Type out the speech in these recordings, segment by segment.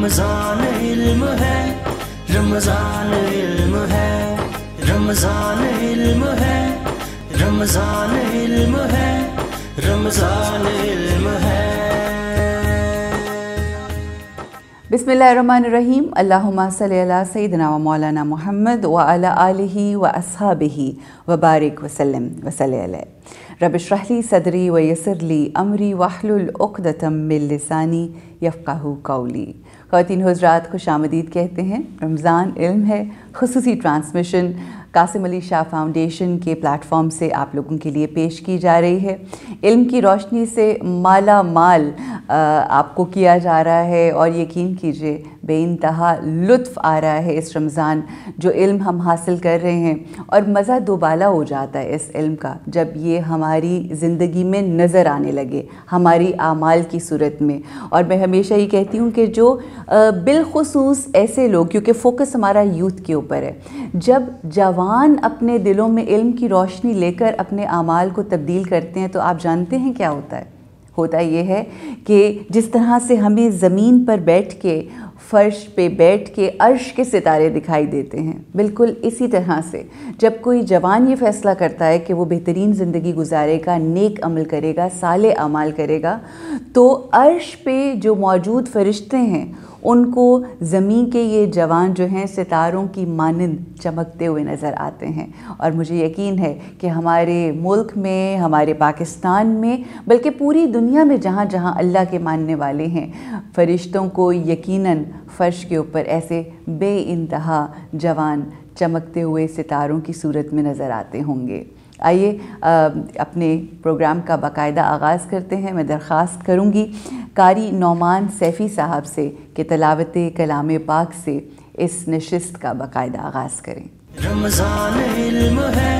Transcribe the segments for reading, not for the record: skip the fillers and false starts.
رمضان علم ہے، رمضان علم ہے، رمضان علم ہے، رمضان علم ہے، رمضان علم ہے۔ بسم اللہ الرحمن الرحیم۔ اللہم صلی علی سیدنا و مولانا محمد وعلی آلہ و اصحابہ وبارک وسلم وصلی علیہ۔ رب اشرح لی صدری ویسر لی امری واحلل عقدۃ من لسانی یفقہوا قولی۔ خواتین حضرات، خوش آمدید کہتے ہیں۔ رمضان علم ہے خصوصی ٹرانسمیشن قاسم علی شاہ فاؤنڈیشن کے پلیٹ فارم سے آپ لوگوں کے لیے پیش کی جا رہی ہے۔ علم کی روشنی سے مالا مال آپ کو کیا جا رہا ہے، اور یقین کیجئے بے انتہا لطف آ رہا ہے اس رمضان جو علم ہم حاصل کر رہے ہیں، اور مزہ دوبالا ہو جاتا ہے اس علم کا جب یہ ہماری زندگی میں نظر آنے لگے، ہماری اعمال کی صورت میں۔ اور میں ہمیشہ ہی کہتی ہوں کہ جو بالخصوص ایسے لوگ، کیونکہ فوکس ہمارا یوتھ کے اوپر ہے، جب جوان اپنے دلوں میں علم کی روشنی لے کر اپنے اعمال کو تبدیل کرتے ہیں تو آپ جانتے ہیں کیا ہوتا ہے؟ ہوتا یہ ہے کہ جس طرح سے ہمیں زمین پر بیٹھ کے، فرش پہ بیٹھ کے عرش کے ستارے دکھائی دیتے ہیں، بالکل اسی طرح سے جب کوئی جوان یہ فیصلہ کرتا ہے کہ وہ بہترین زندگی گزارے گا، نیک عمل کرے گا، صالح اعمال کرے گا، تو عرش پہ جو موجود فرشتے ہیں ان کو زمین کے یہ جوان جو ہیں ستاروں کی مانند چمکتے ہوئے نظر آتے ہیں۔ اور مجھے یقین ہے کہ ہمارے ملک میں، ہمارے پاکستان میں، بلکہ پوری دنیا میں جہاں جہاں اللہ کے ماننے والے ہیں، فرشتوں کو یقیناً فرش کے اوپر ایسے بے انتہا جوان چمکتے ہوئے ستاروں کی صورت میں نظر آتے ہوں گے۔ آئیے اپنے پروگرام کا باقاعدہ آغاز کرتے ہیں۔ میں درخواست کروں گی قاری نعمان سیفی صاحب سے کہ تلاوت کلام پاک سے اس نشست کا باقاعدہ آغاز کریں۔ رمضان علم ہے،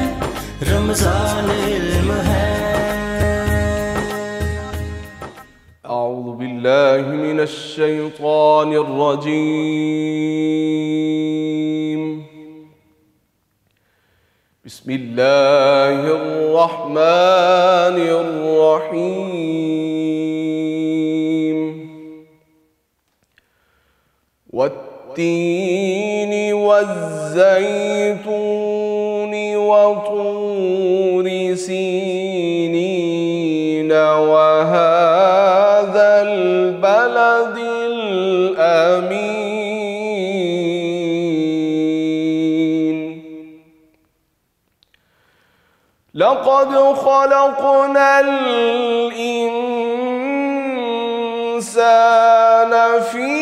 رمضان علم ہے۔ اعوذ باللہ من الشیطان الرجیم۔ بسم اللہ الرحمن الرحیم۔ والتین والزیتون وطور سینین وهذا البلد الامین۔ لقد خلقنا الانسان فی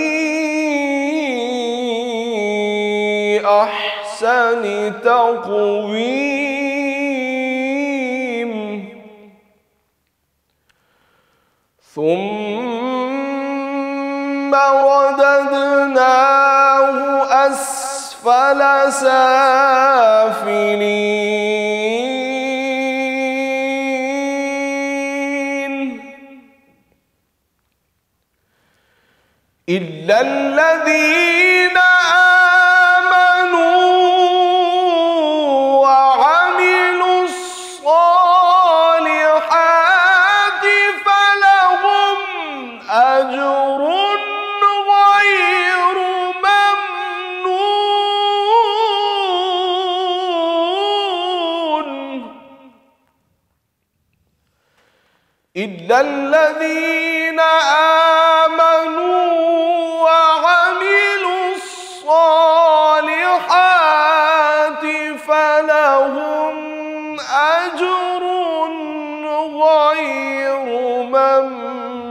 احسن تقویم ثم رددناه اسفل سافلین إلا الذين آمنوا وعملوا الصالحات فلهم أجر غير ممنون إلا الذين آمنوا وعملوا الصالحات فلهم أجر غير ممنون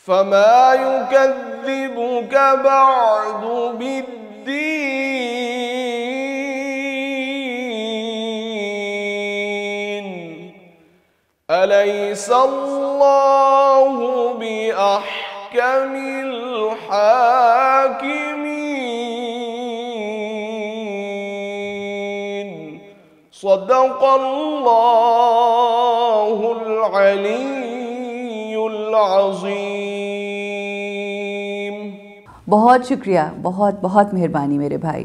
فما يكذبك بعد بالدين أليس الله بأحكم الحاكمين صدق الله العلي العظيم۔ بہت شکریہ، بہت بہت مہربانی میرے بھائی۔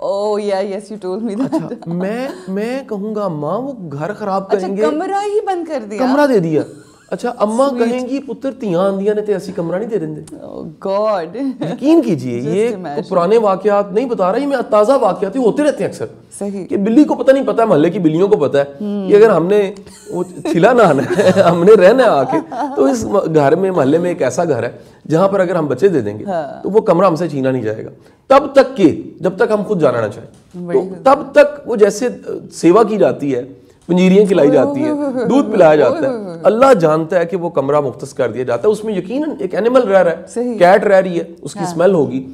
Oh yeah, yes, you told me that. اچھا میں کہوں گا اماں وہ گھر خراب کریں گے, کمرہ ہی بند کر دیا, کمرہ دے دیا. اچھا اماں کہیں گی پتر تیاں آندیاں نے تے ایسی کمرہ نہیں دے دیں. Oh God. یقین کیجئے یہ پرانے واقعات نہیں بتا رہا, یہ میں تازہ واقعات ہوتے رہتے ہیں اکثر. صحیح. کہ بلی کو پتہ نہیں پتا, محلے کی بلیوں کو پتا ہے کہ اگر ہم نے وہ چھلا نہ آنا ہے, ہم نے رہنا ہے آ کے, تو اس گھر میں محلے میں ایک ایسا گھر ہے جہاں پر اگر ہم بچے دے دیں گے تو وہ کمرہ ہم سے چھینا نہیں جائے گا تب تک کہ جب تک ہم خود جانا نہ چاہیں. تو تب تک وہ جیسے سیوا کی جاتی ہے, پنجیریاں کھلائی جاتی ہیں, دودھ پلایا جاتا ہے, اللہ جانتا ہے کہ وہ کمرہ مختص کر دیا جاتا ہے. اس میں یقیناً ایک اینیمل رہ رہا ہے, کیٹ رہ رہی ہے, اس کی اسمیل ہوگی,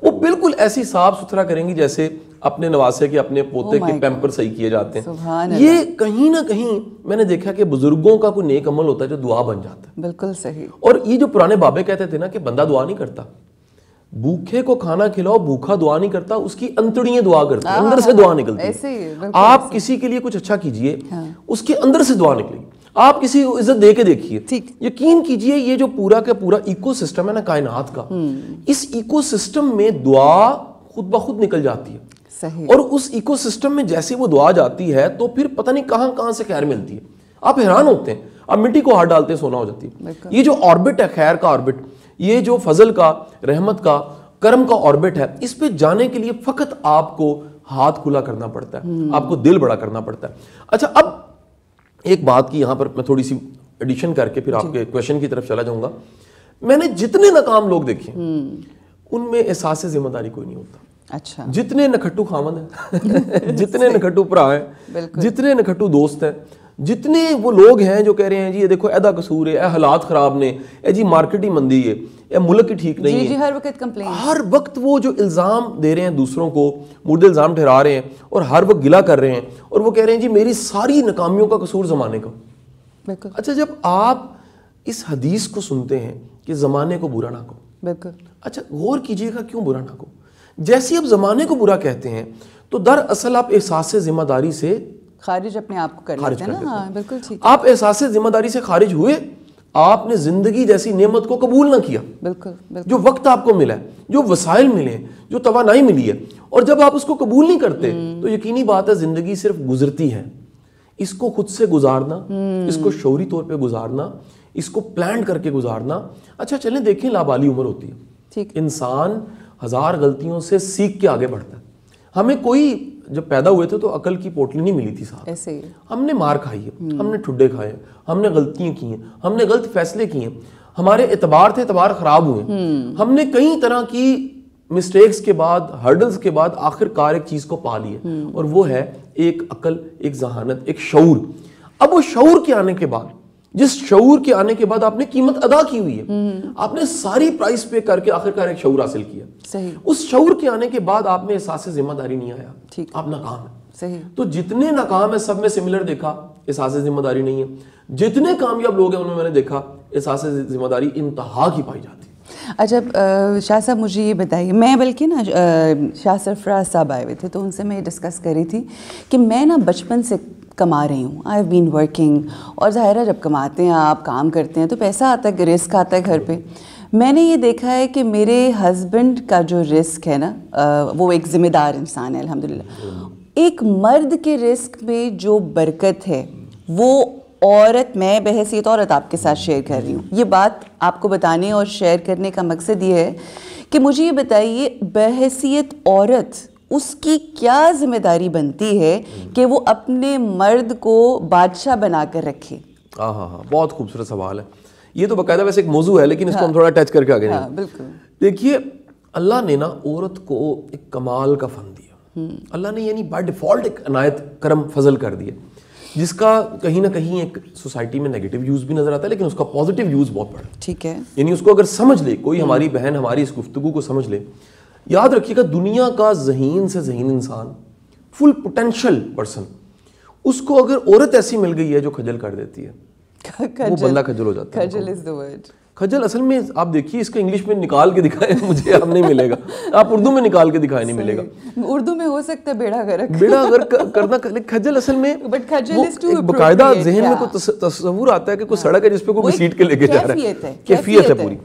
وہ بالکل ایسی صاف ستھرا کریں گی جیسے اپنے نواسے کے اپنے پوتے کے پیمپر صحیح کیے جاتے ہیں. یہ کہیں نہ کہیں میں نے دیکھا کہ بزرگوں کا کوئی نیک عمل ہوتا ہے جو دعا بن جاتا ہے. بالکل صحیح. اور یہ جو پرانے بابے کہتے تھے نا کہ بندہ دعا نہیں کرتا, بھوکے کو کھانا کھلاؤ, بھوکا دعا نہیں کرتا, اس کی انتڑیاں دعا کرتی ہیں, اندر سے دعا نکلتی ہے. آپ کسی کے لیے کچھ اچھا کیجئے, اس کے اندر سے دعا نکلے گی. آپ کسی کو عزت دے کے دیکھیے, یقین کیجئے یہ جو پورا کا پورا ایکو سسٹم ہے نا کائنات کا, اس ایکو سسٹم میں دعا خود بخود نکل جاتی ہے. اور اس ایکو سسٹم میں جیسے وہ دعا جاتی ہے تو پھر پتہ نہیں کہاں کہاں سے خیر ملتی ہے. آپ حیران ہوتے ہیں, آپ مٹی کو ہاتھ ڈالتے ہیں سونا ہو جاتی ہے. یہ جو آربٹ ہے خیر کا آربٹ, یہ جو فضل کا, رحمت کا, کرم کا آربٹ ہے, اس پہ جانے کے لیے فقط آپ کو ہاتھ کھلا کرنا پڑتا ہے, آپ کو دل بڑا کرنا پڑتا ہے. اچھا اب ایک بات کی یہاں پر میں تھوڑی سی ایڈیشن کر کے پھر آپ کے کویشچن کی طرف چلا جاؤں گا. میں نے جتنے ناکام لوگ دیکھے ان میں احساس ذمہ داری کوئی نہیں ہوتا. اچھا. جتنے نکھٹو خامن ہیں, جتنے نکھٹو بھرا ہیں, جتنے نکھٹو دوست ہیں, جتنے وہ لوگ ہیں جو کہہ رہے ہیں جی یہ دیکھو ایدا قصور ہے, اے حالات خراب نے, اے جی مارکیٹ ہی مندی ہے, اے ملک ہی ٹھیک نہیں ہے, ہر وقت کمپلین, ہر وقت وہ جو الزام دے رہے ہیں دوسروں کو, مرد الزام ٹھہرا رہے ہیں اور ہر وقت گلہ کر رہے ہیں, اور وہ کہہ رہے ہیں جی میری ساری ناکامیوں کا قصور زمانے کا. اچھا جب آپ اس حدیث کو سنتے ہیں کہ زمانے کو برا نہ کہو, بالکل, اچھا غور کیجئے گا کیوں برا نہ کہو. جیسے آپ زمانے کو برا کہتے ہیں تو دراصل آپ احساس ذمہ داری سے خارج اپنے آپ کو کر لیتے ہیں نا. ہاں بالکل ٹھیک. آپ احساس ذمہ داری سے خارج ہوئے, آپ نے زندگی جیسی نعمت کو قبول نہ کیا. بالکل. جو وقت آپ کو ملا ہے, جو وسائل ملے, جو توانائی ملی ہے, اور جب آپ اس کو قبول نہیں کرتے تو یقینی بات ہے زندگی صرف گزرتی ہے. اس کو خود سے گزارنا, اس کو شعوری طور پہ گزارنا, اس کو پلان کر کے گزارنا. اچھا چلیں دیکھیں لابالی عمر ہوتی ہے, انسان 1000 غلطیوں سے سیکھ کے آگے بڑھتا ہے. ہمیں کوئی جب پیدا ہوئے تھے تو عقل کی پوٹلی نہیں ملی تھی صاحب, ایسے ہم نے مار کھائی ہے, ہم نے ٹھڈے کھائے, ہم نے غلطیاں کی ہیں, ہم نے غلط فیصلے کیے ہیں, ہمارے اعتبار تھے, اعتبار خراب ہوئے, ہم نے کئی طرح کی مسٹیکس کے بعد, ہرڈلز کے بعد آخر کار ایک چیز کو پا لی ہے, اور وہ ہے ایک عقل, ایک ذہانت, ایک شعور. اب وہ شعور کے آنے کے بعد, جس شعور کے آنے کے بعد آپ نے قیمت ادا کی ہوئی ہے, آپ نے ساری پرائس پے کر کے آخر کار ایک شعور حاصل کیا. اس شعور کے آنے کے بعد آپ میں احساس ذمہ داری نہیں آیا, آپ ناکام ہیں. تو جتنے ناکام ہیں سب میں سملر دیکھا, احساس ذمہ داری نہیں ہے. جتنے کامیاب لوگ ہیں ان میں نے دیکھا احساس ذمہ داری انتہا کی پائی جاتی ہے. اچھا شاہ صاحب مجھے یہ بتائیے, میں بلکہ نا شاہ سرفراز صاحب آئے ہوئے تھے تو ان سے میں یہ ڈسکس کر رہی تھی کہ میں نا بچپن سے کما رہی ہوں, آئی ہیو بین ورکنگ, اور ظاہر ہے جب کماتے ہیں آپ کام کرتے ہیں تو پیسہ آتا ہے, رسک آتا ہے گھر پہ. میں نے یہ دیکھا ہے کہ میرے ہسبینڈ کا جو رسک ہے نا وہ ایک ذمہ دار انسان ہے الحمدللہ. ایک مرد کے رزق میں جو برکت ہے وہ عورت, میں بحیثیت عورت آپ کے ساتھ شیئر کر رہی ہوں. یہ بات آپ کو بتانے اور شیئر کرنے کا مقصد یہ ہے کہ مجھے یہ بتائیے بحیثیت عورت اس کی کیا ذمہ داری بنتی ہے کہ وہ اپنے مرد کو بادشاہ بنا کر رکھے. ہاں ہاں ہاں, بہت خوبصورت سوال ہے. یہ تو باقاعدہ ویسے ایک موضوع ہے لیکن اس کو ہم تھوڑا ٹچ کر کے آگے نہیں. بالکل. دیکھیے اللہ نے نا عورت کو ایک کمال کا فن دیا. اللہ نے یعنی بائی ڈیفالٹ ایک عنایت کرم فضل کر دیا جس کا کہیں نہ کہیں ایک سوسائٹی میں نیگیٹو یوز بھی نظر آتا ہے لیکن اس کا پازیٹیو یوز بہت بڑا. ٹھیک ہے. یعنی اس کو اگر سمجھ لے کوئی, ہماری بہن ہماری اس گفتگو کو سمجھ لے, یاد رکھیے گا دنیا کا ذہین سے ذہین انسان, فل پوٹینشیل پرسن, اس کو اگر عورت ایسی مل گئی ہے جو خجل کر دیتی ہے, وہ بندہ خجل ہو جاتا ہے. خجل از دی ورڈ. خجل اصل میں آپ دیکھیے اس کا انگلش میں نکال کے دکھائیں مجھے اب نہیں ملے گا, آپ اردو میں نکال کے دکھائیں نہیں ملے گا. اردو میں ہو سکتا ہے بیڑا غرق, بیڑا غرق کرنا. خجل اصل میں باقاعدہ ذہن میں کوئی تصور آتا ہے کہ کوئی سڑک ہے جس پہ کوئی گھسیٹ کے لے کے جا رہا ہے, کیفیت ہے پوری.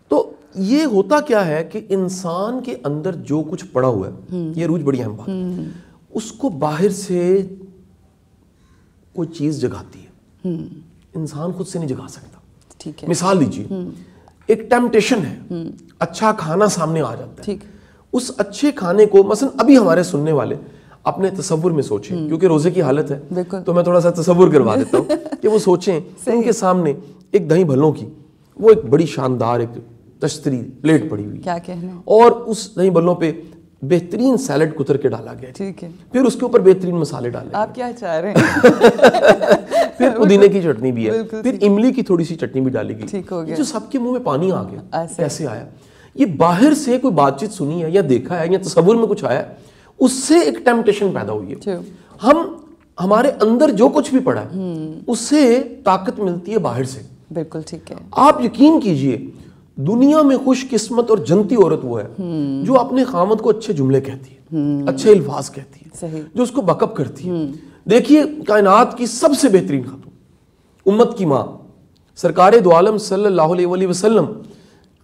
تو یہ ہوتا کیا ہے کہ انسان کے اندر جو کچھ پڑا ہوا ہے، یہ عروج بڑی اہم بات ہے، اس کو باہر سے کوئی چیز جگاتی ہے، انسان خود سے نہیں جگا سکتا. ٹھیک ہے. مثال لیجیے، ایک ٹیمپٹیشن ہے، اچھا کھانا سامنے آ جاتا ہے، اس اچھے کھانے کو مثلا ابھی ہمارے سننے والے اپنے تصور میں سوچیں، کیونکہ روزے کی حالت ہے تو میں تھوڑا سا تصور کروا دیتا ہوں کہ وہ سوچیں ان کے سامنے ایک دہی بھلوں کی وہ ایک بڑی شاندار ایک تشتری پلیٹ پڑی ہوئی، کیا کہنا، اور اس دہی بھلوں پہ بہترین سیلڈ کتر کے ڈالا گیا، ٹھیک ہے، پھر اس کے اوپر بہترین مسالے ڈالے، آپ کیا چاہ رہے ہیں، پھر پودینے کی چٹنی بھی ہے، پھر املی کی تھوڑی سی چٹنی بھی ڈالی گئی، ٹھیک ہو گیا، جو سب کے منہ میں پانی آ گیا. کیسے آیا؟ یہ باہر سے کوئی بات چیت سنی ہے یا دیکھا ہے یا تصور میں کچھ آیا، اس سے ایک ٹیمپٹیشن پیدا ہوئی ہے. ہمارے اندر جو کچھ بھی پڑا ہے اس سے طاقت ملتی ہے باہر سے. بالکل ٹھیک ہے. آپ یقین کیجئے دنیا میں خوش قسمت اور جنتی عورت وہ ہے جو اپنے خامد کو اچھے جملے کہتی ہے، اچھے الفاظ کہتی ہے، جو اس کو بیک اپ کرتی ہے. دیکھیے کائنات کی سب سے بہترین خاتون، امت کی ماں، سرکار دو عالم صلی اللہ علیہ وسلم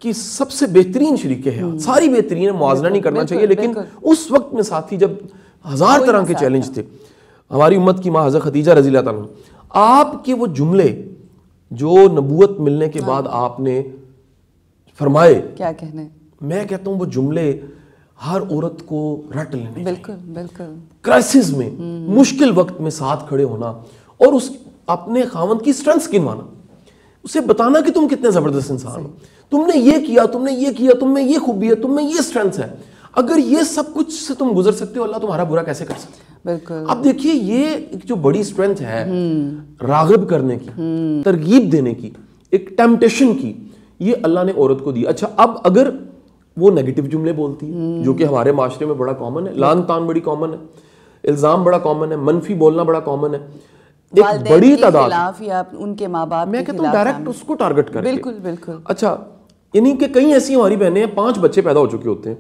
کی سب سے بہترین شریک حیات، ساری بہترین ہے، موازنہ نہیں کرنا چاہیے، لیکن اس وقت میں ساتھی جب ہزار طرح کے چیلنج تھے، ہماری امت کی ماں حضرت خدیجہ رضی اللہ تعالیٰ عنہ، آپ کے وہ جملے جو نبوت ملنے کے بعد آپ نے فرمائے، کیا کہنے، میں کہتا ہوں وہ جملے ہر عورت کو رٹ لینے، بالکل بالکل، کرائسس میں مشکل وقت میں ساتھ کھڑے ہونا اور اس اپنے خاوند کی اسٹرینتھ گنوانا، اسے بتانا کہ تم کتنے زبردست انسان ہو، تم نے یہ کیا، تم نے یہ کیا، تم میں یہ خوبی ہے، تم میں یہ اسٹرینتھ ہے. اگر یہ سب کچھ سے تم گزر سکتے ہو، اللہ تمہارا برا کیسے کر سکتے؟ بالکل. اب دیکھیے یہ ایک جو بڑی اسٹرینتھ ہے راغب کرنے کی، ترغیب دینے کی، ایک ٹیمپٹیشن کی، یہ اللہ نے عورت کو دی. اچھا اب اگر وہ نیگیٹو جملے بولتی ہے جو کہ ہمارے معاشرے میں بڑا کامن ہے، لان تان بڑی کامن ہے، الزام بڑا کامن ہے، منفی بولنا بڑا کامن ہے، ایک بڑی تعداد یا ان کے ماں باپ میں کہتا ہوں ڈائریکٹ اس کو ٹارگٹ کر کے. بالکل بالکل. اچھا یعنی کہ کئی ایسی ہماری بہنیں ہیں 5 بچے پیدا ہو چکے ہوتے ہیں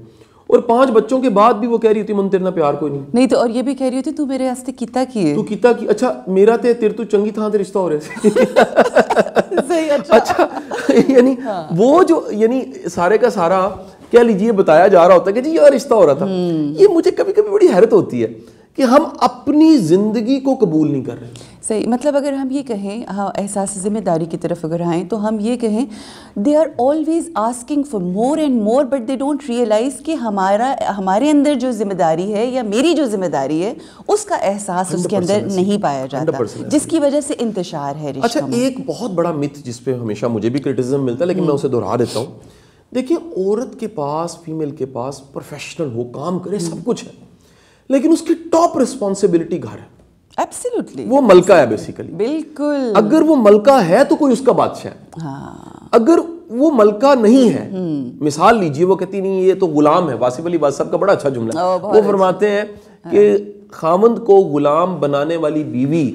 اور 5 بچوں کے بعد بھی وہ کہہ رہی ہوتی من تیرے نہ پیار کوئی نہیں تو، اور یہ بھی کہہ رہی ہوتی تو میرے واسطے کیتا کی ہے، تو کیتا کی، اچھا میرا تے تیر تو چنگی تھاں تے رشتہ ہو رہے صحیح. اچھا یعنی وہ جو یعنی سارے کا سارا کہہ لیجیے بتایا جا رہا ہوتا ہے کہ جی یہ رشتہ ہو رہا تھا. یہ مجھے کبھی کبھی بڑی حیرت ہوتی ہے کہ ہم اپنی زندگی کو قبول نہیں کر رہے. صحیح. مطلب اگر ہم یہ کہیں احساس ذمہ داری کی طرف اگر آئیں تو ہم یہ کہیں they are always asking for more and more but they don't realize کہ ہمارے اندر جو ذمہ داری ہے یا میری جو ذمہ داری ہے اس کا احساس اس کے اندر نہیں پایا جاتا، جس کی وجہ سے انتشار ہے رشتوں. اچھا ایک بہت بڑا مت جس پہ ہمیشہ مجھے بھی کرٹیسزم ملتا ہے لیکن میں اسے دہرا دیتا ہوں. دیکھیں عورت کے پاس، فیمیل کے پاس پروفیشنل ہو، کام کرے، سب کچھ ہے، لیکن اس کی ٹاپ ریسپانسبلٹی گھر ہے. ایبسلیوٹلی. وہ ملکہ ہے بیسیکلی. بالکل. اگر وہ ملکہ ہے تو کوئی اس کا بادشاہ ہے. اگر وہ ملکہ نہیں ہے، مثال لیجیے وہ کہتی نہیں یہ تو غلام ہے. واصف علی واصف صاحب کا بڑا اچھا جملہ ہے، وہ فرماتے ہیں کہ خاوند کو غلام بنانے والی بیوی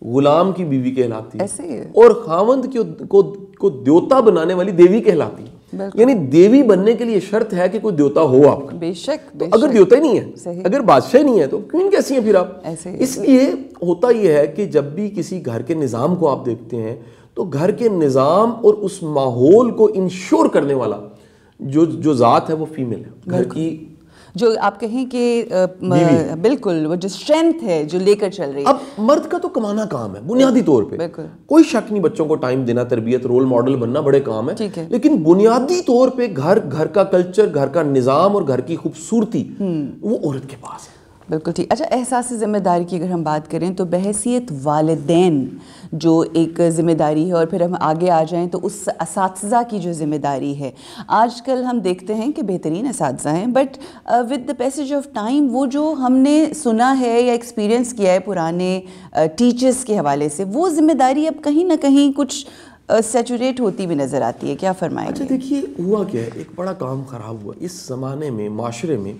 غلام کی بیوی کہلاتی ہے اور خاوند کو دیوتا بنانے والی دیوی کہلاتی ہے. یعنی دیوی بننے کے لیے شرط ہے کہ کوئی دیوتا ہو آپ کا. بے شک. اگر دیوتا ہی نہیں ہے، اگر بادشاہ نہیں ہے تو کوئین کیسی ہیں پھر آپ؟ اس لیے ہوتا یہ ہے کہ جب بھی کسی گھر کے نظام کو آپ دیکھتے ہیں تو گھر کے نظام اور اس ماحول کو انشور کرنے والا جو ذات ہے وہ فیمیل ہے، گھر کی جو آپ کہیں کہ بالکل وہ جو اسٹرینتھ ہے جو لے کر چل رہی ہے. اب مرد کا تو کمانا کام ہے بنیادی طور پہ، کوئی شک نہیں، بچوں کو ٹائم دینا، تربیت، رول ماڈل بننا بڑے کام ہے، لیکن بنیادی طور پہ گھر کا کلچر، گھر کا نظام اور گھر کی خوبصورتی وہ عورت کے پاس ہے. بالکل ٹھیک. اچھا احساس ذمہ داری کی اگر ہم بات کریں تو بحیثیت والدین جو ایک ذمہ داری ہے، اور پھر ہم آگے آ جائیں تو اس اساتذہ کی جو ذمہ داری ہے، آج کل ہم دیکھتے ہیں کہ بہترین اساتذہ ہیں but with the passage of time وہ جو ہم نے سنا ہے یا ایکسپیرینس کیا ہے پرانے ٹیچرز کے حوالے سے، وہ ذمہ داری اب کہیں نہ کہیں کچھ سیچوریٹ ہوتی بھی نظر آتی ہے. کیا فرمائیں گے؟ اچھا دیکھیے ہوا کیا ہے، ایک بڑا کام خراب ہوا اس زمانے میں، معاشرے میں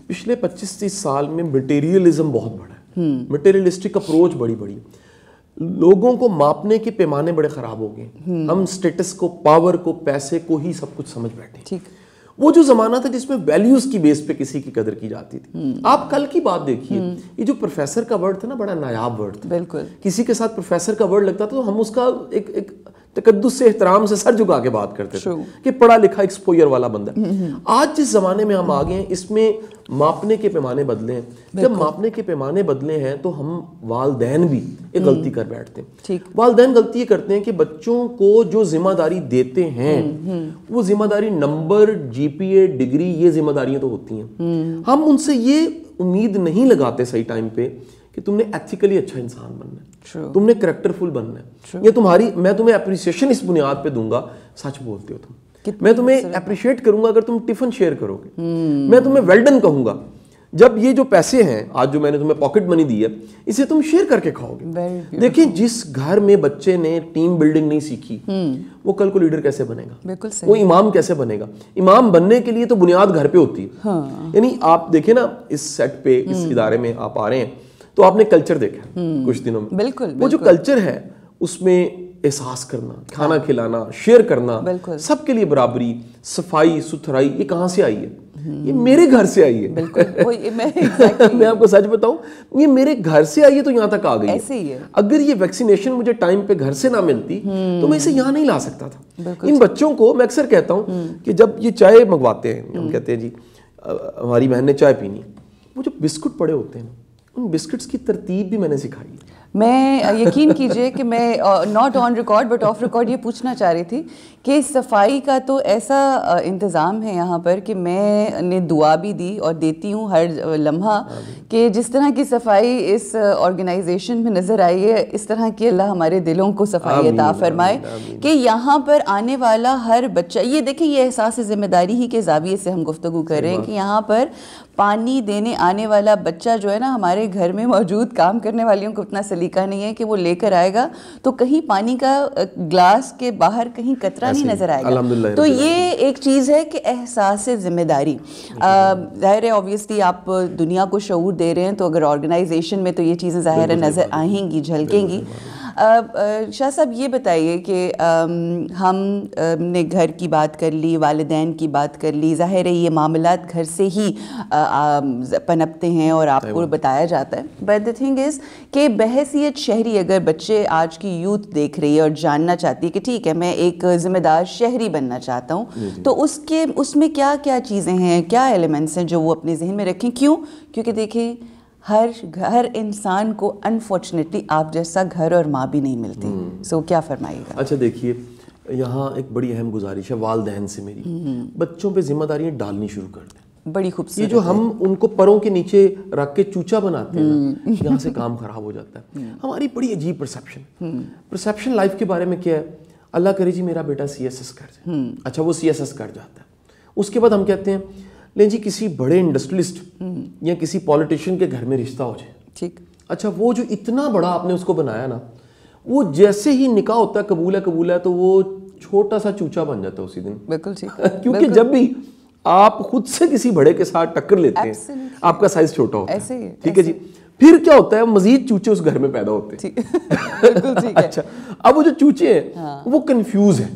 پچھلے 25-30 سال میں مٹیریلزم بہت بڑا ہے، مٹیریلسٹک اپروچ بڑی لوگوں کو ماپنے کے پیمانے بڑے خراب ہو گئے. ہم سٹیٹس کو، پاور کو، پیسے کو ہی سب کچھ سمجھ بیٹھے. ٹھیک. وہ جو زمانہ تھا جس میں ویلیوز کی بیس پہ کسی کی قدر کی جاتی تھی. آپ کل کی بات دیکھیے، یہ جو پروفیسر کا ورڈ تھا نا، بڑا نایاب ورڈ تھا. بالکل. کسی کے ساتھ پروفیسر کا ورڈ لگتا تھا تو ہم اس کا ایک تقدس سے احترام سے سر جھکا کے بات کرتے تھے کہ پڑھا لکھا ایکسپوئر والا بندہ ہے. آج جس زمانے میں ہم آگے ہیں اس میں ماپنے کے پیمانے بدلے ہیں. جب ماپنے کے پیمانے بدلے ہیں تو ہم والدین بھی ایک غلطی کر بیٹھتے ہیں. والدین غلطی یہ کرتے ہیں کہ بچوں کو جو ذمہ داری دیتے ہیں وہ ذمہ داری نمبر, جی پی اے, ڈگری, یہ ذمہ داریاں تو ہوتی ہیں. ہم ان سے یہ امید نہیں لگاتے صحیح ٹائم پہ کہ تم نے ایتھیکلی اچھا انسان بننا ہے, تم نے کریکٹر فل بننا ہے, یہ تمہاری, میں تمہیں اپریسیشن اس بنیاد پہ دوں گا سچ بولتے ہو تم, میں تمہیں اپریشیٹ کروں گا اگر تم ٹفن شیئر کرو گے, میں تمہیں ویل ڈن کہوں گا جب یہ جو پیسے ہیں آج جو میں نے تمہیں پاکٹ منی دی ہے اسے تم شیئر کر کے کھاؤ گے. دیکھیں جس گھر میں بچے نے ٹیم بلڈنگ نہیں سیکھی وہ کل کو لیڈر کیسے بنے گا, وہ امام کیسے بنے گا. امام بننے کے لیے تو بنیاد گھر پہ ہوتی ہے. یعنی آپ دیکھیں نا اس سیٹ پہ اس ادارے میں آپ آ رہے ہیں تو آپ نے کلچر دیکھا کچھ دنوں میں, وہ جو کلچر ہے اس میں احساس کرنا, کھانا کھلانا, شیئر کرنا, سب کے لیے برابری, صفائی ستھرائی, یہ کہاں سے آئی ہے؟ یہ میرے گھر سے آئی ہے. میں آپ کو سچ بتاؤں یہ میرے گھر سے آئی ہے تو یہاں تک آ گئی ہے. اگر یہ ویکسینیشن مجھے ٹائم پہ گھر سے نہ ملتی تو میں اسے یہاں نہیں لا سکتا تھا. ان بچوں کو میں اکثر کہتا ہوں کہ جب یہ چائے منگواتے ہیں, ہم کہتے ہیں جی ہماری بہن نے چائے پینی, وہ جو بسکٹ پڑے ہوتے ہیں ان بسکٹس کی ترتیب بھی میں نے سکھائی. میں یقین کیجئے کہ میں not on record but of record یہ پوچھنا چاہ رہی تھی کہ صفائی کا تو ایسا انتظام ہے یہاں پر کہ میں نے دعا بھی دی اور دیتی ہوں ہر لمحہ کہ جس طرح کی صفائی اس آرگنائزیشن میں نظر آئی ہے اس طرح کی اللہ ہمارے دلوں کو صفائی عطا فرمائے کہ یہاں پر آنے والا ہر بچہ, یہ دیکھیں یہ احساس ذمہ داری ہی کے زاویے سے ہم گفتگو کر رہے ہیں کہ یہاں پر پانی دینے آنے والا بچہ جو ہے نا, ہمارے گھر میں موجود کام کرنے والیوں کو اتنا سلیقہ نہیں ہے کہ وہ لے کر آئے گا تو کہیں پانی کا گلاس کے باہر کہیں قطرہ نہیں نظر آئے گا. تو یہ ایک چیز ہے کہ احساس ذمہ داری. ظاہر ہے obviously آپ دنیا کو شعور دے رہے ہیں تو اگر آرگنائزیشن میں تو یہ چیزیں ظاہر ہے نظر آئیں گی, جھلکیں گی. شاہ صاحب یہ بتائیے کہ ہم نے گھر کی بات کر لی, والدین کی بات کر لی, ظاہر ہے یہ معاملات گھر سے ہی پنپتے ہیں اور آپ کو بتایا جاتا ہے. بٹ the thing is کہ بحیثیت شہری اگر بچے آج کی یوتھ دیکھ رہی ہے اور جاننا چاہتی ہے کہ ٹھیک ہے میں ایک ذمہ دار شہری بننا چاہتا ہوں تو اس میں کیا کیا چیزیں ہیں, کیا ایلیمنٹس ہیں جو وہ اپنے ذہن میں رکھیں. کیونکہ دیکھیں ہر انسان کو انفارچونیٹلی آپ جیسا گھر اور ماں بھی نہیں ملتی. سو کیا فرمائیے گا؟ اچھا دیکھیے یہاں ایک بڑی اہم گزارش ہے والدین سے میری, بچوں پہ ذمہ داریاں ڈالنی شروع کر دیں. بڑی خوبصورت. یہ جو ہم ان کو پروں کے نیچے رکھ کے چوچا بناتے ہیں یہاں سے کام خراب ہو جاتا ہے. ہماری بڑی عجیب پرسیپشن لائف کے بارے میں کیا ہے, اللہ کرے جی میرا بیٹا سی ایس ایس کر جائے, اچھا وہ سی ایس ایس کر جاتا ہے, اس کے بعد ہم کہتے ہیں لیں جی کسی بڑے انڈسٹریلسٹ یا کسی پولیٹیشین کے گھر میں رشتہ ہو جائے. ٹھیک, اچھا وہ جو اتنا بڑا آپ نے اس کو بنایا نا, وہ جیسے ہی نکاح ہوتا ہے قبول ہے تو وہ چھوٹا سا چوچا بن جاتا ہے اسی دن. بالکل ٹھیک, کیونکہ جب بھی آپ خود سے کسی بڑے کے ساتھ ٹکر لیتے ہیں آپ کا سائز چھوٹا ہوتا ہے. ٹھیک ہے جی, پھر کیا ہوتا ہے مزید چوچے اس گھر میں پیدا ہوتے ہیں. اچھا اب وہ جو چوچے ہیں وہ کنفیوز ہیں,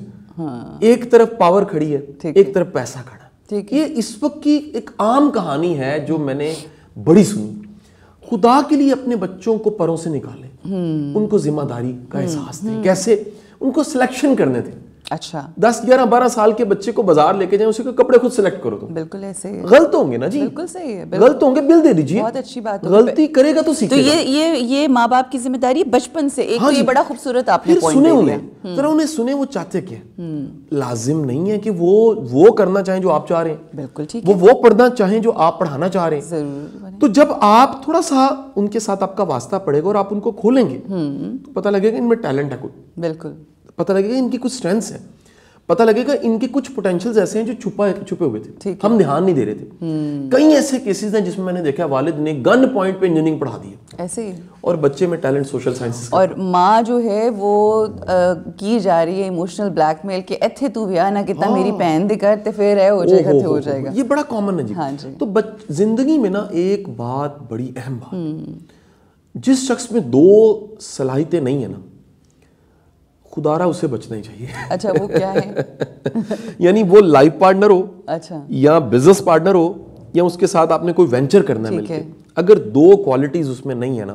ایک طرف پاور کھڑی ہے ایک طرف پیسہ کھڑا. یہ اس وقت کی ایک عام کہانی ہے جو میں نے بڑی سنی. خدا کے لیے اپنے بچوں کو پروں سے نکالیں, ان کو ذمہ داری کا احساس دیں, کیسے ان کو سلیکشن کرنے دیں. اچھا 10 11 12 سال کے بچے کو بازار لے کے جائیں, اسے کو کپڑے خود سلیکٹ کرو تم. بالکل ایسے ہی غلط ہوں گے نا جی, بالکل صحیح ہے, غلط ہوں گے بل دے دیجیے, بہت اچھی بات ہے. غلطی کرے گا تو سیکھے گا. تو یہ ماں باپ کی ذمہ داری بچپن سے. ایک تو یہ بڑا خوبصورت آپ نے پوائنٹ دیا. ذرا انہیں سنیں وہ چاہتے کیا. لازم نہیں ہے کہ وہ کرنا چاہیں جو آپ چاہ رہے ہیں, بالکل ٹھیک, وہ پڑھنا چاہیں جو آپ پڑھانا چاہ رہے ہیں. تو جب آپ تھوڑا سا ان کے ساتھ آپ کا واسطہ پڑے گا اور آپ ان کو کھولیں گے تو پتہ لگے گا ان میں ٹیلنٹ ہے کوئی. بالکل پتہ لگے گا ان کی کچھ اسٹرینتھس ہیں, پتہ لگے گا ان کے کچھ پوٹینشیلز ایسے ہیں جو چھپے ہوئے تھے, ہم دھیان نہیں دے رہے تھے. کئی ایسے کیسز ہیں جس میں میں نے دیکھا والد نے گن پوائنٹ پہ انجینئرنگ پڑھا دی ایسے ہی, اور بچے میں ٹیلنٹ سوشل سائنسز, اور ماں جو ہے وہ کی جا رہی ہے ایموشنل بلیک میل کہ ایتھے تو بھی آنا کتنا میری پہن دے کر تے پھر ہے ہو جائے گا تے ہو جائے گا. یہ بڑا کامن ہے جی. تو زندگی میں نا ایک بات بڑی اہم بات, جس شخص میں 2 صلاحیتیں نہیں ہیں نا خدارہ اسے بچنا ہی چاہیے. اچھا وہ کیا ہے؟ یعنی وہ لائف پارٹنر ہو, اچھا, یا بزنس پارٹنر ہو, یا اس کے ساتھ آپ نے کوئی وینچر کرنا ہے مل کے, اگر 2 کوالٹیز اس میں نہیں ہے نا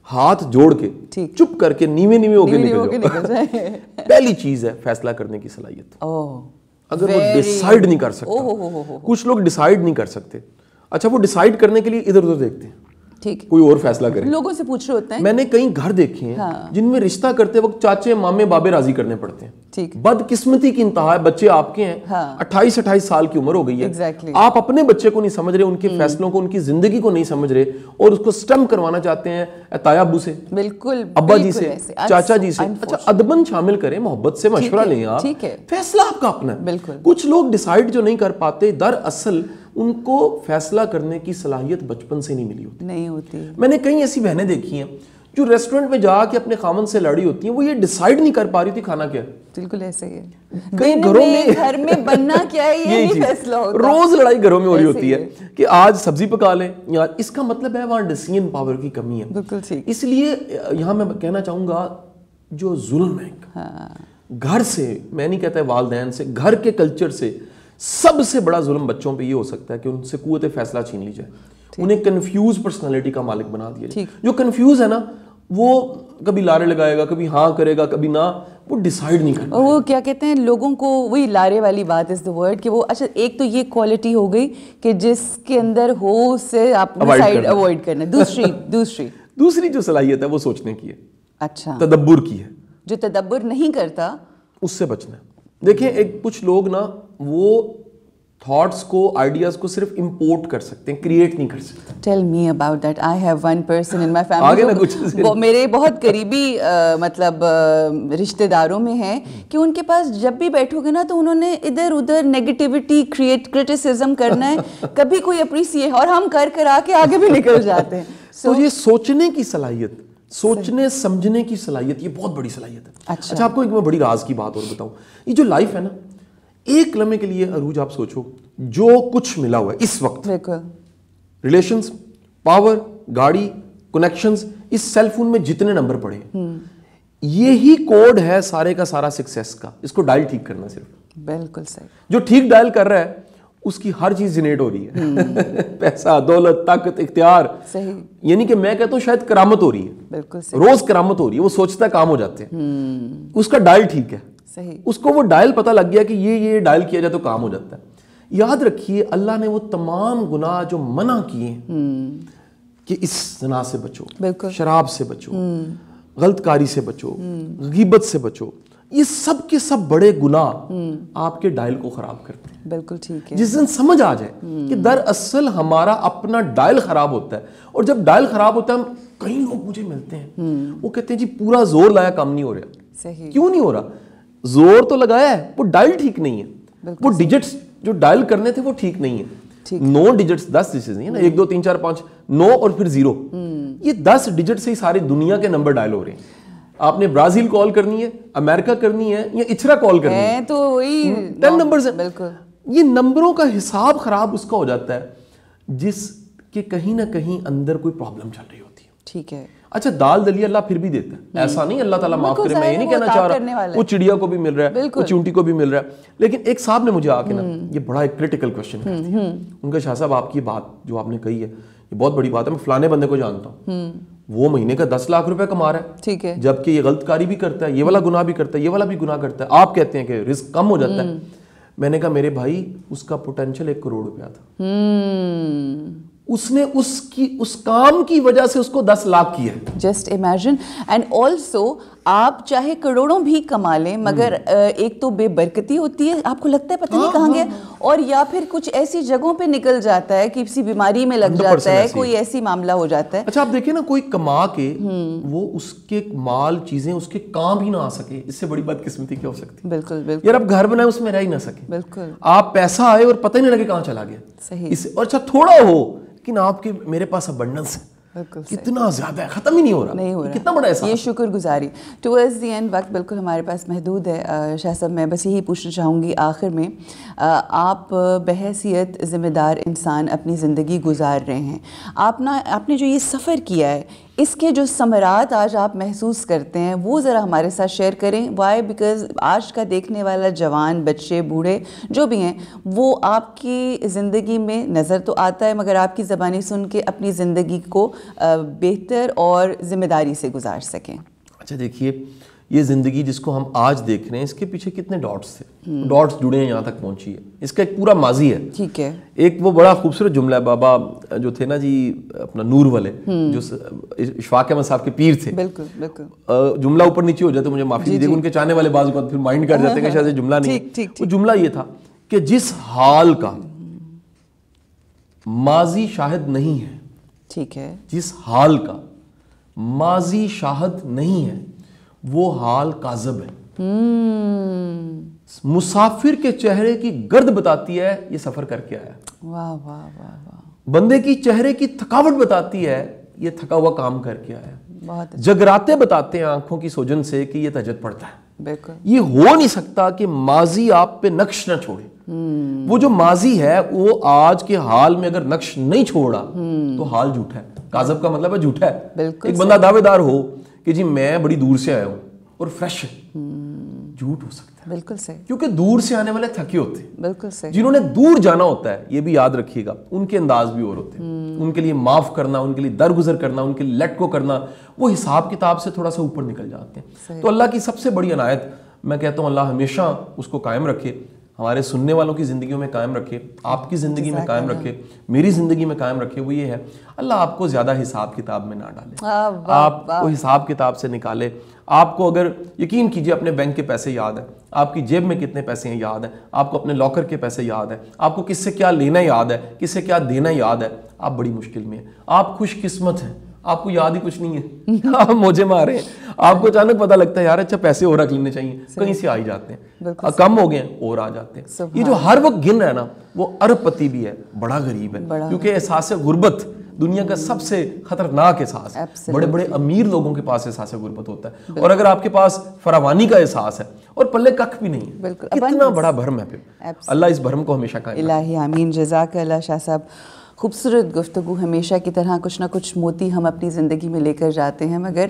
ہاتھ جوڑ کے چپ کر کے نیوے نیوے ہو کے نکل جائے. پہلی چیز ہے فیصلہ کرنے کی صلاحیت. اگر وہ ڈیسائیڈ نہیں کر سکتا, کچھ لوگ ڈیسائیڈ نہیں کر سکتے, اچھا وہ ڈیسائیڈ کرنے کے لیے ادھر ادھر دیکھتے ہیں, ٹھیک کوئی اور فیصلہ کرے, لوگوں سے پوچھ رہے ہوتے ہیں. میں نے کئی گھر دیکھے ہیں جن میں رشتہ کرتے وقت چاچے مامے بابے راضی کرنے پڑتے ہیں. بدقسمتی کی انتہا ہے, بچے آپ کے ہیں, 28 سال کی عمر ہو گئی ہے, آپ اپنے بچے کو نہیں سمجھ رہے, ان کے فیصلوں کو, ان کی زندگی کو نہیں سمجھ رہے, اور اس کو سٹم کروانا چاہتے ہیں تایا ابو سے, بالکل ابا جی سے, چاچا جی سے. اچھا ادبن شامل کریں, محبت سے مشورہ لیں, آپ فیصلہ آپ کا اپنا ہے. کچھ لوگ ڈیسائیڈ جو نہیں کر پاتے, دراصل ان کو فیصلہ کرنے کی صلاحیت بچپن سے نہیں ہوتی. میں نے کئی ایسی بہنیں دیکھی ہیں جو ریسٹورنٹ میں جا کے اپنے خاوند سے لڑی ہوتی ہیں, وہ یہ ڈیسائیڈ نہیں کر پا رہی تھی کھانا کیا ہے. بالکل ایسے ہی ہے. کئی گھروں میں گھر میں بننا کیا ہے یہ نہیں فیصلہ ہوتا. روز لڑائی گھروں میں ہو رہی ہوتی ہے کہ آج سبزی پکا لیں, اس کا مطلب ہے وہاں ڈیسیژن پاور کی کمی ہے. بالکل ٹھیک. اس لیے یہاں میں کہنا چاہوں گا جو ظلم ہے گھر سے, میں نہیں کہتا والدین سے, گھر کے کلچر سے سب سے بڑا ظلم بچوں پہ یہ ہو سکتا ہے کہ ان سے قوت فیصلہ چھین لی جائے, انہیں کنفیوز پرسنالٹی کا مالک بنا دیا جائے. جو کنفیوز ہے نا وہ کبھی لارے لگائے گا, کبھی ہاں کرے گا, کبھی نہ, وہ ڈیسائیڈ نہیں کرتا. وہ کیا کہتے ہیں لوگوں کو, وہی لارے والی بات از دا ورڈ, کہ وہ اچھا ایک تو یہ کوالٹی ہو گئی کہ جس کے اندر ہو اس سے آپ ڈیسائیڈ اوائڈ کرنا. دوسری جو صلاحیت ہے وہ سوچنے کی ہے, اچھا تدبر کی ہے. جو تدبر نہیں کرتا اس سے بچنا ہے. دیکھیں ایک کچھ لوگ نا وہ تھاٹس کو, آئیڈیاز کو صرف امپورٹ کر سکتے ہیں, کریٹ نہیں کر سکتے. Tell me about that. I have one person in my family, وہ میرے بہت قریبی مطلب رشتہ داروں میں ہیں, کہ ان کے پاس جب بھی بیٹھو گے نا تو انہوں نے ادھر ادھر نیگیٹیوٹی کرٹیسزم کرنا ہے, کبھی کوئی اپریسیٹ, اور ہم کر آ کے آگے بھی نکل جاتے ہیں. تو یہ سوچنے کی صلاحیت, سوچنے سمجھنے کی صلاحیت, یہ بہت بڑی صلاحیت ہے. اچھا آپ کو ایک میں بڑی راز کی بات اور بتاؤں, یہ جو لائف ہے نا, ایک لمحے کے لیے عروج آپ سوچو, جو کچھ ملا ہوا ہے اس وقت, ریلیشنز, پاور, گاڑی, کنیکشنز, اس سیل فون میں جتنے نمبر پڑے ہیں, یہی کوڈ ہے سارے کا سارا سکسیس کا. اس کو ڈائل ٹھیک کرنا صرف. بالکل صحیح. جو ٹھیک ڈائل کر رہا ہے اس کی ہر چیز جنریٹ ہو رہی ہے, پیسہ, دولت, طاقت, اختیار. صحیح. یعنی کہ میں کہتا ہوں شاید کرامت ہو رہی ہے. بالکل روز کرامت ہو رہی ہے, وہ سوچتا ہے کام ہو جاتے ہیں, اس کا ڈائل ٹھیک ہے. اس کو وہ ڈائل پتہ لگ گیا کہ یہ ڈائل کیا جائے تو کام ہو جاتا ہے. یاد رکھیے اللہ نے وہ تمام گناہ جو منع کیے ہیں کہ اس زنا سے بچو, شراب سے بچو, غلط کاری سے بچو, غیبت سے بچو, یہ سب کے سب بڑے گناہ آپ کے ڈائل کو خراب کرتے ہیں. بالکل ٹھیک ہے. جس دن سمجھ آ جائے کہ دراصل ہمارا اپنا ڈائل خراب ہوتا ہے, اور جب ڈائل خراب ہوتا ہے, کئی لوگ مجھے ملتے ہیں وہ کہتے ہیں جی پورا زور لایا کام نہیں ہو رہا. صحیح. کیوں نہیں ہو رہا؟ زور تو لگایا ہے, وہ ڈائل ٹھیک نہیں ہے, وہ ڈیجٹس جو ڈائل کرنے تھے وہ ٹھیک نہیں ہے. 9 ڈیجٹس 10 ڈیجٹس نہیں ہے نا, 1 2 3 4 5 9 اور پھر 0, یہ 10 ڈیجٹ سے ہی ساری دنیا کے نمبر ڈائل ہو رہے ہیں. آپ نے برازیل کال کرنی ہے, امریکہ کرنی ہے, یا اچھرا کال کرنی ہے, تو وہی 10 نمبرز ہیں. بالکل. یہ نمبروں کا حساب خراب اس کا ہو جاتا ہے جس کے کہیں نہ کہیں اندر کوئی پرابلم چل رہی ہوتی ہے. ٹھیک ہے. اچھا دال دلی اللہ پھر بھی دیتا ہے, ایسا نہیں اللہ تعالیٰ معاف کرے, میں یہ نہیں کہنا چاہ رہا, وہ چڑیا کو بھی مل رہا ہے, وہ چونٹی کو بھی مل رہا ہے. لیکن ایک صاحب نے مجھے آ کے نا یہ بڑا ایک کریٹیکل کویشچن کر دیا. ان کا شاہ صاحب آپ کی بات جو آپ نے کہی ہے یہ بہت بڑی بات ہے, میں فلانے بندے کو جانتا ہوں, وہ مہینے کا 10 لاکھ روپے کما رہا ہے, ٹھیک ہے, جبکہ یہ غلط کاری بھی کرتا ہے, یہ والا گناہ بھی کرتا ہے, یہ والا بھی گناہ کرتا ہے. آپ کہتے ہیں کہ رزق کم ہو جاتا ہے. میں نے کہا میرے بھائی اس کا پوٹینشیل 1 کروڑ روپیہ تھا, اس نے اس کام کی وجہ سے اس کو 10 لاکھ کیا. Just imagine. اینڈ آلسو آپ چاہے کروڑوں بھی کما لیں مگر ایک تو بے برکتی ہوتی ہے, آپ کو لگتا ہے پتہ نہیں کہاں گیا, اور یا پھر کچھ ایسی جگہوں پہ نکل جاتا ہے, کسی بیماری میں لگ جاتا ہے, کوئی ایسی معاملہ ہو جاتا ہے. اچھا آپ دیکھیں نا, کوئی کما کے وہ اس کے مال چیزیں اس کے کام ہی نہ آ سکے, اس سے بڑی بدقسمتی کیا ہو سکتی؟ بالکل بالکل. یار آپ گھر بنائے اس میں رہ ہی نہ سکے, بالکل, آپ پیسہ آئے اور پتہ ہی نہیں لگے کہاں چلا گیا. صحیح. اور اچھا تھوڑا ہو لیکن آپ کے میرے پاس ابنڈنس ہے, کتنا زیادہ ہے, ختم ہی نہیں ہو رہا, کتنا بڑا احساس. یہ شکر گزاری. ٹورڈز دی اینڈ وقت بالکل ہمارے پاس محدود ہے. شاہ صاحب میں بس یہی پوچھنا چاہوں گی آخر میں, آپ بحیثیت ذمہ دار انسان اپنی زندگی گزار رہے ہیں, آپ نے جو یہ سفر کیا ہے اس کے جو ثمرات آج آپ محسوس کرتے ہیں وہ ذرا ہمارے ساتھ شیئر کریں. وائی؟ بیکاز آج کا دیکھنے والا جوان، بچے، بوڑھے جو بھی ہیں، وہ آپ کی زندگی میں نظر تو آتا ہے مگر آپ کی زبانی سن کے اپنی زندگی کو بہتر اور ذمہ داری سے گزار سکیں. اچھا دیکھیے، یہ زندگی جس کو ہم آج دیکھ رہے ہیں، اس کے پیچھے کتنے ڈاٹس تھے، ڈاٹس جڑے ہیں، یہاں تک پہنچی ہے. اس کا ایک پورا ماضی ہے. ٹھیک ہے. ایک وہ بڑا خوبصورت جملہ ہے، بابا جو تھے نا جی اپنا نور والے، جو اشفاق احمد صاحب کے پیر تھے. بالکل بالکل. جملہ اوپر نیچے ہو جاتا، مجھے معافی دیجیے، ان کے چاہنے والے بعض اوقات پھر مائنڈ کر جاتے ہیں کہ شاید جملہ نہیں. وہ جملہ یہ تھا کہ جس حال کا ماضی شاہد نہیں ہے، ٹھیک ہے، جس حال کا ماضی شاہد نہیں ہے وہ حال کاذب ہے. مسافر کے چہرے کی گرد بتاتی ہے یہ سفر کر کے آیا. واہ واہ واہ واہ. بندے کی چہرے کی تھکاوٹ بتاتی ہے یہ تھکا ہوا کام کر کے آیا. بہت جگراتے بتاتے ہیں آنکھوں کی سوجن سے کہ یہ تہجد پڑھتا ہے. بالکل. یہ ہو نہیں سکتا کہ ماضی آپ پہ نقش نہ چھوڑے. وہ جو ماضی ہے وہ آج کے حال میں اگر نقش نہیں چھوڑا تو حال جھوٹا ہے. کاذب کا مطلب ہے جھوٹا ہے. ایک بندہ دعوے دار ہو کہ جی میں بڑی دور سے آیا ہوں اور فریش ہے، جھوٹ ہو سکتا ہے. بالکل صحیح. کیونکہ دور سے آنے والے تھکے ہوتے ہیں. بالکل صحیح. جنہوں نے دور جانا ہوتا ہے یہ بھی یاد رکھیے گا، ان کے انداز بھی اور ہوتے ہیں. ان کے لیے معاف کرنا، ان کے لیے درگزر کرنا، ان کے لیے لیٹ کو کرنا، وہ حساب کتاب سے تھوڑا سا اوپر نکل جاتے ہیں. تو اللہ کی سب سے بڑی عنایت، میں کہتا ہوں اللہ ہمیشہ اس کو قائم رکھے، ہمارے سننے والوں کی زندگیوں میں قائم رکھے، آپ کی زندگی میں قائم رکھے، میری زندگی میں قائم رکھے. وہ یہ ہے اللہ آپ کو زیادہ حساب کتاب میں نہ ڈالے، آپ کو حساب کتاب سے نکالے. آپ کو اگر یقین کیجئے اپنے بینک کے پیسے یاد ہیں، آپ کی جیب میں کتنے پیسے ہیں یاد ہیں، آپ کو اپنے لاکر کے پیسے یاد ہیں، آپ کو کس سے کیا لینا یاد ہے، کس سے کیا دینا یاد ہے، آپ بڑی مشکل میں ہیں. آپ خوش قسمت ہیں، آپ کو یاد ہی کچھ نہیں ہے، آپ موجے مارے ہیں. آپ کو اچانک پتہ لگتا ہے یار اچھا پیسے اور رکھ لینے چاہیے، کہیں سے آ ہی جاتے ہیں، کم ہو گئے ہیں اور آ جاتے ہیں. یہ جو ہر وقت گن رہا ہے نا وہ ارب پتی بھی ہے، بڑا غریب ہے. کیونکہ احساس غربت دنیا کا سب سے خطرناک احساس ہے. بڑے بڑے امیر لوگوں کے پاس احساس غربت ہوتا ہے، اور اگر آپ کے پاس فراوانی کا احساس ہے اور پلے ککھ بھی نہیں ہے، کتنا بڑا بھرم ہے. پھر اللہ اس بھرم کو ہمیشہ قائم رکھے. الہی آمین. جزاک اللہ شاہ صاحب. خوبصورت گفتگو، ہمیشہ کی طرح کچھ نہ کچھ موتی ہم اپنی زندگی میں لے کر جاتے ہیں، مگر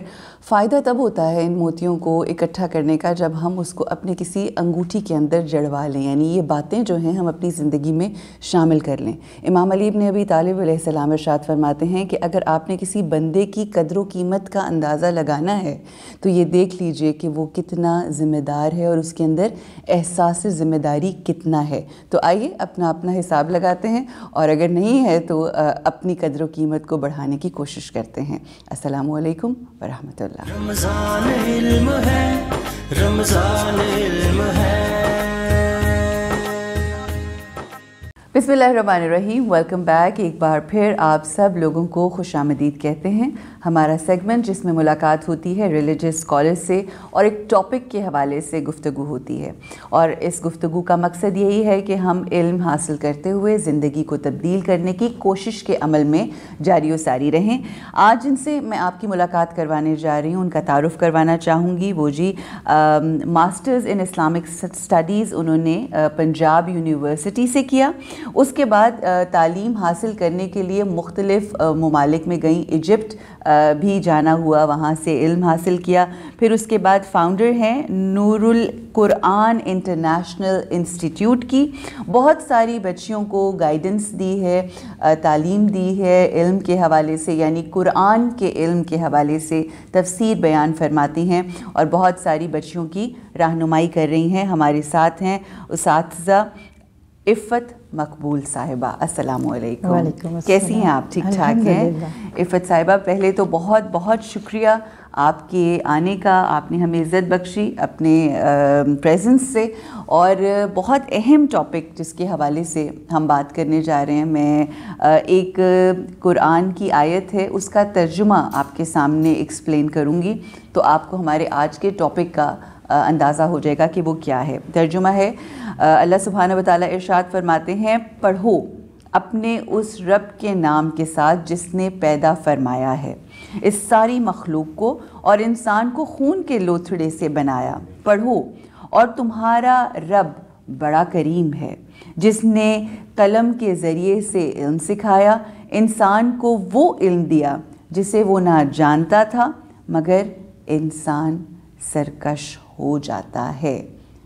فائدہ تب ہوتا ہے ان موتیوں کو اکٹھا کرنے کا جب ہم اس کو اپنے کسی انگوٹھی کے اندر جڑوا لیں، یعنی یہ باتیں جو ہیں ہم اپنی زندگی میں شامل کر لیں. امام علی ابن ابی طالب علیہ السلام ارشاد فرماتے ہیں کہ اگر آپ نے کسی بندے کی قدر و قیمت کا اندازہ لگانا ہے تو یہ دیکھ لیجئے کہ وہ کتنا ذمہ دار ہے اور اس کے اندر احساس ذمہ داری کتنا ہے. تو آئیے اپنا حساب لگاتے ہیں، اور اگر نہیں ہے تو اپنی قدر و قیمت کو بڑھانے کی کوشش کرتے ہیں. السلام علیکم ورحمۃ اللہ. رمضان علم ہے، رمضان علم ہے. بسم اللہ الرحمن الرحیم. Welcome back. ایک بار پھر آپ سب لوگوں کو خوش آمدید کہتے ہیں. ہمارا سیگمنٹ جس میں ملاقات ہوتی ہے ریلیجس اسکالر سے اور ایک ٹاپک کے حوالے سے گفتگو ہوتی ہے، اور اس گفتگو کا مقصد یہی ہے کہ ہم علم حاصل کرتے ہوئے زندگی کو تبدیل کرنے کی کوشش کے عمل میں جاری و ساری رہیں. آج جن سے میں آپ کی ملاقات کروانے جا رہی ہوں ان کا تعارف کروانا چاہوں گی. وہ جی ماسٹرز ان اسلامک اسٹڈیز انہوں نے پنجاب یونیورسٹی سے کیا. اس کے بعد تعلیم حاصل کرنے کے لیے مختلف ممالک میں گئیں. ایجپٹ بھی جانا ہوا، وہاں سے علم حاصل کیا. پھر اس کے بعد فاؤنڈر ہیں نور القرآن انٹرنیشنل انسٹیٹیوٹ کی. بہت ساری بچیوں کو گائیڈنس دی ہے، تعلیم دی ہے علم کے حوالے سے، یعنی قرآن کے علم کے حوالے سے تفسیر بیان فرماتی ہیں اور بہت ساری بچیوں کی رہنمائی کر رہی ہیں. ہمارے ساتھ ہیں اساتذہ عفت مقبول صاحبہ. السلام علیکم. وعلیکم السلام. کیسی ہیں آپ؟ ٹھیک ٹھاک ہیں؟ عفت صاحبہ پہلے تو بہت بہت شکریہ آپ کے آنے کا. آپ نے ہمیں عزت بخشی اپنے پریزنس سے، اور بہت اہم ٹاپک جس کے حوالے سے ہم بات کرنے جا رہے ہیں. میں ایک قرآن کی آیت ہے اس کا ترجمہ آپ کے سامنے ایکسپلین کروں گی، تو آپ کو ہمارے آج کے ٹاپک کا اندازہ ہو جائے گا کہ وہ کیا ہے. ترجمہ ہے، اللہ سبحانہ و تعالیٰ ارشاد فرماتے ہیں، پڑھو اپنے اس رب کے نام کے ساتھ جس نے پیدا فرمایا ہے اس ساری مخلوق کو اور انسان کو خون کے لوتھڑے سے بنایا. پڑھو اور تمہارا رب بڑا کریم ہے جس نے قلم کے ذریعے سے علم سکھایا، انسان کو وہ علم دیا جسے وہ نہ جانتا تھا مگر انسان سرکش ہو جاتا ہے۔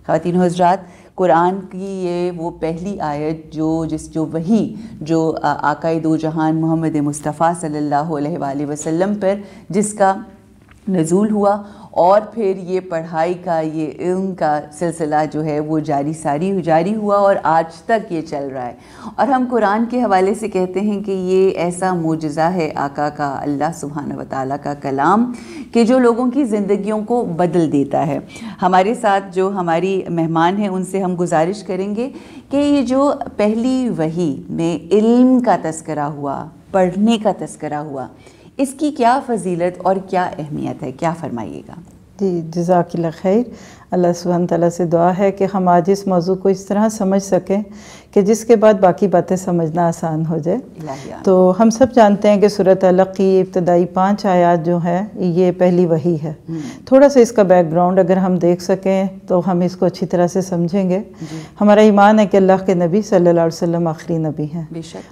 خواتین و حضرات، قرآن کی یہ وہ پہلی آیت جو وحی جو آقائے دو جہان محمد مصطفیٰ صلی اللہ علیہ وآلہ وسلم پر جس کا نزول ہوا، اور پھر یہ پڑھائی کا، یہ علم کا سلسلہ جو ہے وہ جاری ہوا اور آج تک یہ چل رہا ہے۔ اور ہم قرآن کے حوالے سے کہتے ہیں کہ یہ ایسا معجزہ ہے آقا کا، اللہ سبحانہ و تعالیٰ کا کلام، کہ جو لوگوں کی زندگیوں کو بدل دیتا ہے۔ ہمارے ساتھ جو ہماری مہمان ہیں ان سے ہم گزارش کریں گے کہ یہ جو پہلی وحی میں علم کا تذکرہ ہوا، پڑھنے کا تذکرہ ہوا، اس کی کیا فضیلت اور کیا اہمیت ہے، کیا فرمائیے گا؟ جی جزاک اللہ خیر۔ اللہ سبحانہ تعالیٰ سے دعا ہے کہ ہم آج اس موضوع کو اس طرح سمجھ سکیں کہ جس کے بعد باقی باتیں سمجھنا آسان ہو جائے۔ تو ہم سب جانتے ہیں کہ سورۃ علق کی ابتدائی 5 آیات جو ہیں یہ پہلی وحی ہے۔ تھوڑا سا اس کا بیک گراؤنڈ اگر ہم دیکھ سکیں تو ہم اس کو اچھی طرح سے سمجھیں گے۔ ہمارا ایمان ہے کہ اللہ کے نبی صلی اللہ علیہ وسلم آخری نبی ہیں،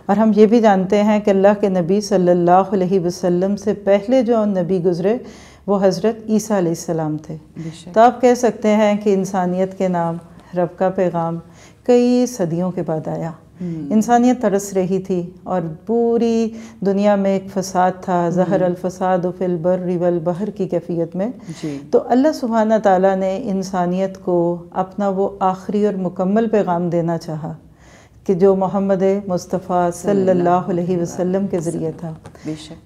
اور ہم یہ بھی جانتے ہیں کہ اللہ کے نبی صلی اللہ علیہ وسلم سے پہلے جو نبی گزرے وہ حضرت عیسیٰ علیہ السلام تھے۔ تو آپ کہہ سکتے ہیں کہ انسانیت کے نام، رب کا پیغام کئی صدیوں کے بعد آیا۔ انسانیت ترس رہی تھی اور پوری دنیا میں ایک فساد تھا، ظہر الفساد فی البر والبحر کی کیفیت میں۔ تو اللہ سبحانہ تعالیٰ نے انسانیت کو اپنا وہ آخری اور مکمل پیغام دینا چاہا کہ جو محمد مصطفیٰ صلی اللہ علیہ وسلم کے ذریعے تھا۔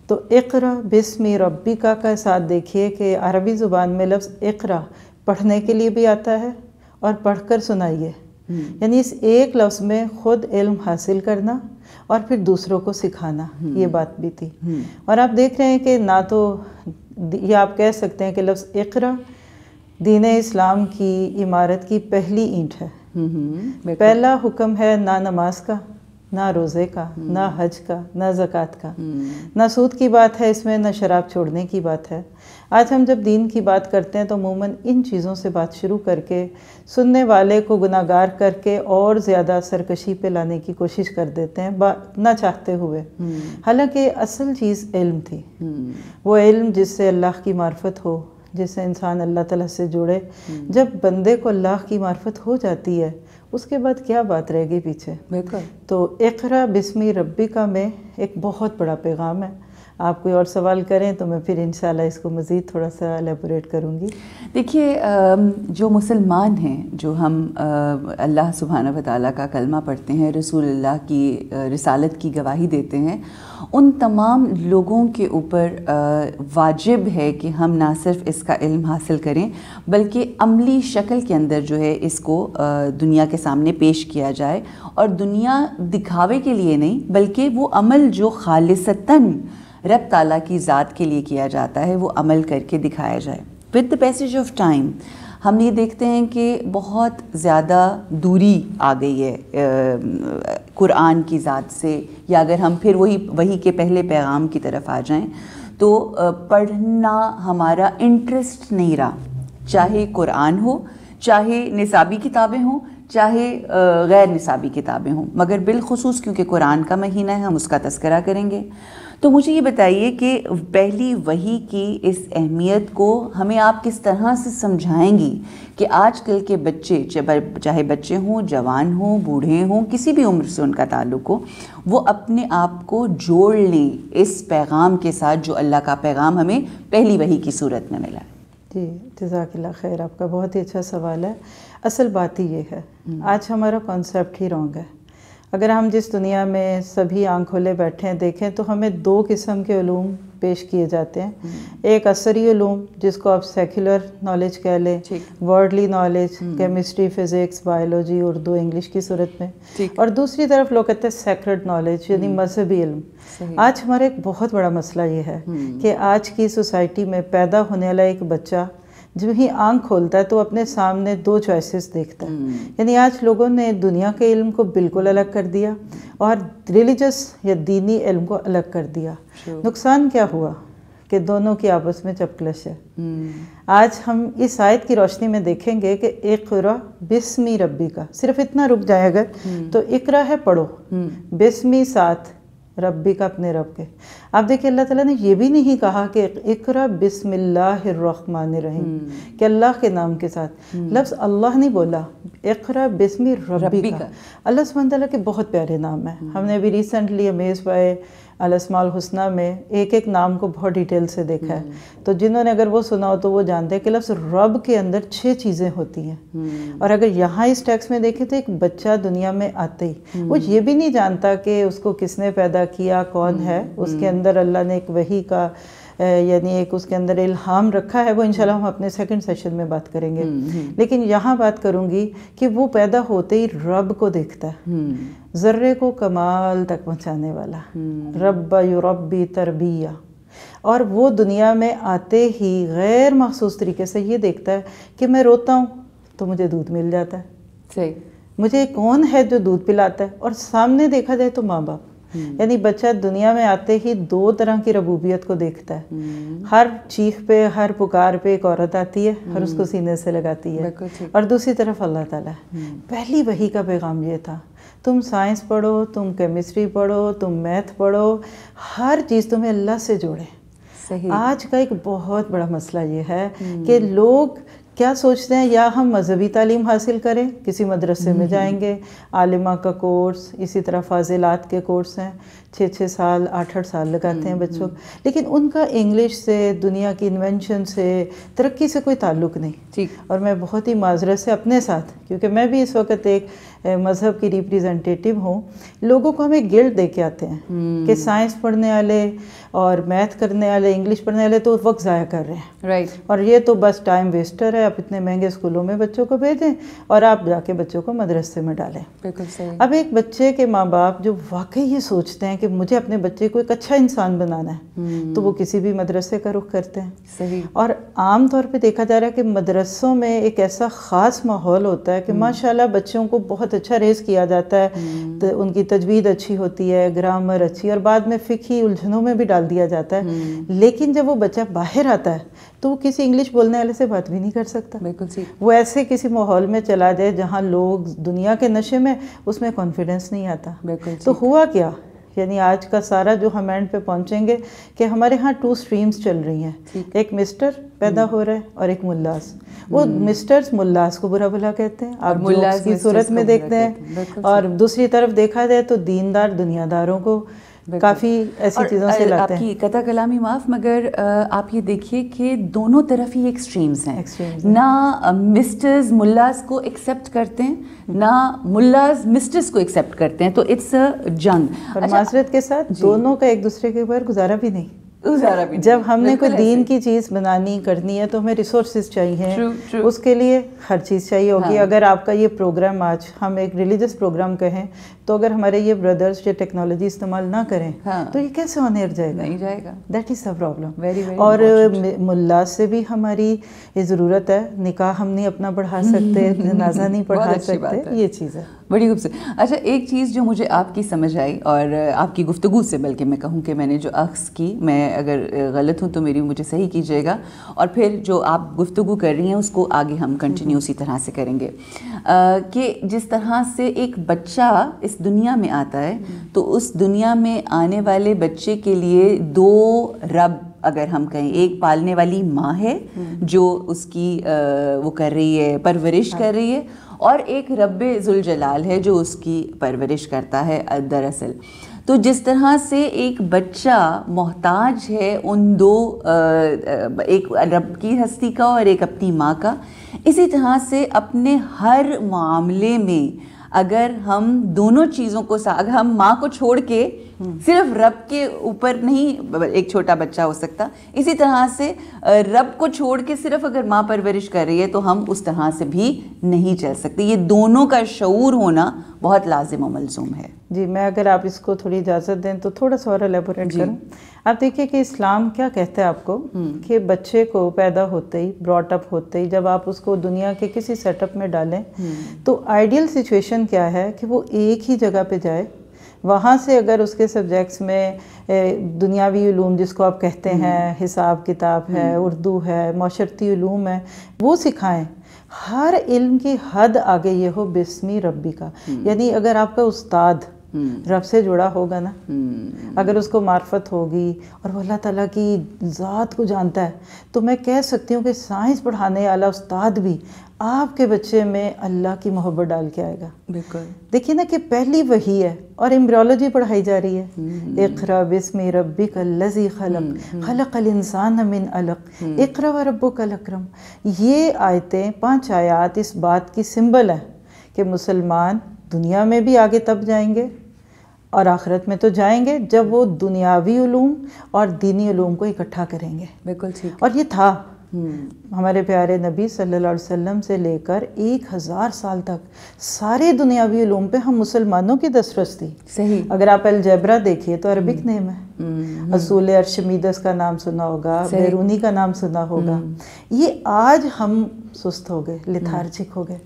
تو اقرا بسم ربک کا ساتھ دیکھیے کہ عربی زبان میں لفظ اقرا پڑھنے کے لیے بھی آتا ہے اور پڑھ کر سنائیے، یعنی اس ایک لفظ میں خود علم حاصل کرنا اور پھر دوسروں کو سکھانا، یہ بات بھی تھی۔ اور آپ دیکھ رہے ہیں کہ نہ تو یہ آپ کہہ سکتے ہیں کہ لفظ اقرا دین اسلام کی عمارت کی پہلی اینٹ ہے۔ پہلا حکم ہے نہ نماز کا، نہ روزے کا، نہ حج کا، نہ زکوٰۃ کا، نہ سود کی بات ہے اس میں، نہ شراب چھوڑنے کی بات ہے۔ آج ہم جب دین کی بات کرتے ہیں تو عموماً ان چیزوں سے بات شروع کر کے سننے والے کو گناہ گار کر کے اور زیادہ سرکشی پہ لانے کی کوشش کر دیتے ہیں نہ چاہتے ہوئے، حالانکہ اصل چیز علم تھی۔ وہ علم جس سے اللہ کی معرفت ہو، جس سے انسان اللہ تعالیٰ سے جڑے۔ جب بندے کو اللہ کی معرفت ہو جاتی ہے اس کے بعد کیا بات رہ گئی پیچھے؟ بالکل۔ تو اقرا بسم ربک میں ایک بہت بڑا پیغام ہے۔ آپ کوئی اور سوال کریں تو میں پھر انشاءاللہ اس کو مزید تھوڑا سا الیبوریٹ کروں گی۔ دیکھیے، جو مسلمان ہیں، جو ہم اللہ سبحانہ و تعالیٰ کا کلمہ پڑھتے ہیں، رسول اللہ کی رسالت کی گواہی دیتے ہیں، ان تمام لوگوں کے اوپر واجب ہے کہ ہم نہ صرف اس کا علم حاصل کریں بلکہ عملی شکل کے اندر جو ہے اس کو دنیا کے سامنے پیش کیا جائے، اور دنیا دکھاوے کے لیے نہیں بلکہ وہ عمل جو خالصتاً رب تعالیٰ کی ذات کے لیے کیا جاتا ہے وہ عمل کر کے دکھایا جائے۔ With the passage of time ہم یہ دیکھتے ہیں کہ بہت زیادہ دوری آ گئی ہے قرآن کی ذات سے، یا اگر ہم پھر وہی کے پہلے پیغام کی طرف آ جائیں تو پڑھنا ہمارا انٹرسٹ نہیں رہا، چاہے قرآن ہو، چاہے نصابی کتابیں ہوں، چاہے غیر نصابی کتابیں ہوں، مگر بالخصوص کیونکہ قرآن کا مہینہ ہے ہم اس کا تذکرہ کریں گے۔ تو مجھے یہ بتائیے کہ پہلی وحی کی اس اہمیت کو ہمیں آپ کس طرح سے سمجھائیں گی کہ آج کل کے بچے، چاہے بچے ہوں، جوان ہوں، بوڑھے ہوں، کسی بھی عمر سے ان کا تعلق ہو، وہ اپنے آپ کو جوڑ لیں اس پیغام کے ساتھ جو اللہ کا پیغام ہمیں پہلی وحی کی صورت میں ملا ہے؟ جی جزاک اللہ خیر، آپ کا بہت ہی اچھا سوال ہے۔ اصل بات ہی یہ ہے، آج ہمارا کانسیپٹ ہی رانگ ہے۔ اگر ہم جس دنیا میں سبھی آنکھ کھولے بیٹھے ہیں دیکھیں تو ہمیں 2 قسم کے علوم پیش کیے جاتے ہیں۔ ایک عصری علوم جس کو آپ سیکولر نالج کہہ لیں، ورڈلی knowledge, chemistry, physics, biology, Urdu, English کی صورت میں، اور دوسری طرف لوگ کہتے ہیں سیکرڈ نالج یعنی مذہبی علم۔ آج ہمارا ایک بہت بڑا مسئلہ یہ ہے کہ آج کی سوسائٹی میں پیدا ہونے والا ایک بچہ جب ہی آنکھ کھولتا ہے تو اپنے سامنے 2 چوائسز دیکھتا ہے، یعنی آج لوگوں نے دنیا کے علم کو بالکل الگ کر دیا اور ریلیجس یا دینی علم کو الگ کر دیا۔ نقصان کیا ہوا کہ دونوں کی آپس میں چپکلش ہے۔ آج ہم اس آیت کی روشنی میں دیکھیں گے کہ اقرا بسم ربک، صرف اتنا رک جائے اگر تو اقرا ہے پڑھو، بسمی ساتھ ربی کا اپنے رب کے. آپ دیکھیں اللہ تعالیٰ نے یہ بھی نہیں کہا کہ اقرا بسم اللہ الرحمن الرحیم کہ اللہ کے نام کے ساتھ. لفظ اللہ نہیں بولا, اقرا بسم ربی کا. اللہ سبحانہ تعالیٰ کے بہت پیارے نام ہیں. ہم نے ابھی ریسنٹلی امیز بائے الاسماء الحسنہ میں ایک ایک نام کو بہت ڈیٹیل سے دیکھا ہے. تو جنہوں نے اگر وہ سنا ہو تو وہ جانتے ہیں کہ لفظ رب کے اندر 6 چیزیں ہوتی ہیں. اور اگر یہاں اس ٹیکسٹ میں دیکھیں تو ایک بچہ دنیا میں آتے ہی وہ یہ بھی نہیں جانتا کہ اس کو کس نے پیدا کیا, کون ہے. اس کے اندر اللہ نے ایک وحی کا یعنی ایک اس کے اندر الہام رکھا ہے. وہ انشاءاللہ ہم اپنے سیکنڈ سیشن میں بات کریں گے. لیکن یہاں بات کروں گی کہ وہ پیدا ہوتے ہی رب کو دیکھتا ہے, ذرے کو کمال تک پہنچانے والا, رب یربی تربیہ. اور وہ دنیا میں آتے ہی غیر مخصوص طریقے سے یہ دیکھتا ہے کہ میں روتا ہوں تو مجھے دودھ مل جاتا ہے. صحیح. مجھے کون ہے جو دودھ پلاتا ہے؟ اور سامنے دیکھا جائے تو ماں باپ. یعنی بچہ دنیا میں آتے ہی 2 طرح کی ربوبیت کو دیکھتا ہے. ہر چیخ پہ, ہر پکار پہ ایک عورت آتی ہے اور اس کو سینے سے لگاتی ہے, اور دوسری طرف اللہ تعالیٰ ہے. پہلی وحی کا پیغام یہ تھا, تم سائنس پڑھو, تم کیمسٹری پڑھو, تم میتھ پڑھو, ہر چیز تمہیں اللہ سے جوڑے. آج کا ایک بہت بڑا مسئلہ یہ ہے کہ لوگ کیا سوچتے ہیں, یا ہم مذہبی تعلیم حاصل کریں, کسی مدرسے میں جائیں گے, عالمہ کا کورس, اسی طرح فاضلات کے کورس ہیں, 6 سال 8 سال لگاتے ہیں بچوں, لیکن ان کا انگلش سے, دنیا کی انوینشن سے, ترقی سے کوئی تعلق نہیں. اور میں بہت ہی معذرت سے اپنے ساتھ, کیونکہ میں بھی اس وقت ایک مذہب کی ریپریزنٹیٹیو ہوں, لوگوں کو ہم ایک گلٹ دے کے آتے ہیں کہ سائنس پڑھنے والے اور میتھ کرنے والے, انگلش پڑھنے والے تو وقت ضائع کر رہے ہیں. رائٹ. اور یہ تو بس ٹائم ویسٹر ہے, آپ اتنے مہنگے اسکولوں میں بچوں کو بھیجیں اور آپ جا کے بچوں کو مدرسے میں ڈالیں. بالکل صحیح. اب ایک بچے کے ماں باپ جو واقعی یہ سوچتے ہیں کہ مجھے اپنے بچے کو ایک اچھا انسان بنانا ہے, تو وہ کسی بھی مدرسے کا رخ کرتے ہیں. صحیح. اور عام طور پہ دیکھا جا رہا ہے کہ مدرسوں میں ایک ایسا خاص ماحول ہوتا ہے کہ ماشاءاللہ بچوں کو بہت اچھا ریز کیا جاتا ہے, تو ان کی تجوید اچھی ہوتی ہے, گرامر اچھی, اور بعد میں فقہی الجھنوں میں بھی ڈال دیا جاتا ہے. لیکن جب وہ بچہ باہر آتا ہے تو وہ کسی انگلش بولنے والے سے بات بھی نہیں کر سکتا. بالکل صحیح. وہ ایسے کسی ماحول میں چلا جائے جہاں لوگ دنیا کے نشے میں, اس میں کانفیڈنس نہیں آتا. بالکل. تو ہوا کیا, یعنی آج کا سارا جو ہم اینڈ پہ پہنچیں گے کہ ہمارے ہاں 2 سٹریمز چل رہی ہیں, ایک مسٹر پیدا ہو رہا ہے اور ایک ملاس. وہ مسٹرز ملاس کو برا بھلا کہتے ہیں, آپ ملاس کی صورت میں دیکھتے ہیں, اور دوسری طرف دیکھا جائے تو دیندار دنیا داروں کو کافی ایسی چیزوں سے لاتے ہیں. آپ کی قطع کلامی معاف, مگر آپ یہ دیکھیے کہ دونوں طرف ہی ایکسٹریمز ہیں. نہ مسٹرز ملاز کو ایکسیپٹ کرتے ہیں, نہ ملاز مسٹرز کو ایکسیپٹ کرتے ہیں, تو اٹس اے جنگ. اور معذرت کے ساتھ دونوں کا ایک دوسرے کے اوپر گزارا بھی نہیں. جب ہم نے کوئی دین کی چیز بنانی کرنی ہے تو ہمیں ریسورسز چاہیے, اس کے لیے ہر چیز چاہیے ہوگی. اگر آپ کا یہ پروگرام آج ہم ایک ریلیجس پروگرام کہیں, تو اگر ہمارے یہ بردرز یہ ٹیکنالوجی استعمال نہ کریں تو یہ کیسے آن ایئر جائے گا؟ نہیں جائے گا. That is the problem. اور ملا سے بھی ہماری یہ ضرورت ہے, نکاح ہم نہیں اپنا پڑھا سکتے, جنازہ نہیں پڑھا سکتے, یہ چیز ہے. بڑی خوبصورت. اچھا, ایک چیز جو مجھے آپ کی سمجھ آئی, اور آپ کی گفتگو سے, بلکہ میں کہوں کہ میں نے جو اخذ کی, میں اگر غلط ہوں تو مجھے صحیح کیجیے گا, اور پھر جو آپ گفتگو کر رہی ہیں اس کو آگے ہم کنٹینیو اسی طرح سے کریں گے, کہ جس طرح سے ایک بچہ اس دنیا میں آتا ہے, تو اس دنیا میں آنے والے بچے کے لیے 2 رب اگر ہم کہیں, ایک پالنے والی ماں ہے جو اس کی وہ کر رہی ہے, پرورش کر رہی ہے, اور ایک رب ذوالجلال ہے جو اس کی پرورش کرتا ہے دراصل. تو جس طرح سے ایک بچہ محتاج ہے ان 2, ایک رب کی ہستی کا اور ایک اپنی ماں کا, اسی طرح سے اپنے ہر معاملے میں اگر ہم دونوں چیزوں کو اگر ہم ماں کو چھوڑ کے صرف رب کے اوپر نہیں ایک چھوٹا بچہ ہو سکتا, اسی طرح سے رب کو چھوڑ کے صرف اگر ماں پرورش کر رہی ہے تو ہم اس طرح سے بھی نہیں چل سکتے. یہ دونوں کا شعور ہونا بہت لازم و ملزوم ہے. جی, میں اگر آپ اس کو تھوڑی اجازت دیں تو تھوڑا سا اور الیبوریٹ کروں. آپ دیکھیے کہ اسلام کیا کہتا ہے آپ کو, کہ بچے کو پیدا ہوتے ہی, براٹ اپ ہوتے ہی, جب آپ اس کو دنیا کے کسی سیٹ اپ میں ڈالیں تو آئیڈیل سچویشن کیا ہے کہ وہ ایک ہی جگہ پہ جائے, وہاں سے اگر اس کے سبجیکٹس میں دنیاوی علوم جس کو آپ کہتے ہیں, حساب کتاب ہے, اردو ہے, معاشرتی علوم ہے, وہ سکھائیں. ہر علم کی حد آگے یہ ہو بسمی ربی کا, یعنی اگر آپ کا استاد رب سے جڑا ہوگا نا، اگر اس کو معرفت ہوگی اور وہ اللہ تعالیٰ کی ذات کو جانتا ہے، تو میں کہہ سکتی ہوں کہ سائنس پڑھانے والا استاد بھی آپ کے بچے میں اللہ کی محبت ڈال کے آئے گا۔ بالکل دیکھیے نا کہ پہلی وحی ہے اور ایمبریولوجی پڑھائی جا رہی ہے، اقرا بسم ربک الذی خلق خلق الانسان من علق اقرا وربک الاکرم۔ یہ آیتیں 5 آیات اس بات کی سمبل ہیں کہ مسلمان دنیا میں بھی آگے تب جائیں گے اور آخرت میں تو جائیں گے جب وہ دنیاوی علوم اور دینی علوم کو اکٹھا کریں گے۔ بالکل ٹھیک۔ اور یہ تھا ہمارے پیارے نبی صلی اللہ علیہ وسلم سے لے کر 1000 سال تک سارے دنیاوی علوم پہ ہم مسلمانوں کی دسترس تھی۔ صحیح۔ اگر آپ الجبرا دیکھیے تو عربک نیم ہے، اصول ارشمیدس کا نام سنا ہوگا، بیرونی کا نام سنا ہوگا۔ یہ آج ہم سست ہو گئے، لیتھارجک ہو گئے۔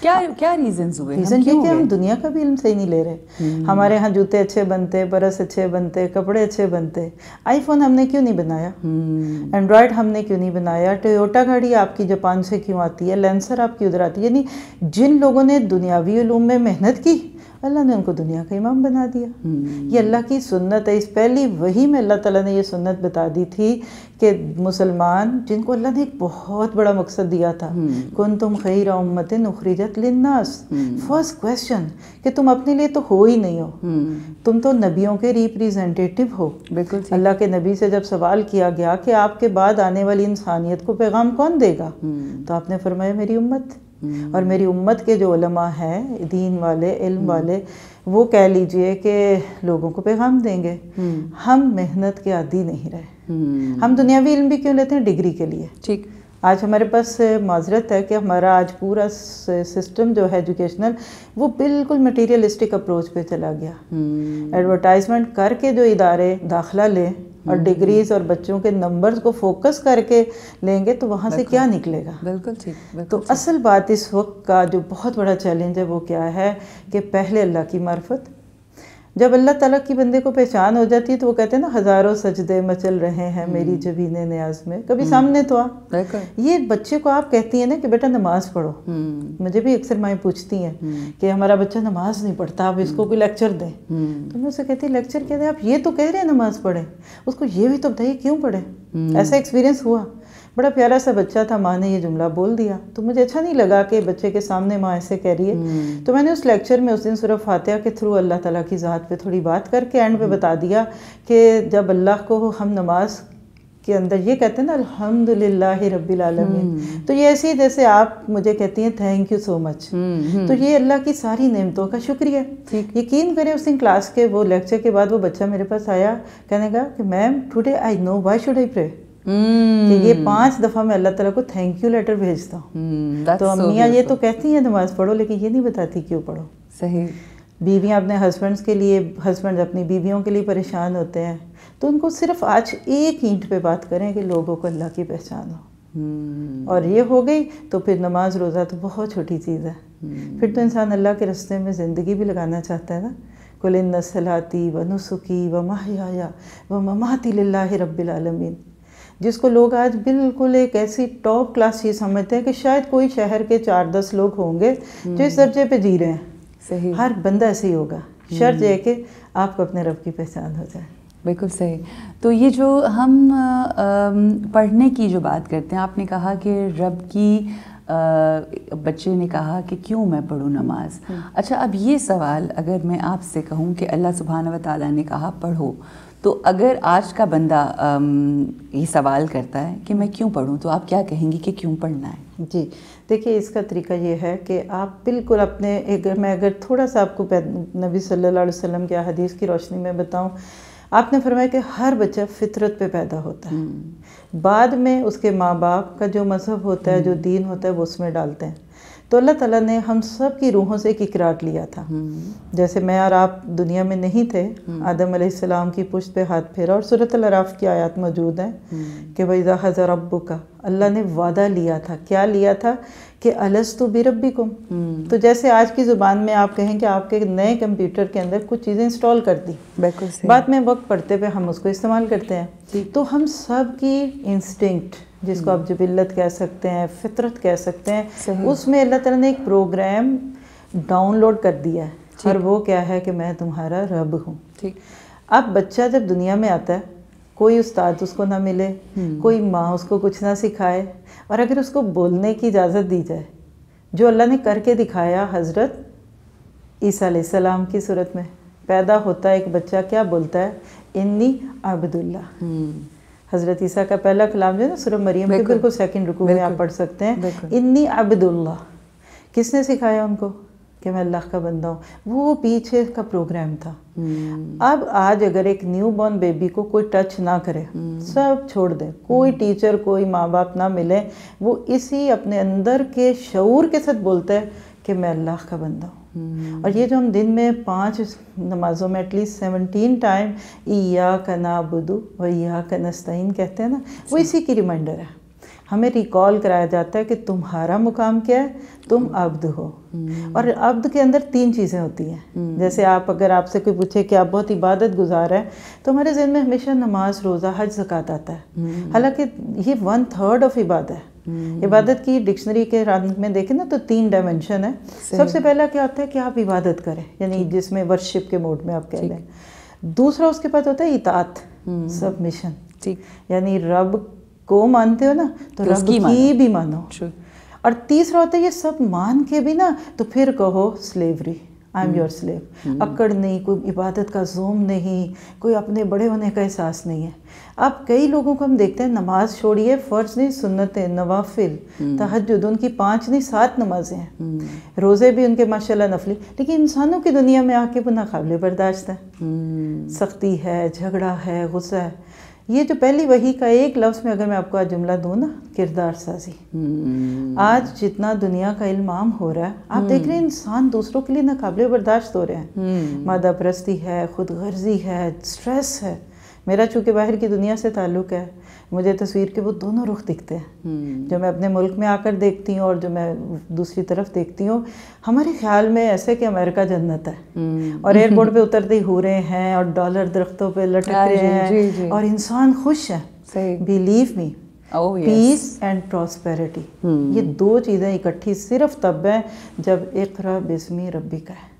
کیا ریزنز ہوئے؟ ریزن یہ کہ ہم دنیا کا بھی علم صحیح نہیں لے رہے۔ ہمارے ہاں جوتے اچھے بنتے، برس اچھے بنتے، کپڑے اچھے بنتے، آئی فون ہم نے کیوں نہیں بنایا؟ اینڈرائڈ ہم نے کیوں نہیں بنایا؟ ٹویوٹا گاڑی آپ کی جاپان سے کیوں آتی ہے؟ لینسر آپ کی ادھر آتی ہے؟ یعنی جن لوگوں نے دنیاوی علوم میں محنت کی، اللہ نے ان کو دنیا کا امام بنا دیا۔ یہ اللہ کی سنت ہے۔ اس پہلی وحی میں اللہ تعالیٰ نے یہ سنت بتا دی تھی کہ مسلمان جن کو اللہ نے ایک بہت بڑا مقصد دیا تھا، کنتم خیر امۃ اخرجت للناس، فرسٹ کویسچن کہ تم اپنے لیے تو ہو ہی نہیں ہو، تم تو نبیوں کے ریپریزنٹیٹیو ہو۔ بالکل۔ اللہ کے نبی سے جب سوال کیا گیا کہ آپ کے بعد آنے والی انسانیت کو پیغام کون دے گا، تو آپ نے فرمایا میری امت، اور میری امت کے جو علماء ہیں، دین والے، علم والے، وہ کہہ لیجئے کہ لوگوں کو پیغام دیں گے۔ ہم محنت کے عادی نہیں رہے۔ ہم دنیاوی علم بھی کیوں لیتے ہیں؟ ڈگری کے لیے۔ ٹھیک۔ آج ہمارے پاس معذرت ہے کہ ہمارا آج پورا سسٹم جو ہے ایجوکیشنل، وہ بالکل مٹیریلسٹک اپروچ پہ چلا گیا۔ ایڈورٹائزمنٹ کر کے جو ادارے داخلہ لیں اور ڈگریز اور بچوں کے نمبرز کو فوکس کر کے لیں گے تو وہاں سے کیا نکلے گا؟ بالکل ٹھیک۔ تو اصل بات اس وقت کا جو بہت بڑا چیلنج ہے وہ کیا ہے کہ پہلے اللہ کی معرفت۔ جب اللہ تعالیٰ کی بندے کو پہچان ہو جاتی ہے تو وہ کہتے ہیں نا ہزاروں سجدے مچل رہے ہیں میری جبین نیاز میں، کبھی سامنے تو آ۔ یہ بچے کو آپ کہتی ہیں نا کہ بیٹا نماز پڑھو، مجھے بھی اکثر مائیں پوچھتی ہیں کہ ہمارا بچہ نماز نہیں پڑھتا، آپ اس کو کوئی لیکچر دیں، تو میں اسے کہتی لیکچر کیا دیں؟ آپ یہ تو کہہ رہے ہیں نماز پڑھیں، اس کو یہ بھی تو بتائیے کیوں پڑھیں۔ ایسا ایکسپیرینس ہوا، بڑا پیارا سا بچہ تھا، ماں نے یہ جملہ بول دیا تو مجھے اچھا نہیں لگا کہ بچے کے سامنے ماں ایسے کہہ رہی ہے، تو میں نے اس لیکچر میں اس دن سورہ فاتحہ کے تھرو اللہ تعالیٰ کی ذات پہ تھوڑی بات کر کے اینڈ پہ بتا دیا کہ جب اللہ کو ہم نماز کے اندر یہ کہتے ہیں نا الحمدللہ رب العالمین، تو یہ ایسی جیسے آپ مجھے کہتی ہیں تھینک یو سو مچ، تو یہ اللہ کی ساری نعمتوں کا شکریہ۔ یقین کریں اس دن کلاس کے وہ لیکچر کے بعد وہ بچہ میرے پاس آیا، کہنے گا کہ ma'am today I know why should I pray, کہ یہ 5 دفعہ میں اللہ تعالیٰ کو تھینک یو لیٹر بھیجتا ہوں۔ تو امیاں یہ تو کہتی ہیں نماز پڑھو، لیکن یہ نہیں بتاتی کیوں پڑھو۔ صحیح۔ بیویاں اپنے ہسبینڈس کے لیے، ہسبینڈ اپنی بیویوں کے لیے پریشان ہوتے ہیں، تو ان کو صرف آج ایک اینٹ پہ بات کریں کہ لوگوں کو اللہ کی پہچان ہو، اور یہ ہو گئی تو پھر نماز روزہ تو بہت چھوٹی چیز ہے۔ پھر تو انسان اللہ کے راستے میں زندگی بھی لگانا چاہتا ہے نا۔ قل ان صلاتی و نسکی و محیای و مماتی للہ رب العالمین، جس کو لوگ آج بالکل ایک ایسی ٹاپ کلاس چیز سمجھتے ہیں کہ شاید کوئی شہر کے 4-10 لوگ ہوں گے جو اس درجے پہ جی رہے ہیں۔ صحیح۔ ہر بندہ ایسے ہی ہوگا، شرط یہ کہ آپ کو اپنے رب کی پہچان ہو جائے۔ بالکل صحیح۔ تو یہ جو ہم پڑھنے کی جو بات کرتے ہیں، آپ نے کہا کہ رب کی بچے نے کہا کہ کیوں میں پڑھوں نماز۔ اچھا، اب یہ سوال اگر میں آپ سے کہوں کہ اللہ سبحانہ و تعالیٰ نے کہا پڑھو، تو اگر آج کا بندہ یہ سوال کرتا ہے کہ میں کیوں پڑھوں، تو آپ کیا کہیں گی کہ کیوں پڑھنا ہے؟ جی دیکھیے، اس کا طریقہ یہ ہے کہ آپ بالکل اپنے اگر تھوڑا سا آپ کو نبی صلی اللہ علیہ وسلم کی حدیث کی روشنی میں بتاؤں، آپ نے فرمایا کہ ہر بچہ فطرت پہ پیدا ہوتا ہے، بعد میں اس کے ماں باپ کا جو مذہب ہوتا ہے، جو دین ہوتا ہے، وہ اس میں ڈالتے ہیں۔ تو اللہ تعالیٰ نے ہم سب کی روحوں سے ایک اقرار لیا تھا، جیسے میں اور آپ دنیا میں نہیں تھے، آدم علیہ السلام کی پشت پہ ہاتھ پھیرا، اور سورۃ الاعراف کی آیات موجود ہیں کہ وَإِذَا أَخَذَ رَبُّكَ، اللہ نے وعدہ لیا تھا، کیا لیا تھا کہ أَلَسْتُ بِرَبِّكُمْ، تو جیسے آج کی زبان میں آپ کہیں کہ آپ کے نئے کمپیوٹر کے اندر کچھ چیزیں انسٹال کر دی، بعد میں وقت پڑتے پہ ہم اس کو استعمال کرتے ہیں۔ تو ہم سب کی انسٹنکٹ، جس کو آپ جبلت کہہ سکتے ہیں، فطرت کہہ سکتے ہیں، اس میں اللہ تعالیٰ نے ایک پروگرام ڈاؤن لوڈ کر دیا ہے۔ اور وہ کیا ہے کہ میں تمہارا رب ہوں. ٹھیک. اب بچہ جب دنیا میں آتا ہے کوئی استاد اس کو نہ ملے, کوئی ماں اس کو کچھ نہ سکھائے, اور اگر اس کو بولنے کی اجازت دی جائے جو اللہ نے کر کے دکھایا حضرت عیسیٰ علیہ السلام کی صورت میں, پیدا ہوتا ہے ایک بچہ, کیا بولتا ہے؟ انی عبداللہ. حضرت عیسیٰ کا پہلا کلام جو ہے نا سورہ مریم کے بالکل سیکنڈ رکوع میں آپ پڑھ سکتے ہیں, انی عبداللہ. کس نے سکھایا ان کو کہ میں اللہ کا بندہ ہوں؟ وہ پیچھے کا پروگرام تھا. اب آج اگر ایک نیو بورن بیبی کو کوئی ٹچ نہ کرے, سب چھوڑ دے, کوئی ٹیچر کوئی ماں باپ نہ ملے, وہ اسی اپنے اندر کے شعور کے ساتھ بولتا ہے کہ میں اللہ کا بندہ ہوں. اور یہ جو ہم دن میں 5 نمازوں میں ایٹ لیسٹ 17 ٹائم ایاک نعبد و ایاک نستعین کہتے ہیں نا, وہ اسی کی ریمائنڈر ہے. ہمیں ریکال کرایا جاتا ہے کہ تمہارا مقام کیا ہے, تم عبد ہو. اور عبد کے اندر 3 چیزیں ہوتی ہیں. جیسے اگر آپ سے کوئی پوچھے کہ آپ بہت عبادت گزار ہیں تو ہمارے ذہن میں ہمیشہ نماز, روزہ, حج, زکوٰۃ آتا ہے. حالانکہ یہ 1/3 آف عبادت ہے. عبادت کی ڈکشنری کے رنگ میں دیکھیں نا تو 3 ڈائمنشن ہے. سب سے پہلا کیا ہوتا ہے کہ آپ عبادت کریں, یعنی جس میں ورشپ کے موڈ میں آپ کہہ لیں. دوسرا اس کے بعد ہوتا ہے اطاعت, سبمیشن, یعنی رب کو مانتے ہو نا تو رب کی بھی مانو. اور تیسرا ہوتا ہے یہ سب مان کے بھی نا تو پھر کہو slavery, I am your slave. اکڑ نہیں, کوئی عبادت کا زوم نہیں, کوئی اپنے بڑے ہونے کا احساس نہیں ہے. اب کئی لوگوں کو ہم دیکھتے ہیں نماز چھوڑیے, فرض نہیں, سنتیں, نوافل, تہجد, ان کی 5 نہیں 7 نمازیں ہیں, روزے بھی ان کے ماشاءاللہ نفلی, لیکن انسانوں کی دنیا میں آ کے وہ ناقابل برداشت ہے. سختی ہے, جھگڑا ہے, غصہ ہے. یہ جو پہلی وحی کا ایک لفظ میں اگر میں آپ کو آج جملہ دوں نا, کردار سازی. آج جتنا دنیا کا علم عام ہو رہا ہے, آپ دیکھ رہے ہیں انسان دوسروں کے لیے ناقابل برداشت ہو رہے ہیں. مادہ پرستی ہے, خود غرضی ہے, سٹریس ہے. میرا چونکہ باہر کی دنیا سے تعلق ہے, مجھے تصویر کے وہ دونوں رخ دکھتے ہیں جو میں اپنے ملک میں آ کر دیکھتی ہوں اور جو میں دوسری طرف دیکھتی ہوں. ہمارے خیال میں ایسے کہ امریکہ جنت ہے, اور ایئرپورٹ پہ اترتے ہی ہو رہے ہیں اور ڈالر درختوں پہ لٹک رہے ہیں اور انسان خوش ہے. Believe me, piece and prosperity, یہ 2 چیزیں اکٹھی صرف تب ہیں جب اقرا بسمی ربک ہے.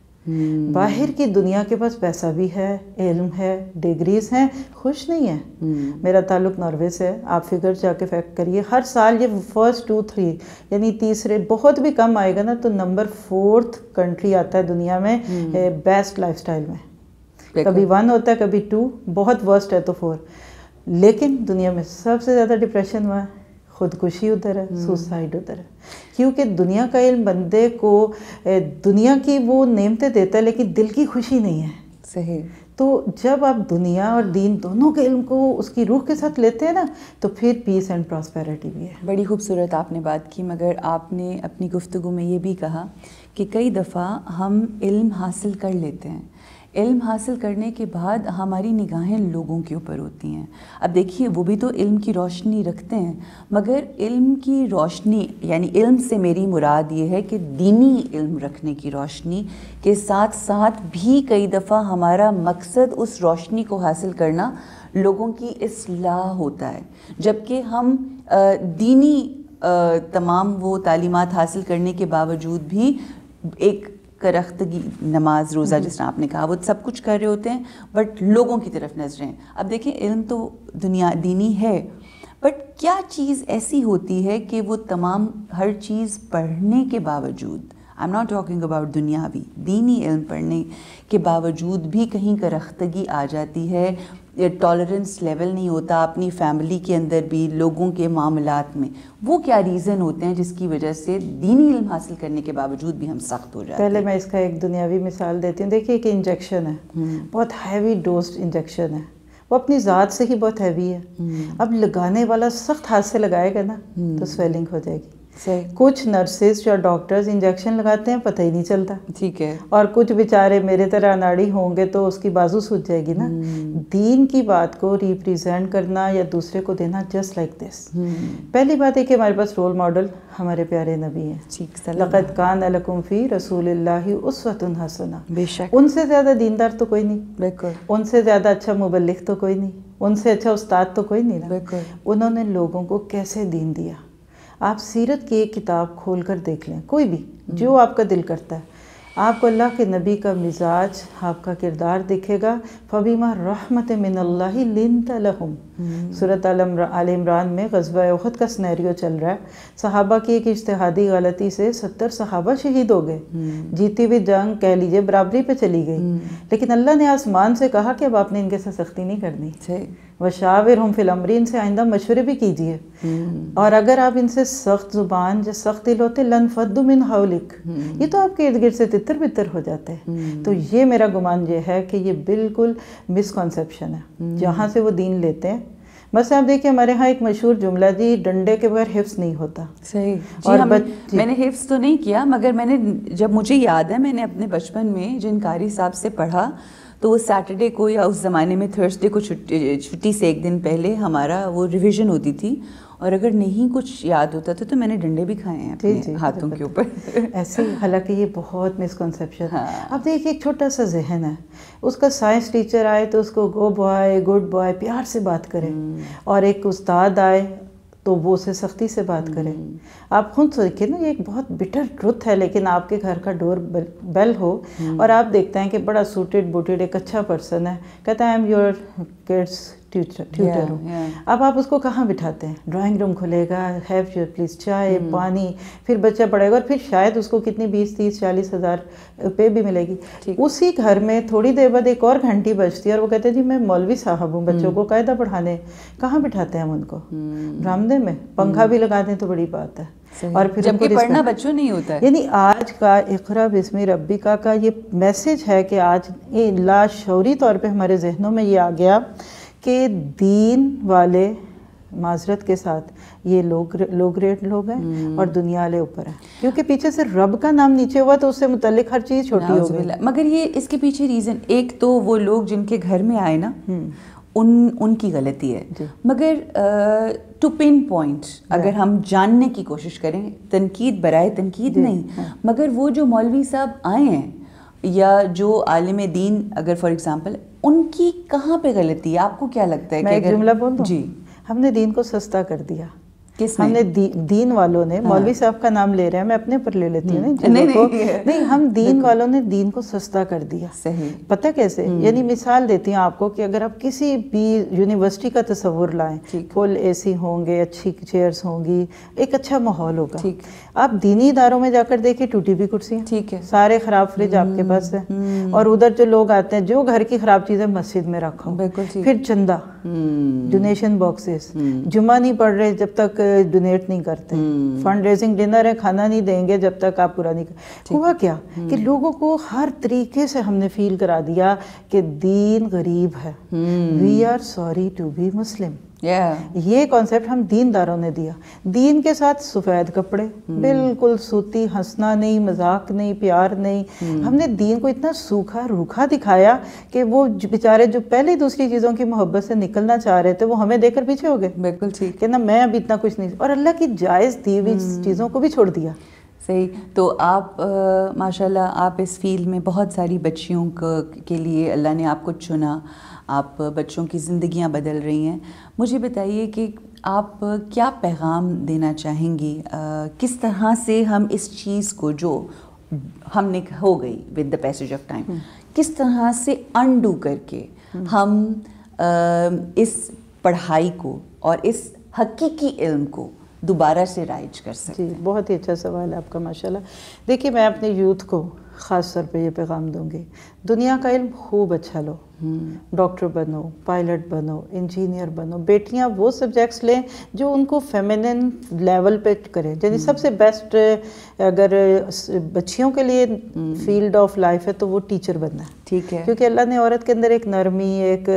باہر کی دنیا کے پاس پیسہ بھی ہے, علم ہے, ڈگریز ہیں, خوش نہیں ہے. میرا تعلق ناروے سے ہے, آپ فگر جا کے فیکٹ کریے, ہر سال یہ فرسٹ 2-3 یعنی تیسرے, بہت بھی کم آئے گا نا تو نمبر 4th کنٹری آتا ہے دنیا میں بیسٹ لائف سٹائل میں. کبھی 1 ہوتا ہے, کبھی 2, بہت ورسٹ ہے تو 4. لیکن دنیا میں سب سے زیادہ ڈپریشن ہوا ہے, خودکشی ادھر ہے, سوسائڈ ادھر ہے. کیونکہ دنیا کا علم بندے کو دنیا کی وہ نعمتیں دیتا ہے لیکن دل کی خوشی نہیں ہے. صحیح. تو جب آپ دنیا اور دین دونوں کے علم کو اس کی روح کے ساتھ لیتے ہیں نا تو پھر پیس اینڈ پراسپیرٹی بھی ہے. بڑی خوبصورت آپ نے بات کی, مگر آپ نے اپنی گفتگو میں یہ بھی کہا کہ کئی دفعہ ہم علم حاصل کر لیتے ہیں, علم حاصل کرنے کے بعد ہماری نگاہیں لوگوں کے اوپر ہوتی ہیں. اب دیکھیے وہ بھی تو علم کی روشنی رکھتے ہیں, مگر علم کی روشنی یعنی علم سے میری مراد یہ ہے کہ دینی علم رکھنے کی روشنی کے ساتھ ساتھ بھی کئی دفعہ ہمارا مقصد اس روشنی کو حاصل کرنا لوگوں کی اصلاح ہوتا ہے. جبکہ ہم دینی تمام وہ تعلیمات حاصل کرنے کے باوجود بھی ایک کرختگی, نماز, روزہ, جس طرح آپ نے کہا, وہ سب کچھ کر رہے ہوتے ہیں بٹ لوگوں کی طرف نظریں. اب دیکھیں علم تو دنیا دینی ہے, بٹ کیا چیز ایسی ہوتی ہے کہ وہ تمام ہر چیز پڑھنے کے باوجود, I am not talking about دنیاوی, دینی علم پڑھنے کے باوجود بھی کہیں کرختگی آ جاتی ہے, ٹالرنس لیول نہیں ہوتا اپنی فیملی کے اندر بھی, لوگوں کے معاملات میں. وہ کیا ریزن ہوتے ہیں جس کی وجہ سے دینی علم حاصل کرنے کے باوجود بھی ہم سخت ہو جاتے ہیں؟ پہلے میں اس کا ایک دنیاوی مثال دیتی ہوں. دیکھیے کہ انجیکشن ہے, بہت ہیوی ڈوزڈ انجیکشن ہے, وہ اپنی ذات سے ہی بہت ہیوی ہے. اب لگانے والا سخت ہاتھ سے لگائے گا نا تو سویلنگ ہو جائے گی. کچھ نرسز یا ڈاکٹرز انجیکشن لگاتے ہیں پتہ ہی نہیں چلتا, ٹھیک ہے, اور کچھ بیچارے میرے طرح اناڑی ہوں گے تو اس کی بازو سوج جائے گی نا. دین کی بات کو ریپریزینٹ کرنا یا دوسرے کو دینا جسٹ لائک دس. پہلی بات ہے کہ ہمارے پاس رول ماڈل ہمارے پیارے نبی ہیں. لقد کان لکم فی رسول اللہ اسوۃ حسنہ. بے شک ان سے زیادہ دیندار تو کوئی نہیں, بالکل, ان سے زیادہ اچھا مبلغ تو کوئی نہیں, ان سے اچھا استاد تو کوئی نہیں. بالکل, انہوں نے لوگوں کو کیسے دین دیا. آپ سیرت کی ایک کتاب کھول کر دیکھ لیں, کوئی بھی جو آپ کا دل کرتا ہے. آپ کو اللہ کے نبی کا مزاج، آپ کا کردار دکھے گا. فبیما رحمت من اللہ لنت لہم. سورۃ آل عمران میں غزوہ احد کا سنیریو چل رہا ہے. صحابہ کی ایک اجتہادی غلطی سے 70 صحابہ شہید ہو گئے. جیتی ہوئی جنگ کہہ لیجئے برابری پہ چلی گئی، لیکن اللہ نے آسمان سے کہا کہ اب آپ نے ان کے ساتھ سختی نہیں کرنی. وَشَاوِرْهُمْ فِي الْأَمْرِ، ان سے آئندہ مشورے بھی کیجئے. اور اگر آپ ان سے سخت زبان یا سخت دل ہوتے لَنْفَضُّوا مِنْ حَوْلِكَ، یہ تو آپ کے ارد گرد سے تتر بتر ہو جاتے ہیں. تو یہ میرا گمان یہ ہے کہ یہ بالکل مسکنسیپشن ہے جہاں سے وہ دین لیتے ہیں. بس آپ دیکھیں ہمارے ہاں ایک مشہور جملہ جی، ڈنڈے کے بغیر حفظ نہیں ہوتا. صحیح. اور میں نے حفظ تو نہیں کیا، مگر میں نے جب مجھے یاد ہے میں نے اپنے بچپن میں جن قاری صاحب سے پڑھا تو وہ سیٹرڈے کو یا اس زمانے میں تھرسڈے کو چھٹی سے ایک دن پہلے ہمارا وہ ریویژن ہوتی تھی، اور اگر نہیں کچھ یاد ہوتا تھا تو میں نے ڈنڈے بھی کھائے ہیں اپنے ہاتھوں کے اوپر. ایسے ہی، حالانکہ یہ بہت مسکنسیپشن ہے. اب دیکھیے ایک چھوٹا سا ذہن ہے، اس کا سائنس ٹیچر آئے تو اس کو گو بوائے گڈ بوائے پیار سے بات کرے، اور ایک استاد آئے تو وہ اسے سختی سے بات کرے. آپ خود سوچیں نا، یہ ایک بہت بٹر ٹروتھ ہے. لیکن آپ کے گھر کا ڈور بیل ہو اور آپ دیکھتے ہیں کہ بڑا سوٹڈ بوٹڈ ایک اچھا پرسن ہے، کہتا ہے I am your kids tutor ہوں. اب آپ اس کو کہاں بٹھاتے ہیں؟ ڈرائنگ روم کھلے گا، ہیو یور پلیز چائے پانی، پھر بچہ پڑھے گا، اور پھر شاید اس کو کتنی 20 30 40 ہزار روپے بھی ملے گی. اسی گھر میں تھوڑی دیر بعد ایک اور گھنٹی بجتی ہے اور وہ کہتے ہیں جی میں مولوی صاحب ہوں، بچوں کو قاعدہ پڑھانے. کہاں بٹھاتے ہیں ہم ان کو؟ برآمدے میں. پنکھا بھی لگا دیں تو بڑی بات ہے. اور پھر جبکہ پڑھنا بچوں نہیں ہوتا ہے. یعنی آج کا اقرا بسم ربک کا یہ میسج ہے کہ آج لاشعوری طور پہ ہمارے ذہنوں میں یہ آ گیا کہ دین والے معذرت کے ساتھ یہ لو گریڈ لوگ ہیں اور دنیا والے اوپر ہیں، کیونکہ پیچھے سے رب کا نام نیچے ہوا تو اس سے متعلق ہر چیز چھوٹی ہو گئی. مگر یہ اس کے پیچھے ریزن ایک تو وہ لوگ جن کے گھر میں آئے نا ان کی غلطی ہے. مگر ٹو پن پوائنٹ اگر ہم جاننے کی کوشش کریں، تنقید برائے تنقید نہیں، مگر وہ جو مولوی صاحب آئے ہیں یا جو عالم دین اگر فار ایگزامپل، ان کی کہاں پہ غلطی ہے؟ آپ کو کیا لگتا ہے؟ میں ایک جملہ بول دوں؟ جی. ہم نے دین کو سستا کر دیا. ہم نے دین والوں نے، مولوی صاحب کا نام لے رہے ہیں، میں اپنے پر لے لیتی ہوں نہیں، ہم دین والوں نے دین کو سستا کر دیا. صحیح. پتہ کیسے؟ یعنی مثال دیتی ہوں آپ کو کہ اگر آپ کسی بھی یونیورسٹی کا تصور لائیں، فل اے سی ہوں گے، اچھی چیئرز ہوں گی، ایک اچھا ماحول ہوگا. آپ دینی اداروں میں جا کر دیکھیں ٹوٹی بھی کرسیاں، ٹھیک ہے، سارے خراب فریج آپ کے پاس ہے، اور ادھر جو لوگ آتے ہیں جو گھر کی خراب چیزیں مسجد میں رکھو. پھر چندہ، ڈونیشن باکسز، جمعہ نہیں پڑھ رہے جب تک ڈونیٹ نہیں کرتے، فنڈ ریزنگ ڈنر ہے، کھانا نہیں دیں گے جب تک آپ پورا نہیں کرتے. ہوا کیا کہ لوگوں کو ہر طریقے سے ہم نے فیل کرا دیا کہ دین غریب ہے. We are sorry to be Muslim. یہ کانسیپٹ ہم دینداروں نے دیا. دین کے ساتھ سفید کپڑے، بالکل سوتی، ہنسنا نہیں، مذاق نہیں، پیار نہیں. ہم نے دین کو اتنا سوکھا روکھا دکھایا کہ وہ بیچارے جو پہلے دوسری چیزوں کی محبت سے نکلنا چاہ رہے تھے وہ ہمیں دیکھ کر پیچھے ہو گئے. بالکل ٹھیک کہ نا، میں اب اتنا کچھ نہیں، اور اللہ کی جائز دی ہوئی چیزوں کو بھی چھوڑ دیا. صحیح. تو آپ ماشاءاللہ آپ اس فیلڈ میں بہت ساری بچیوں کے لیے اللہ نے آپ کو چنا، آپ بچوں کی زندگیاں بدل رہی ہیں. مجھے بتائیے کہ آپ کیا پیغام دینا چاہیں گی؟ کس طرح سے ہم اس چیز کو جو ہم نے ہو گئی with the passage of time, کس طرح سے انڈو کر کے ہم اس پڑھائی کو اور اس حقیقی علم کو دوبارہ سے رائج کر سکتے ہیں؟ جی، بہت ہی اچھا سوال ہے آپ کا ماشاءاللہ. دیکھیے میں اپنے یوتھ کو خاص طور پہ یہ پیغام دوں گی، دنیا کا علم خوب اچھا لو، ڈاکٹر بنو، پائلٹ بنو، انجینئر بنو. بیٹیاں وہ سبجیکٹس لیں جو ان کو فیمینن لیول پہ کریں. یعنی سب سے بیسٹ اگر بچیوں کے لیے فیلڈ آف لائف ہے تو وہ ٹیچر بننا ہے. ٹھیک ہے، کیونکہ اللہ نے عورت کے اندر ایک نرمی، ایک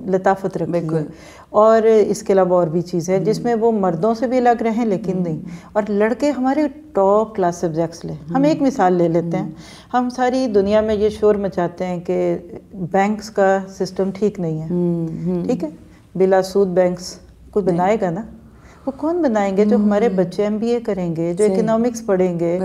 لطافت رکھی ہے، اور اس کے علاوہ اور بھی چیزیں جس میں وہ مردوں سے بھی الگ رہیں لیکن نہیں. اور لڑکے ہمارے ٹاپ کلاس سبجیکٹس لیں. ہم ایک مثال لے لیتے ہیں، ہم ساری دنیا میں یہ شور مچاتے ہیں کہ بینکس کا سسٹم ٹھیک نہیں ہے. ٹھیک ہے، بلا سود بینکس کوئی بنائے گا نا؟ وہ کون بنائیں گے؟ جو ہمارے بچے ایم بی اے کریں گے، جو اکنامکس پڑھیں گے.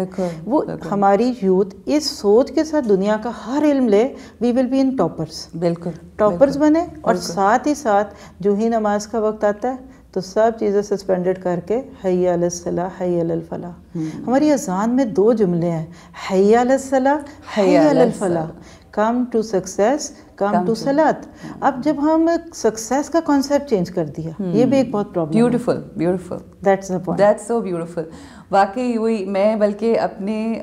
وہ ہماری یوتھ اس سوچ کے ساتھ دنیا کا ہر علم لے، وی ول بی ان ٹاپرز. بالکل ٹاپرز بنے. اور ساتھ ہی ساتھ جو ہی نماز کا وقت آتا ہے تو سب چیزیں سسپینڈڈ کر کے حی علی الصلاح حی علی الفلاح. ہماری اذان میں 2 جملے ہیں, حی علی الصلاح حی علی الفلاح, come to success come to صلات. اب جب ہم سکسیس کا کانسیپٹ چینج کر دیا, یہ بھی ایک بہت problem. Beautiful beautiful, that's the point, that's so beautiful. واقعی وہی میں بلکہ اپنے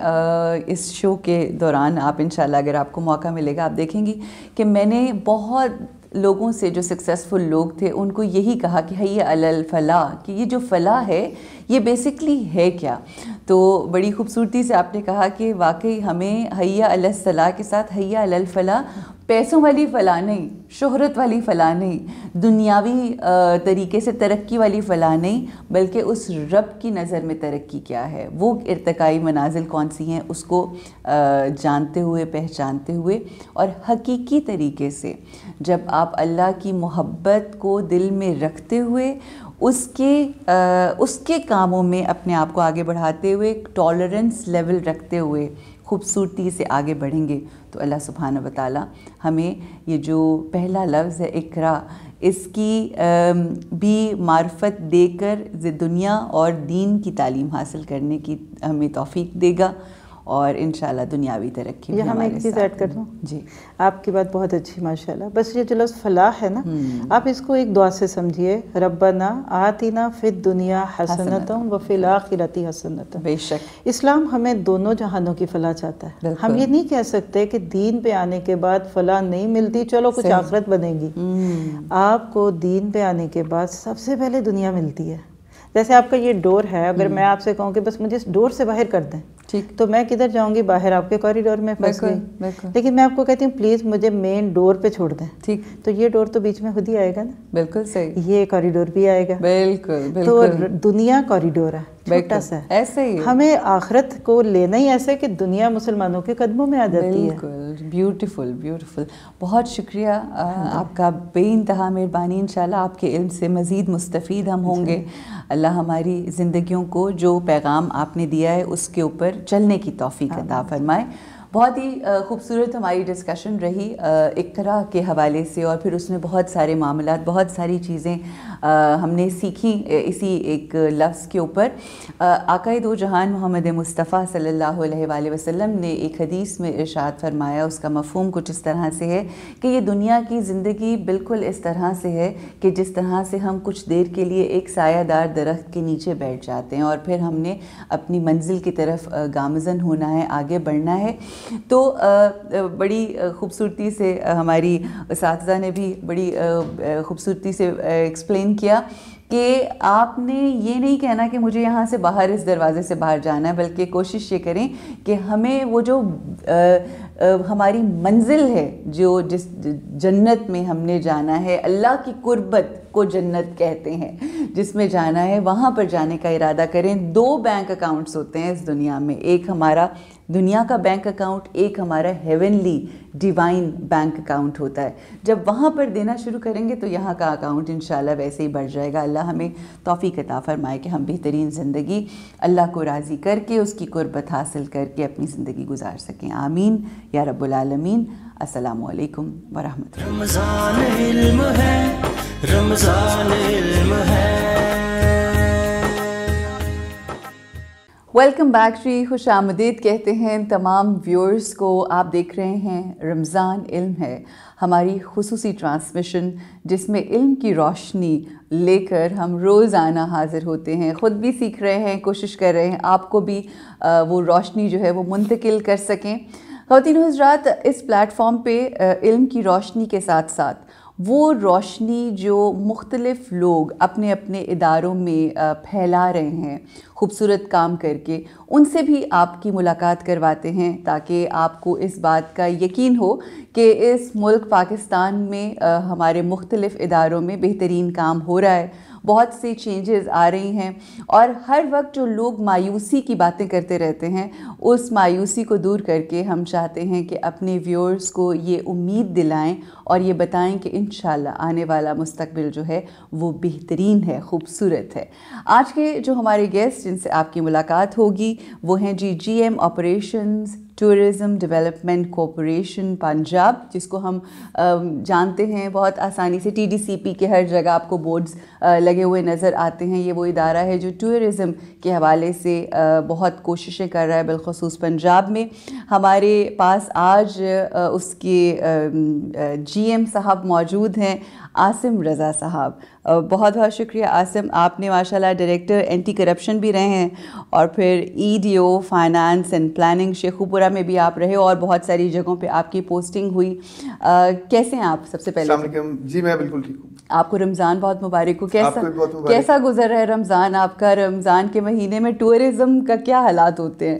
اس شو کے دوران آپ انشاءاللہ اگر آپ کو موقع ملے گا آپ دیکھیں گی کہ میں نے بہت لوگوں سے جو سکسیزفل لوگ تھے ان کو یہی کہا کہ حی علی الفلاح, کہ یہ جو فلاح ہے یہ بیسکلی ہے کیا. تو بڑی خوبصورتی سے آپ نے کہا کہ واقعی ہمیں حی علی الصلاح کے ساتھ حی علی الفلاح, پیسوں والی فلاح نہیں, شہرت والی فلاح نہیں, دنیاوی طریقے سے ترقی والی فلاح نہیں, بلکہ اس رب کی نظر میں ترقی کیا ہے, وہ ارتقائی منازل کون سی ہیں اس کو جانتے ہوئے پہچانتے ہوئے, اور حقیقی طریقے سے جب آپ اللہ کی محبت کو دل میں رکھتے ہوئے اس کے کاموں میں اپنے آپ کو آگے بڑھاتے ہوئے ٹالرنس لیول رکھتے ہوئے خوبصورتی سے آگے بڑھیں گے تو اللہ سبحانہ و تعالیٰ ہمیں یہ جو پہلا لفظ ہے اقرا, اس کی بھی معرفت دے کر دنیا اور دین کی تعلیم حاصل کرنے کی ہمیں توفیق دے گا, اور انشاءاللہ دنیاوی ترقی بھی. یہ ہم ایک چیز ایڈ کر دوں, جی آپ کی بات بہت اچھی ماشاءاللہ. بس یہ جو لفظ فلاح ہے نا, آپ اس کو ایک دعا سے سمجھیے, ربنا آتنا فی الدنیا حسنۃ وفی الآخرۃ حسنۃ. بے شک اسلام ہمیں دونوں جہانوں کی فلاح چاہتا ہے. ہم یہ نہیں کہہ سکتے کہ دین پہ آنے کے بعد فلاح نہیں ملتی, چلو کچھ آخرت بنے گی. آپ کو دین پہ آنے کے بعد سب سے پہلے دنیا ملتی ہے. جیسے آپ کا یہ ڈور ہے, اگر میں آپ سے کہوں کہ بس مجھے اس ڈور سے باہر کر دیں, ٹھیک, تو میں کدھر جاؤں گی, باہر آپ کے کوریڈور میں پھنس گئی. لیکن میں آپ کو کہتی ہوں پلیز مجھے مین ڈور پہ چھوڑ دیں, ٹھیک, تو یہ ڈور تو بیچ میں خود ہی آئے گا نا. بالکل صحیح, یہ کوریڈور بھی آئے گا. بالکل تو بالکل, دنیا کوریڈور ہے, چھوٹا سا ہے. ایسے ہی ہمیں آخرت کو لینا ہی ایسے کہ دنیا مسلمانوں کے قدموں میں آ جاتی ہے. بالکل بیوٹیفل بیوٹیفل. بہت شکریہ آپ کا, بے انتہا مہربانی. انشاءاللہ آپ کے علم سے مزید مستفید ہم ہوں گے. اللہ ہماری زندگیوں کو جو پیغام آپ نے دیا ہے اس کے اوپر چلنے کی توفیق عطا فرمائے. بہت ہی خوبصورت ہماری ڈسکشن رہی اقرا کے حوالے سے, اور پھر اس میں بہت سارے معاملات, بہت ساری چیزیں ہم نے سیکھیں اسی ایک لفظ کے اوپر. آقا دو جہان محمد مصطفیٰ صلی اللہ علیہ وآلہ وسلم نے ایک حدیث میں ارشاد فرمایا, اس کا مفہوم کچھ اس طرح سے ہے کہ یہ دنیا کی زندگی بالکل اس طرح سے ہے کہ جس طرح سے ہم کچھ دیر کے لیے ایک سایہ دار درخت کے نیچے بیٹھ جاتے ہیں, اور پھر ہم نے اپنی منزل کی طرف گامزن ہونا ہے, آگے بڑھنا ہے. تو بڑی خوبصورتی سے ہماری اساتذہ نے بھی بڑی خوبصورتی سے ایکسپلین کیا کہ آپ نے یہ نہیں کہنا کہ مجھے یہاں سے باہر اس دروازے سے باہر جانا ہے, بلکہ کوشش یہ کریں کہ ہمیں وہ جو ہماری منزل ہے, جو جس جنت میں ہم نے جانا ہے, اللہ کی قربت کو جنت کہتے ہیں, جس میں جانا ہے وہاں پر جانے کا ارادہ کریں. 2 بینک اکاؤنٹس ہوتے ہیں اس دنیا میں, ایک ہمارا دنیا کا بینک اکاؤنٹ, ایک ہمارا ہیونلی ڈیوائن بینک اکاؤنٹ ہوتا ہے. جب وہاں پر دینا شروع کریں گے تو یہاں کا اکاؤنٹ انشاءاللہ ویسے ہی بڑھ جائے گا. اللہ ہمیں توفیق عطا فرمائے کہ ہم بہترین زندگی اللہ کو راضی کر کے, اس کی قربت حاصل کر کے اپنی زندگی گزار سکیں. آمین یا رب العالمین. السلام علیکم ورحمۃ اللہ. رمضان علم ہے, رمضان علم ہے. ویلکم بیک جی, خوش آمدید کہتے ہیں تمام ویورز کو. آپ دیکھ رہے ہیں رمضان علم ہے, ہماری خصوصی ٹرانسمیشن جس میں علم کی روشنی لے کر ہم روزانہ حاضر ہوتے ہیں. خود بھی سیکھ رہے ہیں, کوشش کر رہے ہیں آپ کو بھی وہ روشنی جو ہے وہ منتقل کر سکیں. خواتین و حضرات, اس پلیٹ فارم پہ علم کی روشنی کے ساتھ ساتھ وہ روشنی جو مختلف لوگ اپنے اپنے اداروں میں پھیلا رہے ہیں خوبصورت کام کر کے, ان سے بھی آپ کی ملاقات کرواتے ہیں تاکہ آپ کو اس بات کا یقین ہو کہ اس ملک پاکستان میں ہمارے مختلف اداروں میں بہترین کام ہو رہا ہے, بہت سی چینجز آ رہی ہیں. اور ہر وقت جو لوگ مایوسی کی باتیں کرتے رہتے ہیں, اس مایوسی کو دور کر کے ہم چاہتے ہیں کہ اپنے ویورز کو یہ امید دلائیں اور یہ بتائیں کہ انشاءاللہ آنے والا مستقبل جو ہے وہ بہترین ہے, خوبصورت ہے. آج کے جو ہمارے گیسٹ جن سے آپ کی ملاقات ہوگی وہ ہیں G M operations tourism development corporation Punjab, جس کو ہم جانتے ہیں بہت آسانی سے TDCP کے ہر جگہ آپ کو بورڈز لگے ہوئے نظر آتے ہیں. یہ وہ ادارہ ہے جو ٹورزم کے حوالے سے بہت کوششیں کر رہا ہے، بالخصوص پنجاب میں. ہمارے پاس آج اس کے GM صاحب موجود ہیں، عاصم رضا صاحب. بہت بہت شکریہ عاصم، آپ نے ماشاءاللہ ڈائریکٹر اینٹی کرپشن بھی رہے ہیں، اور پھر EDO finance and planning Sheikhupura میں بھی آپ رہے، اور بہت ساری جگہوں پہ آپ کی پوسٹنگ ہوئی. کیسے ہیں آپ؟ سب سے پہلے السلام علیکم. جی میں بالکل ٹھیک ہوں. آپ کو رمضان بہت مبارک ہو. کیسا گزر رہا ہے رمضان آپ کا؟ رمضان کے مہینے میں ٹورزم کا کیا حالات ہوتے ہیں؟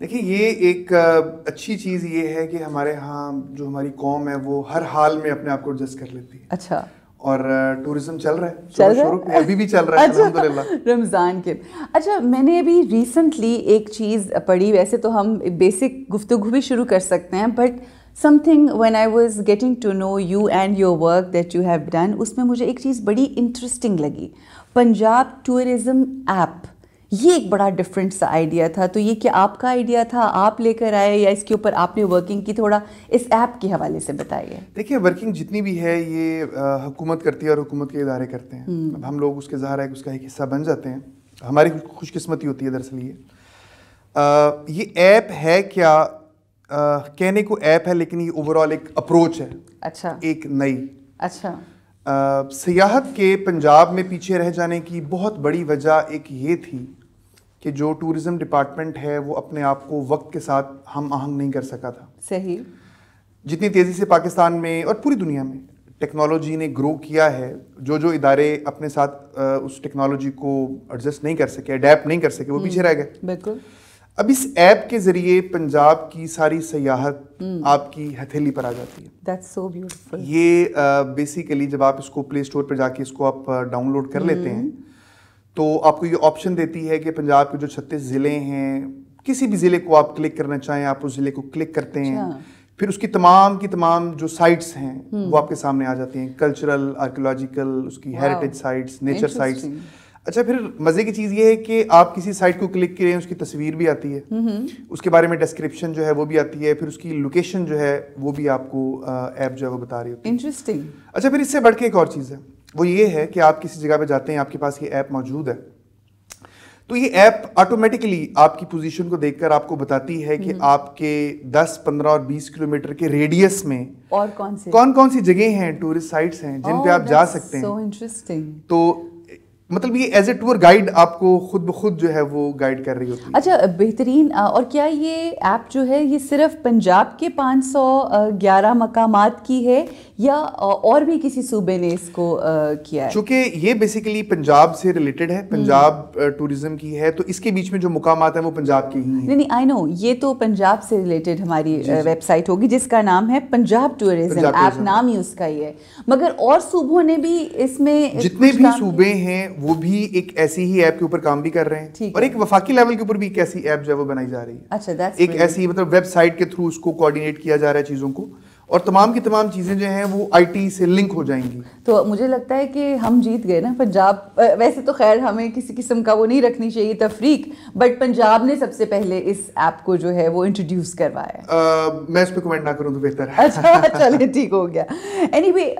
دیکھیے یہ ایک اچھی چیز یہ ہے کہ ہمارے ہاں جو ہماری قوم ہے وہ ہر حال میں اپنے آپ کو ایڈجسٹ کر لیتی ہے. اچھا. اور ٹورزم چل رہا ہے، شروع میں ابھی بھی چل رہا ہے الحمدللہ رمضان کے. اچھا میں نے ابھی ریسنٹلی ایک چیز پڑھی، ویسے تو ہم بیسک گفتگو بھی شروع کر سکتے ہیں، but something when I was getting to know you and your work that you have done، اس میں مجھے ایک چیز بڑی انٹرسٹنگ لگی، پنجاب ٹورزم ایپ. یہ ایک بڑا ڈفرینٹ سا آئیڈیا تھا. تو یہ کیا آپ کا آئیڈیا تھا، آپ لے کر آئے، یا اس کے اوپر آپ نے ورکنگ کی؟ تھوڑا اس ایپ کے حوالے سے بتائیے. دیکھیے ورکنگ جتنی بھی ہے یہ حکومت کرتی ہے اور حکومت کے ادارے کرتے ہیں. اب ہم لوگ اس کے ظاہر ہے اس کا ایک حصہ بن جاتے ہیں. ہماری خوش قسمتی ہوتی ہے دراصل یہ ایپ ہے کیا کہنے کو ایپ ہے، لیکن یہ اوور آل ایک اپروچ ہے. اچھا. ایک نئی. اچھا. سیاحت کے پنجاب میں پیچھے رہ جانے کی بہت بڑی وجہ ایک یہ تھی کہ جو ٹورزم ڈپارٹمنٹ ہے وہ اپنے آپ کو وقت کے ساتھ ہم آہنگ نہیں کر سکا تھا. صحیح. جتنی تیزی سے پاکستان میں اور پوری دنیا میں ٹیکنالوجی نے گرو کیا ہے، جو ادارے اپنے ساتھ اس ٹیکنالوجی کو ایڈجسٹ نہیں کر سکے، اڈیپٹ نہیں کر سکے، وہ پیچھے رہ گئے. بالکل. اب اس ایپ کے ذریعے پنجاب کی ساری سیاحت آپ کی ہتھیلی پر آ جاتی ہے. That's so beautiful. یہ بیسیکلی جب آپ اس کو پلے اسٹور پہ جا کے اس کو آپ ڈاؤن لوڈ کر لیتے ہیں تو آپ کو یہ آپشن دیتی ہے کہ پنجاب کے جو 36 ضلع ہیں، کسی بھی ضلع کو آپ کلک کرنا چاہیں، آپ اس ضلع کو کلک کرتے ہیں، پھر اس کی تمام جو سائٹس ہیں وہ آپ کے سامنے آ جاتی ہیں، کلچرل، آرکیولوجیکل، اس کی ہیریٹیج سائٹس، نیچر سائٹس. اچھا پھر مزے کی چیز یہ ہے کہ آپ کسی سائٹ کو کلک کریں، اس کی تصویر بھی آتی ہے، اس کے بارے میں ڈسکرپشن جو ہے وہ بھی آتی ہے، پھر اس کی لوکیشن جو ہے وہ بھی آپ کو ایپ جو ہے وہ بتا رہی ہوتی ہے. انٹرسٹنگ. اچھا پھر اس سے بڑھ کے ایک اور چیز ہے، وہ یہ ہے کہ آپ کسی جگہ پہ جاتے ہیں، آپ کے پاس یہ ایپ موجود ہے، تو یہ ایپ آٹومیٹکلی آپ کی پوزیشن کو دیکھ کر آپ کو بتاتی ہے کہ آپ کے 10، 15 اور 20 کلومیٹر کے ریڈیس میں اور کون سی جگہیں ہیں، ٹورسٹ سائٹس ہیں جن پہ آپ جا سکتے ہیں. So interesting. تو مطلب یہ ایز اے ٹور گائیڈ آپ کو خود بخود جو ہے وہ گائیڈ کر رہی ہوتی ہے. اچھا بہترین. اور کیا یہ ایپ جو ہے یہ صرف پنجاب کے 511 مقامات کی ہے یا اور بھی کسی صوبے نے اس کو کیا ہے؟ چونکہ یہ بیسیکلی پنجاب سے ریلیٹڈ ہے، پنجاب ٹورزم کی ہے، تو اس کے بیچ میں جو مقامات ہیں وہ پنجاب کے ہی ہیں. نہیں آئی نو، یہ تو پنجاب سے ریلیٹڈ ہماری ویب سائٹ ہوگی جس کا نام ہے پنجاب ٹورزم ایپ، نام ہی اس کا ہی ہے. مگر اور صوبوں نے بھی اس میں، جتنے بھی صوبے ہیں وہ بھی ایک ایسی ہی ایپ کے اوپر کام بھی کر رہے ہیں، اور ایک وفاقی لیول کے اوپر بھی ایک ایسی ایپ جو ہے وہ بنائی جا رہی ہے. اچھا. ایک ایسی مطلب ویب سائٹ کے تھرو اس کو کوآرڈینیٹ کیا جا رہا ہے چیزوں کو، اور تمام کی تمام چیزیں جو ہیں وہ IT سے لنک ہو جائیں گی. تو مجھے لگتا ہے کہ ہم جیت گئے نا پنجاب. ویسے تو خیر ہمیں کسی قسم کا وہ نہیں رکھنی چاہیے تفریق، بٹ پنجاب نے سب سے پہلے اس ایپ کو جو ہے وہ انٹروڈیوس کروایا ہے. میں اس پہ کمنٹ نہ کروں تو بہتر ہے. اچھا چلے ٹھیک ہو گیا. اینی وے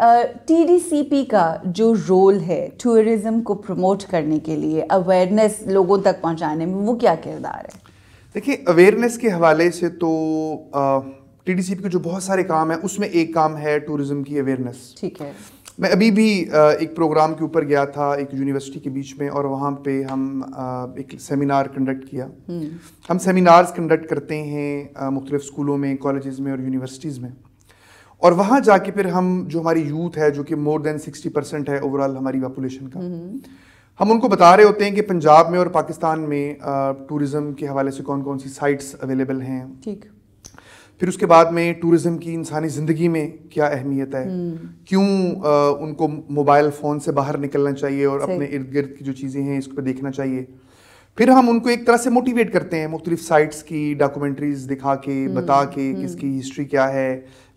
TDCP کا جو رول ہے ٹورزم کو پروموٹ کرنے کے لیے، اویئرنیس لوگوں تک پہنچانے میں، وہ کیا کردار ہے؟ دیکھیے اویئرنیس کے حوالے سے تو TDCP کے جو بہت سارے کام ہیں اس میں ایک کام ہے ٹورزم کی اویئرنیس. ٹھیک ہے. میں ابھی بھی ایک پروگرام کے اوپر گیا تھا ایک یونیورسٹی کے بیچ میں، اور وہاں پہ ہم ایک سیمینار کنڈکٹ کیا. ہم سیمینارز کنڈکٹ کرتے ہیں مختلف اسکولوں میں، کالجز میں اور یونیورسٹیز میں، اور وہاں جا کے پھر ہم جو ہماری یوتھ ہے جو کہ مور دین 60% ہے اوور آل ہماری پاپولیشن کا، ہم ان کو بتا رہے ہوتے ہیں کہ پنجاب میں اور پاکستان میں ٹورزم کے حوالے سے کون کون سی سائٹس اویلیبل ہیں. ٹھیک. پھر اس کے بعد میں ٹورزم کی انسانی زندگی میں کیا اہمیت ہے، کیوں ان کو موبائل فون سے باہر نکلنا چاہیے اور اپنے ارد گرد کی جو چیزیں ہیں اس کو دیکھنا چاہیے. پھر ہم ان کو ایک طرح سے موٹیویٹ کرتے ہیں مختلف سائٹس کی ڈاکومنٹریز دکھا کے، بتا کے کہ اس کی ہسٹری کیا ہے،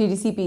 TDCP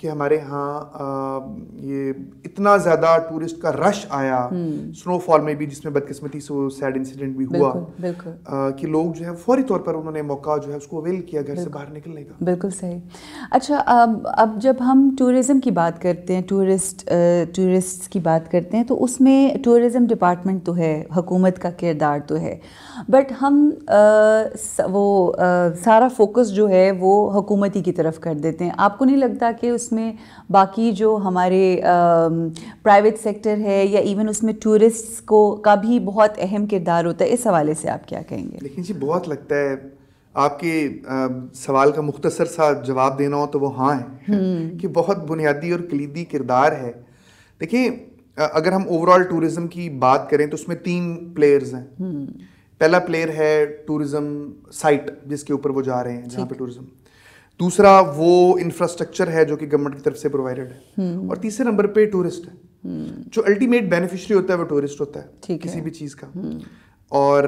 کہ ہمارے ہاں یہ اتنا زیادہ ٹورسٹ کا رش آیا سنو فال میں بھی، جس میں بدقسمتی سے وہ سیڈ انسیڈنٹ بھی ہوا کہ لوگ جو ہے فوری طور پر انہوں نے موقع جو ہے اس کو اویل کیا گھر سے باہر نکلنے کا. بالکل صحیح. اچھا اب جب ہم ٹورزم کی بات کرتے ہیں، ٹورسٹ کی بات کرتے ہیں، تو اس میں ٹورزم ڈپارٹمنٹ تو ہے، حکومت کا کردار تو ہے، بٹ ہم وہ سارا فوکس جو ہے وہ حکومتی کی طرف کر دیتے ہیں. آپ کو نہیں لگتا کہ اس میں باقی جو ہمارے پرائیویٹ سیکٹر ہے یا ایون اس میں ٹورسٹ کو کا بھی بہت اہم کردار ہوتا ہے؟ اس حوالے سے آپ کیا کہیں گے؟ لیکن جی بہت لگتا ہے آپ کے سوال کا مختصر سا جواب دینا ہو تو وہ ہاں ہے کہ بہت بنیادی اور کلیدی کردار ہے. دیکھیں اگر ہم اوور آل ٹورزم کی بات کریں تو اس میں 3 پلیئرز ہیں. پہلا پلیئر ہے ٹورزم سائٹ جس کے اوپر وہ جا رہے ہیں جہاں پہ ٹورزم. دوسرا وہ انفراسٹرکچر ہے جو کہ گورنمنٹ کی طرف سے پرووائڈڈ ہے. اور تیسرے نمبر پہ ٹورسٹ ہے. جو الٹیمیٹ بینیفیشری ہوتا ہے وہ ٹورسٹ ہوتا ہے کسی بھی چیز کا. اور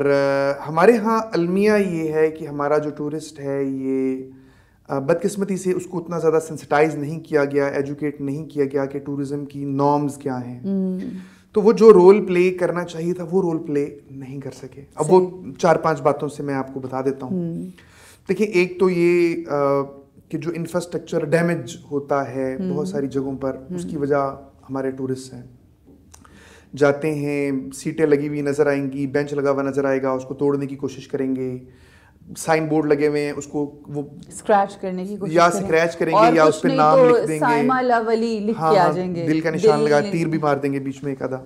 ہمارے ہاں المیہ یہ ہے کہ ہمارا جو ٹورسٹ ہے یہ بدقسمتی سے اس کو اتنا زیادہ سینسٹائز نہیں کیا گیا، ایجوکیٹ نہیں کیا گیا کہ ٹورزم کی نارمز کیا ہیں. تو وہ جو رول پلے کرنا چاہیے تھا وہ رول پلے نہیں کر سکے. اب وہ 4-5 باتوں سے میں آپ کو بتا دیتا ہوں. دیکھیں ایک تو یہ کہ جو انفراسٹرکچر ڈیمیج ہوتا ہے بہت ساری جگہوں پر، اس کی وجہ ہمارے ٹورسٹ ہیں. جاتے ہیں، سیٹیں لگی ہوئی نظر آئیں گی، بینچ لگا ہوا نظر آئے گا، اس کو توڑنے کی کوشش کریں گے. سائن بورڈ لگے ہوئے ہیں، اس کو وہ اسکریچ کرنے کی کوشش یا اسکریچ کریں گے یا اس پہ نام لکھ دیں گے، سائمہ لاولی لکھ کے آ جائیں گے، دل کا نشان لگا، تیر بھی مار دیں گے بیچ میں ایک آدھا.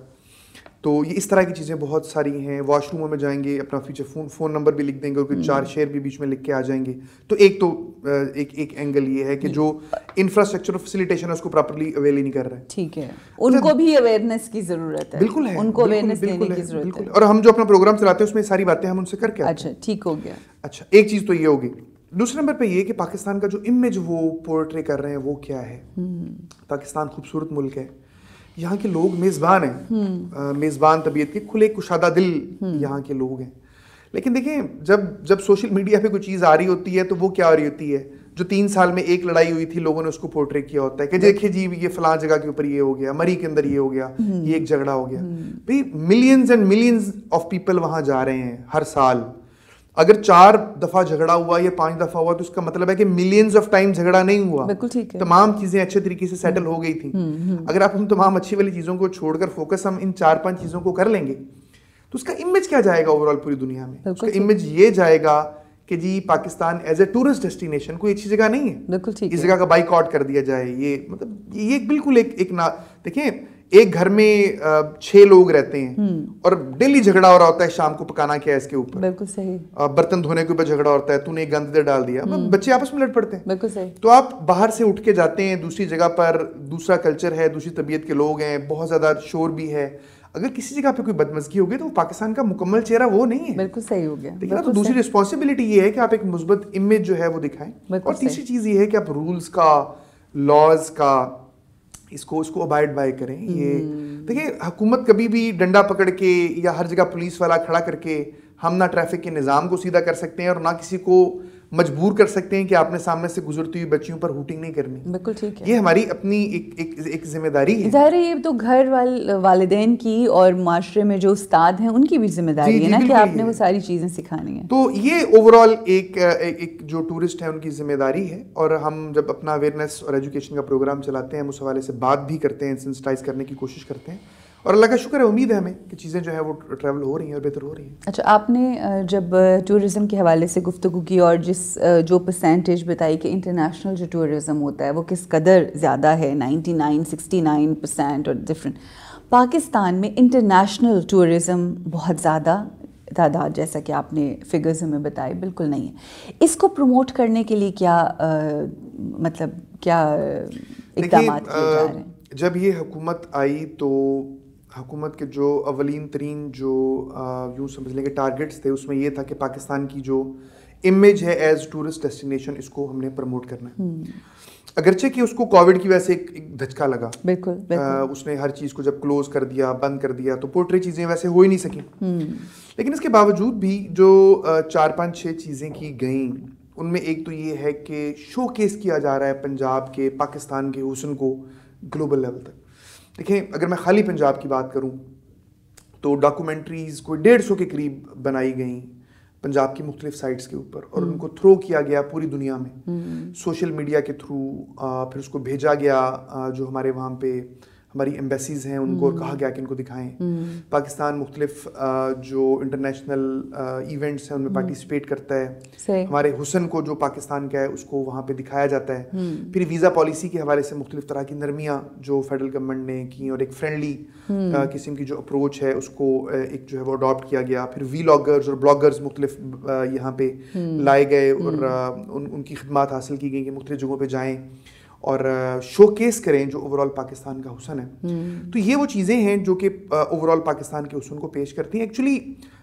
تو یہ اس طرح کی چیزیں بہت ساری ہیں. واش روموں میں جائیں گے، اپنا فیچر فون نمبر بھی لکھ دیں گے اور 4 شعر بھی بیچ میں لکھ کے آ جائیں گے. تو ایک اینگل یہ ہے کہ جو انفراسٹرکچر فیسیلیٹیشن ہے اس کو پراپرلی اویل ہی نہیں کر رہے. ٹھیک ہے، ان کو بھی اویئرنیس کی ضرورت ہے. بالکل ہے، ان کو اویئرنیس دینے کی ضرورت ہے. اور ہم جو اپنا پروگرام چلاتے ہیں اس میں ساری باتیں ہم ان سے کر کے. اچھا ٹھیک ہو گیا. اچھا ایک چیز تو یہ ہوگی. دوسرے نمبر پہ یہ کہ پاکستان کا جو امیج وہ پورٹری کر رہے ہیں وہ کیا ہے. پاکستان خوبصورت ملک ہے، یہاں کے لوگ میزبان ہیں، میزبان طبیعت کے، کھلے کشادہ دل یہاں کے لوگ ہیں. لیکن دیکھیں جب سوشل میڈیا پہ کوئی چیز آ رہی ہوتی ہے تو وہ کیا آ رہی ہوتی ہے؟ جو 3 سال میں ایک لڑائی ہوئی تھی لوگوں نے اس کو پورٹری کیا ہوتا ہے کہ دیکھیں جی یہ فلاں جگہ کے اوپر یہ ہو گیا، مری کے اندر یہ ہو گیا، یہ ایک جھگڑا ہو گیا. بھائی millions and millions of people وہاں جا رہے ہیں ہر سال. اگر 4 دفعہ جھگڑا ہوا یا 5 دفعہ ہوا تو اس کا مطلب ہے کہ ملینز آف ٹائم جھگڑا نہیں ہوا. بالکل ٹھیک ہے، تمام چیزیں اچھے طریقے سے سیٹل ہو گئی تھیں. اگر آپ ہم تمام اچھی والی چیزوں کو چھوڑ کر فوکس ہم ان 4-5 چیزوں کو کر لیں گے تو اس کا امیج کیا جائے گا اوور آل پوری دنیا میں؟ اس کا امیج یہ جائے گا کہ جی Pakistan as a tourist destination کوئی اچھی جگہ نہیں ہے. بالکل ٹھیک، اس جگہ کا بائک آؤٹ کر دیا جائے. یہ مطلب یہ بالکل ایک دیکھیں ایک گھر میں 6 لوگ رہتے ہیں اور ڈیلی جھگڑا ہو رہا ہوتا ہے شام کو پکانا کیا ہے اس کے اوپر. بالکل صحیح. برتن دھونے کے اوپر جھگڑا ہوتا ہے، تو نے گند ڈال دیا، بچے آپس میں لڑ پڑتے ہیں. بالکل صحیح. تو آپ باہر سے اٹھ کے جاتے ہیں دوسری جگہ پر، دوسرا کلچر ہے، دوسری طبیعت کے لوگ ہیں، بہت زیادہ شور بھی ہے. اگر کسی جگہ پہ کوئی بدمزگی ہوگی تو پاکستان کا مکمل چہرہ وہ نہیں ہے. بالکل صحیح ہو گیا. لیکن تو دوسری رسپانسبلٹی یہ ہے کہ آپ ایک مثبت امیج جو ہے وہ دکھائیں. اور تیسری چیز یہ ہے کہ آپ رولز کا، لاز کا اس کو ابائڈ بائی کریں. یہ دیکھیں حکومت کبھی بھی ڈنڈا پکڑ کے یا ہر جگہ پولیس والا کھڑا کر کے ہم نہ ٹریفک کے نظام کو سیدھا کر سکتے ہیں اور نہ کسی کو مجبور کر سکتے ہیں کہ آپ نے سامنے سے گزرتی ہوئی بچیوں پر ہوٹنگ نہیں کرنی. بالکل ٹھیک ہے. یہ ہماری اپنی ایک ذمہ داری ہے. ظاہر ہے یہ تو گھر والدین کی اور معاشرے میں جو استاد ہیں ان کی بھی ذمہ داری ہے نا کہ آپ نے وہ ساری چیزیں سکھانی ہیں. تو یہ اوور آل ایک جو ٹورسٹ ہیں ان کی ذمہ داری ہے. اور ہم جب اپنا اویئرنیس اور ایجوکیشن کا پروگرام چلاتے ہیں ہم اس حوالے سے بات بھی کرتے ہیں، سینسٹائز کرنے کی کوشش کرتے ہیں. اور اللہ کا شکر ہے، امید ہے ہمیں کہ چیزیں جو ہے وہ ٹریول ہو رہی ہیں اور بہتر ہو رہی ہیں. اچھا آپ نے جب ٹورزم کے حوالے سے گفتگو کی اور جو پرسنٹیج بتائی کہ انٹرنیشنل جو ٹورزم ہوتا ہے وہ کس قدر زیادہ ہے، 99-69% اور ڈفرینٹ، پاکستان میں انٹرنیشنل ٹورزم بہت زیادہ تعداد جیسا کہ آپ نے فگرز ہمیں بتائے بالکل نہیں ہے. اس کو پروموٹ کرنے کے لیے کیا مطلب کیا اقدامات کیے جا رہے ہیں؟ جب یہ حکومت آئی تو حکومت کے جو اولین ترین جو یوں سمجھ لیں کہ ٹارگٹس تھے اس میں یہ تھا کہ پاکستان کی جو امیج ہے ایز ٹورسٹ ڈیسٹینیشن اس کو ہم نے پروموٹ کرنا ہے. اگرچہ کہ اس کو کووڈ کی وجہ سے ایک دھچکا لگا. بالکل اس نے ہر چیز کو جب کلوز کر دیا، بند کر دیا تو پورٹری چیزیں ویسے ہو ہی نہیں سکیں. لیکن اس کے باوجود بھی جو 4-5-6 چیزیں کی گئیں ان میں ایک تو یہ ہے کہ شو کیس کیا جا رہا ہے پنجاب کے پاکستان کے حسن کو گلوبل لیول تک. دیکھیں اگر میں خالی پنجاب کی بات کروں تو ڈاکومنٹریز کوئی 150 کے قریب بنائی گئیں پنجاب کی مختلف سائٹس کے اوپر, اور ان کو تھرو کیا گیا پوری دنیا میں سوشل میڈیا کے تھرو. پھر اس کو بھیجا گیا جو ہمارے وہاں پہ ہماری ایمبیسیز ہیں ان کو, اور کہا گیا کہ ان کو دکھائیں. پاکستان مختلف جو انٹرنیشنل ایونٹس ہیں ان میں پارٹیسپیٹ کرتا ہے. ہمارے حسن کو جو پاکستان کا ہے اس کو وہاں پہ دکھایا جاتا ہے. پھر ویزا پالیسی کے حوالے سے مختلف طرح کی نرمیاں جو فیڈرل گورنمنٹ نے کی, اور ایک فرینڈلی قسم کی جو اپروچ ہے اس کو ایک جو ہے وہ اڈاپٹ کیا گیا. پھر ویلاگرز اور بلاگرز مختلف یہاں پہ لائے گئے اور ان کی خدمات حاصل کی گئی کہ مختلف جگہوں پہ جائیں اور شو کیس کریں جو اوور آل پاکستان کا حسن ہے. تو یہ وہ چیزیں ہیں جو کہ اوور آل پاکستان کے حسن کو پیش کرتی ہیں. ایکچولی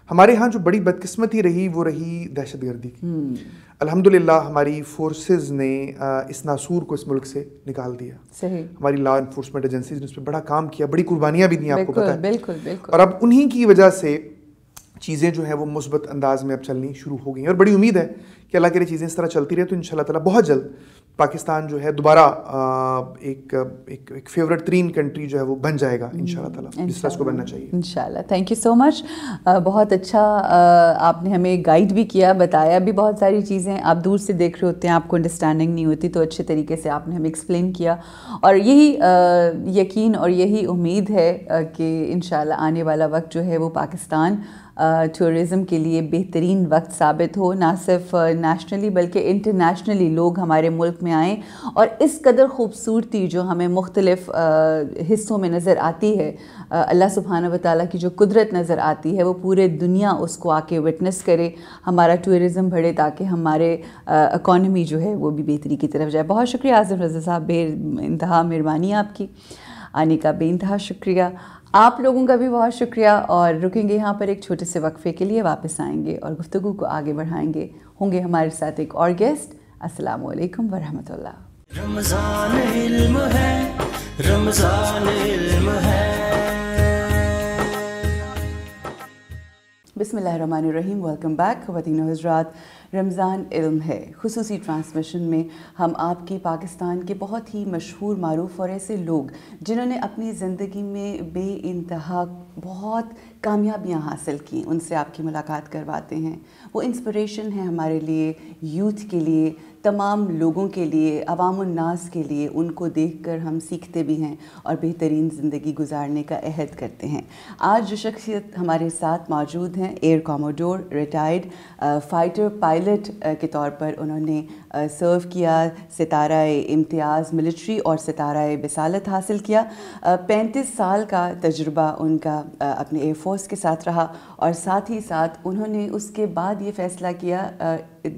ہمارے ہاں جو بڑی بدقسمتی رہی وہ رہی دہشت گردی کی. الحمدللہ ہماری فورسز نے اس ناسور کو اس ملک سے نکال دیا. ہماری لا انفورسمنٹ ایجنسیز نے اس پہ بڑا کام کیا, بڑی قربانیاں بھی دیں, آپ کو پتہ ہے. بالکل. اور اب انہی کی وجہ سے چیزیں جو ہیں وہ مثبت انداز میں اب چلنی شروع ہو گئی ہیں, اور بڑی امید ہے کہ اللہ کے چیزیں اس طرح چلتی رہے تو انشاءاللہ تعالیٰ بہت جلد پاکستان جو ہے دوبارہ ایک فیورٹ ترین کنٹری جو ہے وہ بن جائے گا انشاءاللہ تعالیٰ, جس طرح اس کو بننا چاہیے انشاءاللہ. تھینک یو سو مچ. بہت اچھا آپ نے ہمیں گائیڈ بھی کیا, بتایا بھی بہت ساری چیزیں. آپ دور سے دیکھ رہے ہوتے ہیں, آپ کو انڈرسٹینڈنگ نہیں ہوتی, تو اچھے طریقے سے آپ نے ہمیں ایکسپلین کیا. اور یہی یقین اور یہی امید ہے کہ انشاءاللہ آنے والا وقت جو ہے وہ پاکستان ٹورزم کے لیے بہترین وقت ثابت ہو. نہ صرف نیشنلی بلکہ انٹرنیشنلی لوگ ہمارے ملک میں آئیں, اور اس قدر خوبصورتی جو ہمیں مختلف حصوں میں نظر آتی ہے, اللہ سبحانہ و تعالیٰ کی جو قدرت نظر آتی ہے, وہ پورے دنیا اس کو آ کے وٹنس کرے, ہمارا ٹورزم بڑھے تاکہ ہمارے اکانومی جو ہے وہ بھی بہتری کی طرف جائے. بہت شکریہ اعظم رضا صاحب, بے انتہا مہربانی آپ کی, آنے کا بے انتہا شکریہ. آپ لوگوں کا بھی بہت شکریہ, اور رکیں گے یہاں پر ایک چھوٹے سے وقفے کے لیے, واپس آئیں گے اور گفتگو کو آگے بڑھائیں گے. ہوں گے ہمارے ساتھ ایک اور گیسٹ. السلام علیکم ورحمۃ اللہ. رمضان علم ہے, رمضان علم ہے. بسم اللہ الرحمن الرحیم. ویلکم بیک خواتین و حضرات. رمضان علم ہے خصوصی ٹرانسمیشن میں ہم آپ کی پاکستان کے بہت ہی مشہور معروف اور ایسے لوگ جنہوں نے اپنی زندگی میں بے انتہا بہت کامیابیاں حاصل کی, ان سے آپ کی ملاقات کرواتے ہیں. وہ انسپریشن ہے ہمارے لیے, یوتھ کے لیے, تمام لوگوں کے لیے, عوام الناس کے لیے. ان کو دیکھ کر ہم سیکھتے بھی ہیں اور بہترین زندگی گزارنے کا عہد کرتے ہیں. آج جو شخصیت ہمارے ساتھ موجود ہیں, ایئر کاموڈور ریٹائرڈ فائٹر پائلٹ کے طور پر انہوں نے سرو کیا, ستارہ امتیاز ملٹری اور ستارہ بسالت حاصل کیا. 35 سال کا تجربہ ان کا اپنے ایئر فورس کے ساتھ رہا, اور ساتھ ہی ساتھ انہوں نے اس کے بعد یہ فیصلہ کیا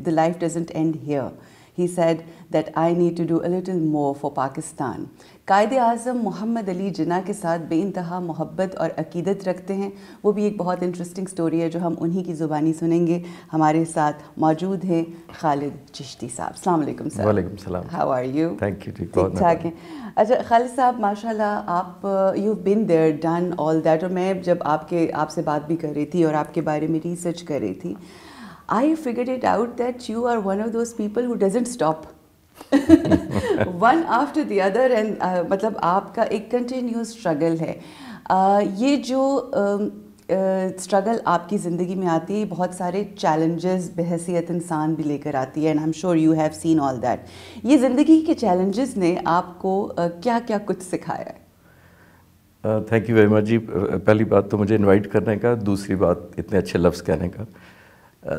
the life doesn't end here. He said that I need to do a little more for Pakistan. Quaid Azam محمد علی جناح کے ساتھ بے انتہا محبت اور عقیدت رکھتے ہیں. وہ بھی ایک بہت انٹرسٹنگ سٹوری ہے جو ہم انہی کی زبانی سنیں گے. ہمارے ساتھ موجود ہیں خالد چشتی صاحب. السلام علیکم سر. وعلیکم السلام. How are you? Thank you. ٹھیک ٹھاک ہیں. اچھا خالد صاحب, ماشاء اللہ آپ you been there done all that. اور میں جب آپ سے بات بھی کر رہی تھی اور آپ کے بارے میں ریسرچ کر رہی تھی, I figured it out that you are one of those people who doesn't stop. One after the other, and مطلب آپ کا ایک کنٹینیوس اسٹرگل ہے. یہ جو اسٹرگل آپ کی زندگی میں آتی ہے, بہت سارے چیلنجز بحیثیت انسان بھی لے کر آتی ہے, and I am sure you have seen all that. یہ زندگی کے چیلنجز نے آپ کو کیا کیا کچھ سکھایا ہے؟ تھینک یو ویری مچ جی. پہلی بات تو مجھے انوائٹ کرنے کا, دوسری بات اتنے اچھے لفظ کہنے کا.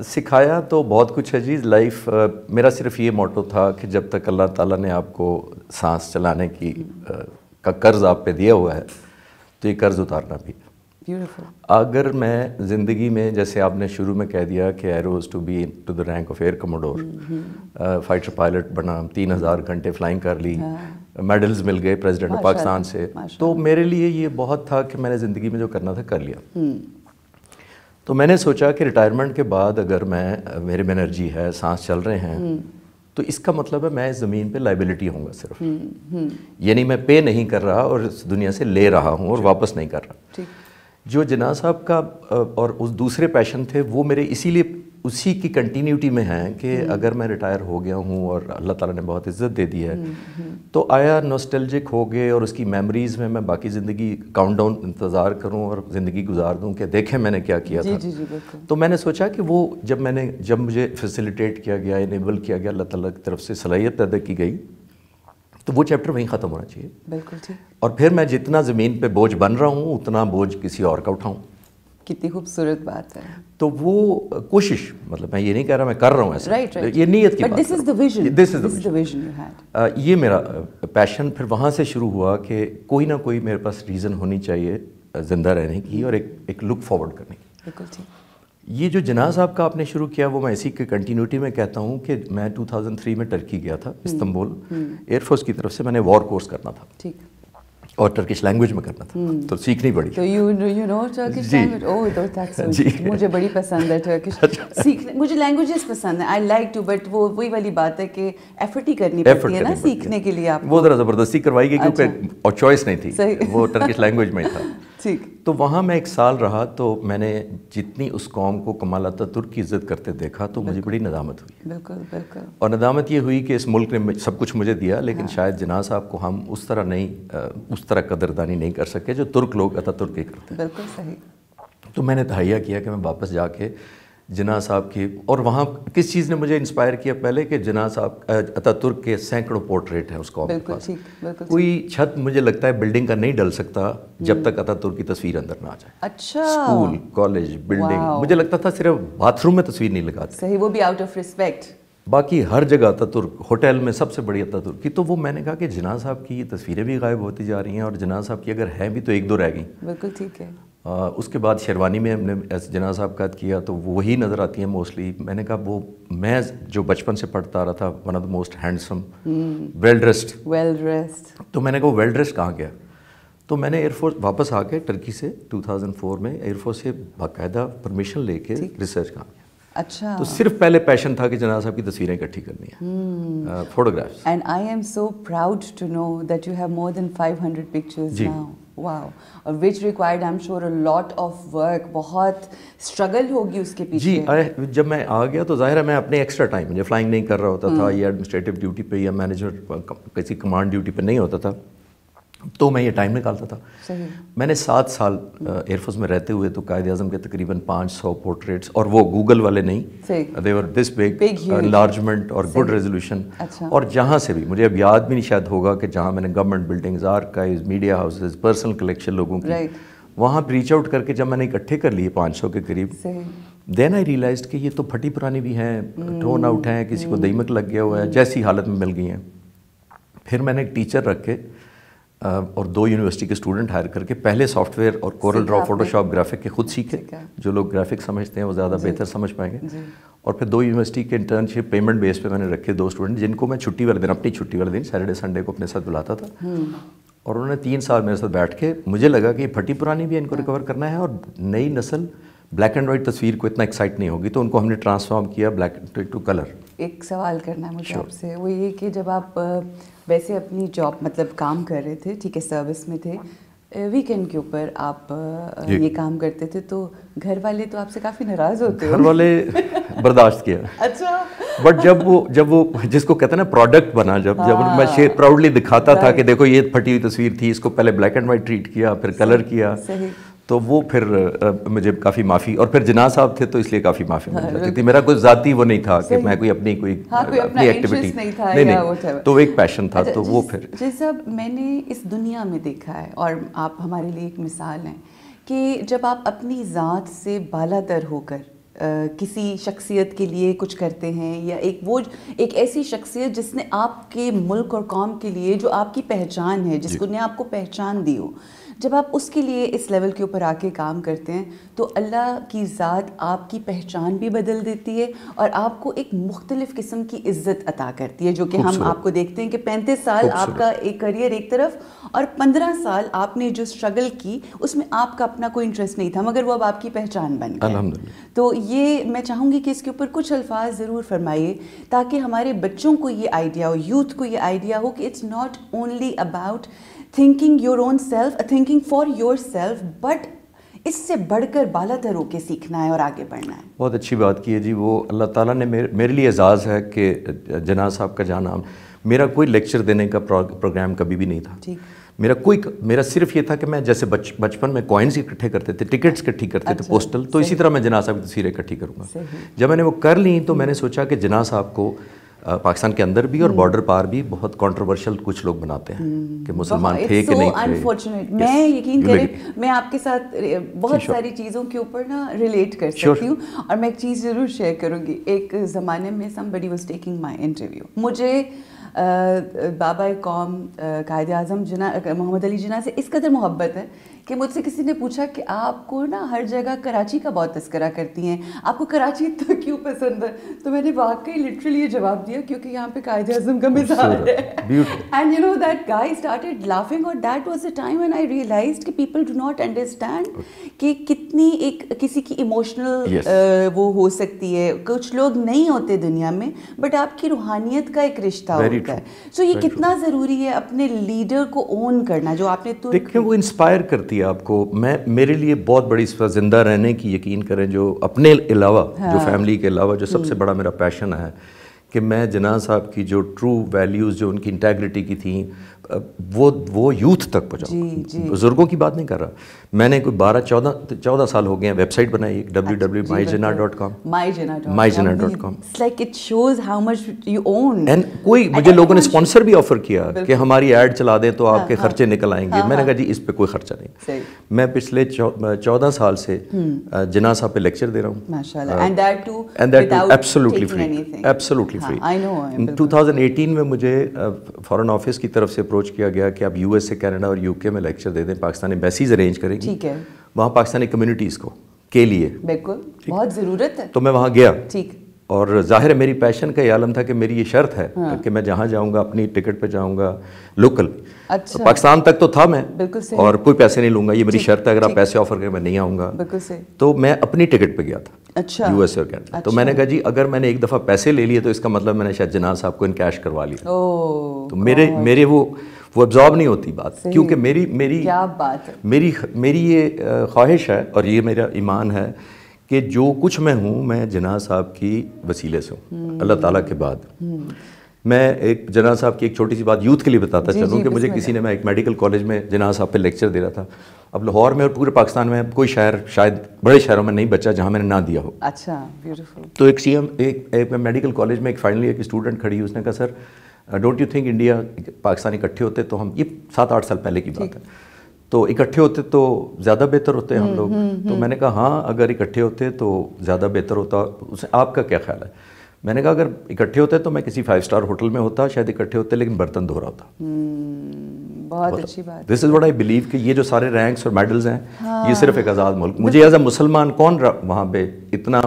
سکھایا تو بہت کچھ ہے جی. لائف میرا صرف یہ موٹو تھا کہ جب تک اللہ تعالیٰ نے آپ کو سانس چلانے کا قرض آپ پہ دیا ہوا ہے تو یہ قرض اتارنا بھی. اگر میں زندگی میں, جیسے آپ نے شروع میں کہہ دیا کہ I rose to be to the rank of air commodore, fighter pilot بنا, 3000 گھنٹے فلائنگ کر لی, میڈلز مل گئے پریزیڈنٹ آف پاکستان سے, تو میرے لیے یہ بہت تھا کہ میں نے زندگی میں جو کرنا تھا کر لیا. تو میں نے سوچا کہ ریٹائرمنٹ کے بعد اگر میرے میں انرجی ہے, سانس چل رہے ہیں, تو اس کا مطلب ہے میں اس زمین پہ لائبلٹی ہوں گا صرف. یعنی میں پے نہیں کر رہا اور اس دنیا سے لے رہا ہوں اور واپس نہیں کر رہا. جو جناح صاحب کا اور اس دوسرے پیشن تھے وہ میرے اسی لیے اسی کی کنٹینیوٹی میں ہیں کہ اگر میں ریٹائر ہو گیا ہوں اور اللہ تعالیٰ نے بہت عزت دے دی ہے تو آیا نوسٹلجک ہو گئے اور اس کی میموریز میں باقی زندگی کاؤنٹ ڈاؤن انتظار کروں اور زندگی گزار دوں کہ دیکھیں میں نے کیا کیا تھا. تو میں نے سوچا کہ وہ جب مجھے فیسیلیٹیٹ کیا گیا، انیبل کیا گیا، اللہ تعالیٰ کی طرف سے صلاحیت پیدا کی گئی، تو وہ چیپٹر وہیں ختم ہونا چاہیے. بالکل ٹھیک. اور پھر میں جتنا زمین پہ بوجھ بن رہا ہوں اتنا بوجھ کسی اور کا اٹھاؤں. کتنی خوبصورت بات ہے. تو وہ کوشش، مطلب میں یہ نہیں کہہ رہا میں کر رہا ہوں ایسا، یہ نیت کی بات ہے. یہ میرا پیشن پھر وہاں سے شروع ہوا کہ کوئی نہ کوئی میرے پاس ریزن ہونی چاہیے زندہ رہنے کی اور ایک لک فارورڈ کرنے کی. بالکل ٹھیک. یہ جو جناح صاحب کا آپ نے شروع کیا وہ میں اسی کے کنٹینیوٹی میں کہتا ہوں کہ میں 2003 میں ٹرکی گیا تھا، استنبول ایئر فورس کی طرف سے. میں نے وار کورس کرنا تھا ٹھیک، اور ٹرکش لینگویج میں کرنا تھا، تو سیکھنی پڑی. تو you know Turkish language? Oh that's مجھے بڑی پسند ہے ٹرکش سیکھنے. مجھے لینگویجز پسند ہیں، آئی لائک ٹو، بٹ وہ وہی والی بات ہے کہ ایفرٹ ہی کرنی پڑتی ہے نا سیکھنے کے لیے. آپ وہ ذرا زبردستی کروائی گئی کیونکہ اور چوائس نہیں تھی، وہ ٹرکش لینگویج میں ہی تھا. ٹھیک. تو وہاں میں 1 سال رہا تو میں نے جتنی اس قوم کو کمال اتاتürk کی عزت کرتے دیکھا تو مجھے بڑی ندامت ہوئی. بالکل بالکل. اور ندامت یہ ہوئی کہ اس ملک نے سب کچھ مجھے دیا لیکن شاید جناح صاحب کو ہم اس طرح قدردانی نہیں کر سکے جو ترک لوگ اتاتürk کی کرتے. بالکل صحیح. تو میں نے تہیہ کیا کہ میں واپس جا کے جناح صاحب کی، اور وہاں کس چیز نے مجھے انسپائر کیا پہلے کہ جناح صاحب اتاتürk کے سینکڑوں پورٹریٹ ہیں اس قوم کے پاس. کوئی چھت مجھے لگتا ہے بلڈنگ کا نہیں ڈل سکتا جب تک اتاتürk کی تصویر اندر نہ آ جائے. اچھا. اسکول، کالج، بلڈنگ، مجھے لگتا تھا صرف باتھ روم میں تصویر نہیں لگاتے. صحیح، وہ بھی آؤٹ آف ریسپیکٹ. باقی ہر جگہ اتاتürk، ہوٹل میں سب سے بڑی اتاتürk کی. تو وہ میں نے کہا کہ جناح صاحب کی یہ تصویریں بھی غائب ہوتی جا رہی ہیں اور جناح صاحب کی اگر ہیں بھی تو 1-2 رہ گئیں. بالکل ٹھیک ہے. اس کے بعد شیروانی میں ہم نے جناح صاحب کا کیا تو وہی نظر آتی ہیں موسٹلی. میں نے کہا وہ میں جو بچپن سے پڑھتا آ رہا تھا one of the most handsome, well dressed. تو میں نے کہا وہ ویل ڈریسڈ کہاں گیا؟ تو میں نے ایئر فورس واپس آ کے ٹرکی سے 2004 میں ایئر فورس سے باقاعدہ پرمیشن لے کے ریسرچ کہاں گیا. اچھا. تو صرف پہلے پیشن تھا کہ جناح صاحب کی تصویریں اکٹھی کرنی ہیں، photographs. And I am so proud to know that you have more than 500 pictures now. Wow. اور which required I am sure a lot of work. بہت اسٹرگل ہوگی اس کے پیچھے. جی، جب میں آ گیا تو ظاہر ہے میں اپنے ایکسٹرا ٹائم، مجھے فلائنگ نہیں کر رہا ہوتا تھا یا ایڈمنسٹریٹو ڈیوٹی پہ یا مینیجر کسی کمانڈ ڈیوٹی پہ نہیں ہوتا تھا، تو میں یہ ٹائم نکالتا تھا. میں نے 7 سال ایئر فورس میں رہتے ہوئے تو قائد اعظم کے تقریباً 500 پورٹریٹس، اور وہ گوگل والے نہیں، دے ور دس بگ، انلارجمنٹ اور گڈ ریزولوشن. اور جہاں سے بھی مجھے اب یاد بھی نہیں شاید ہوگا کہ جہاں میں نے government buildings, archives, media houses, personal collection لوگوں کی، وہاں ریچ آؤٹ کر کے جب میں نے اکٹھے کر لیے 500 کے قریب، دین آئی ریئلائزڈ کہ یہ تو پھٹی پرانی بھی ہیں، ٹون آؤٹ ہیں، کسی کو دیمک لگ گیا ہوا ہے، جیسی حالت میں مل گئی ہیں. پھر میں نے ایک ٹیچر رکھ کے اور 2 یونیورسٹی کے اسٹوڈنٹ ہائر کر کے پہلے سافٹ ویئر اور کورل ڈرا، فوٹو شاپ، گرافک کے خود سیکھے. جو لوگ گرافک سمجھتے ہیں وہ زیادہ بہتر سمجھ پائیں گے. اور پھر 2 یونیورسٹی کے انٹرنشپ پیمنٹ بیس پہ میں نے رکھے 2 اسٹوڈنٹ جن کو میں چھٹی والے دن، اپنی چھٹی والے دن، سیٹرڈے سنڈے کو اپنے ساتھ بلاتا تھا. اور انہوں نے 3 سال میرے ساتھ بیٹھ کے، مجھے لگا کہ یہ پھٹی پرانی بھی ہے، ان کو ریکور کرنا ہے، اور نئی نسل بلیک اینڈ وائٹ تصویر کو اتنا ایکسائٹ نہیں ہوگی، تو ان کو ہم نے ٹرانسفارم کیا بلیک ٹو کلر. ایک سوال کرنا ہے مجھے آپ سے، وہ یہ کہ جب آپ ویسے اپنی جاب مطلب کام کر رہے تھے، ٹھیک ہے، سروس میں تھے، ویکینڈ کے اوپر آپ یہ کام کرتے تھے، تو گھر والے تو آپ سے کافی ناراض ہوتے ہیں؟ گھر والے برداشت کیا. اچھا. بٹ جب وہ جس کو کہتے ہیں نا پروڈکٹ بنا، جب میں پراؤڈلی دکھاتا تھا کہ دیکھو یہ پھٹی ہوئی تصویر تھی، اس کو پہلے بلیک اینڈ وائٹ ٹریٹ کیا، پھر کلر کیا، تو وہ پھر مجھے کافی معافی، اور پھر جناح صاحب تھے تو اس لیے کافی معافی مل جاتی تھی. میرا کوئی ذاتی وہ نہیں تھا کہ میں کوئی اپنی ایکٹیویٹی نہیں، تو ایک پیشن تھا. تو وہ پھر جیسا میں نے اس دنیا میں دیکھا ہے، اور آپ ہمارے لیے ایک مثال ہیں کہ جب آپ اپنی ذات سے بالاتر ہو کر کسی شخصیت کے لیے کچھ کرتے ہیں، یا ایک ایسی شخصیت جس نے آپ کے ملک اور قوم کے لیے جو آپ کی پہچان ہے، جس کو نے آپ کو پہچان دی ہو، جب آپ اس کے لیے اس لیول کے اوپر آ کے کام کرتے ہیں تو اللہ کی ذات آپ کی پہچان بھی بدل دیتی ہے اور آپ کو ایک مختلف قسم کی عزت عطا کرتی ہے، جو کہ ہم آپ کو دیکھتے ہیں کہ 35 سال آپ کا ایک کریئر ایک طرف اور 15 سال آپ نے جو اسٹرگل کی اس میں آپ کا اپنا کوئی انٹرسٹ نہیں تھا، مگر وہ اب آپ کی پہچان بن گئی. الحمدللہ. تو یہ میں چاہوں گی کہ اس کے اوپر کچھ الفاظ ضرور فرمائیے تاکہ ہمارے بچوں کو یہ آئیڈیا ہو، یوتھ کو یہ آئیڈیا ہو کہ it's not only about thinking your own self, thinking for yourself, but اس سے بڑھ کر بالا تر ہو کے سیکھنا ہے اور آگے بڑھنا ہے. بہت اچھی بات کی ہے جی. وہ اللہ تعالیٰ نے میرے لیے اعزاز ہے کہ جناح صاحب کا جانا. میرا کوئی لیکچر دینے کا پروگرام کبھی بھی نہیں تھا. میرا صرف یہ تھا کہ میں جیسے بچپن میں کوائنز اکٹھے کرتے تھے, ٹکٹس اکٹھی کرتے تھے پوسٹل, تو اسی طرح میں جناح صاحب کی تصویریں اکٹھی کروں گا. جب میں نے وہ کر لیں تو میں نے سوچا کہ جناح صاحب کو پاکستان کے اندر بھی اور بارڈر پار بھی بہت کنٹروورشل کچھ لوگ بناتے ہیں کہ مسلمان تھے کہ نہیں تھے. میں یقین کریں میں آپ کے ساتھ بہت ساری چیزوں کے اوپر نا ریلیٹ کر سکتی ہوں, اور میں ایک چیز ضرور شیئر کروں گی. ایک زمانے میں somebody was taking my interview. مجھے بابا قوم قائد اعظم محمد علی جناح سے اس قدر محبت ہے کہ مجھ سے کسی نے پوچھا کہ آپ کو نا ہر جگہ کراچی کا بہت تذکرہ کرتی ہیں, آپ کو کراچی تو کیوں پسند ہے؟ تو میں نے واقعی لٹرلی یہ جواب دیا کیونکہ یہاں پہ قائد اعظم کا مزار ہے. And you know that guy started laughing, اور that was a time when I realized کہ پیپل ڈو ناٹ انڈرسٹینڈ کہ کتنی ایک کسی کی ایموشنل وہ ہو سکتی ہے. کچھ لوگ نہیں ہوتے دنیا میں بٹ آپ کی روحانیت کا ایک رشتہ ہوتا ہے. سو یہ کتنا ضروری ہے اپنے لیڈر کو اون کرنا, جو آپ نے تو دیکھیں وہ انسپائر کرتی ہے آپ کو. میرے لیے بہت بڑی زندہ رہنے کی یقین کریں, جو اپنے علاوہ جو فیملی کے علاوہ جو سب سے بڑا میرا پیشن ہے کہ میں جناح صاحب کی جو ٹرو ویلیوز جو ان کی انٹیگریٹی کی تھیں وہ یوتھ تک پہنچاؤں. بزرگوں کی بات نہیں کر رہا. میں نے کوئی 14 سال ہو گئے ہیں ویب سائٹ بنائی www.myjinnah.com. myjinnah.com. کوئی مجھے لوگوں نے اسپانسر بھی آفر کیا کہ ہماری ایڈ چلا دیں تو آپ کے خرچے نکل آئیں گے. میں نے کہا جی اس پہ کوئی خرچہ نہیں. میں پچھلے 14 سال سے جناح صاحب پہ لیکچر دے رہا ہوں. Absolutely free. 2018 میں مجھے فارن آفس کی طرف سے اپروچ کیا گیا کہ آپ US سے کینیڈا اور UK میں لیکچر دے دیں, پاکستانی ایمبیسیز ارینج کریں گی وہاں پاکستانی کمیونٹیز کو کے لیے. بالکل بہت ضرورت ہے. تو میں وہاں گیا, اور ظاہر ہے میری پیشن کا یہ عالم تھا کہ میری یہ شرط ہے کہ میں جہاں جاؤں گا اپنی ٹکٹ پہ جاؤں گا لوکل. پاکستان تک تو تھا میں, اور کوئی پیسے نہیں لوں گا, یہ میری شرط ہے. اگر آپ پیسے آفر کریں میں نہیں آؤں گا. تو میں اپنی ٹکٹ پہ گیا تھا US اور کینیڈا. تو میں نے کہا جی اگر میں نے ایک دفعہ پیسے لے لیے تو اس کا مطلب میں نے شاید جناح صاحب کو انکیش کروا لیا. تو میرے وہ ابزارب نہیں ہوتی بات, کیونکہ میری یہ خواہش ہے اور یہ میرا ایمان ہے کہ جو کچھ میں ہوں میں جناح صاحب کی وسیلے سے ہوں, اللہ تعالیٰ کے بعد. میں ایک جناح صاحب کی ایک چھوٹی سی بات یوتھ کے لیے بتاتا چلوں کہ مجھے کسی نے, میں ایک میڈیکل کالج میں جناح صاحب پہ لیکچر دے رہا تھا. اب لاہور میں اور پورے پاکستان میں کوئی شہر شاید بڑے شہروں میں نہیں بچا جہاں میں نے نہ دیا ہو. اچھا بیوٹیفل. تو ایک میڈیکل کالج میں ایک فائنلی ایک اسٹوڈنٹ کھڑی, اس نے کہا sir don't you think India Pakistan اکٹھے ہوتے تو ہم, یہ 7-8 سال پہلے کی بات ہے, تو اکٹھے ہوتے تو زیادہ بہتر ہوتے ہم لوگ. تو میں نے کہا ہاں اگر اکٹھے ہوتے تو زیادہ بہتر ہوتا. اسے آپ کا کیا خیال ہے؟ میں نے کہا اگر اکٹھے ہوتے تو میں کسی 5 اسٹار ہوٹل میں ہوتا, شاید اکٹھے ہوتے لیکن برتن دھو رہا ہوتا. بہت اچھی بات. دس از واٹ آئی بلیو کہ یہ جو سارے رینکس اور میڈلز ہیں یہ صرف ایک آزاد ملک. مجھے ایز اے مسلمان کون وہاں پہ اتنا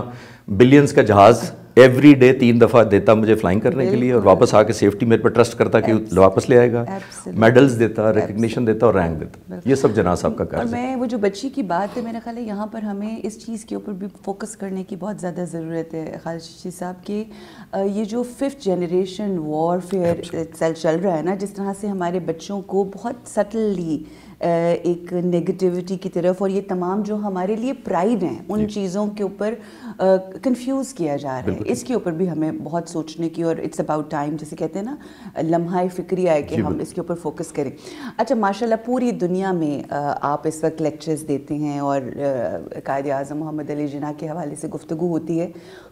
بلینز کا جہاز ایوری ڈے 3 دفعہ دیتا مجھے فلائنگ کرنے کے لیے, اور واپس آ کے سیفٹی میرے پر ٹرسٹ کرتا کہ واپس لے آئے گا, میڈلز دیتا, ریکگنیشن دیتا اور رینک دیتا. یہ سب جناح صاحب کا کام ہے. اور میں وہ جو بچی کی بات ہے, میرا خیال ہے یہاں پر ہمیں اس چیز کے اوپر بھی فوکس کرنے کی بہت زیادہ ضرورت ہے خالد چشتی صاحب, کہ یہ جو 5th جنریشن وار فیئر چل رہا ہے نا, جس طرح سے ہمارے بچوں کو بہت سٹلی ایک نیگیٹیوٹی کی طرف, اور یہ تمام جو ہمارے لیے پرائڈ ہیں ان چیزوں کے اوپر کنفیوز کیا جا رہا ہے. اس کے اوپر بھی ہمیں بہت سوچنے کی, اور اٹس اباؤٹ ٹائم, جیسے کہتے ہیں نا لمحہ فکری ہے کہ ہم اس کے اوپر فوکس کریں. اچھا ماشاءاللہ پوری دنیا میں آپ اس وقت لیکچرز دیتے ہیں اور قائد اعظم محمد علی جناح کے حوالے سے گفتگو ہوتی ہے.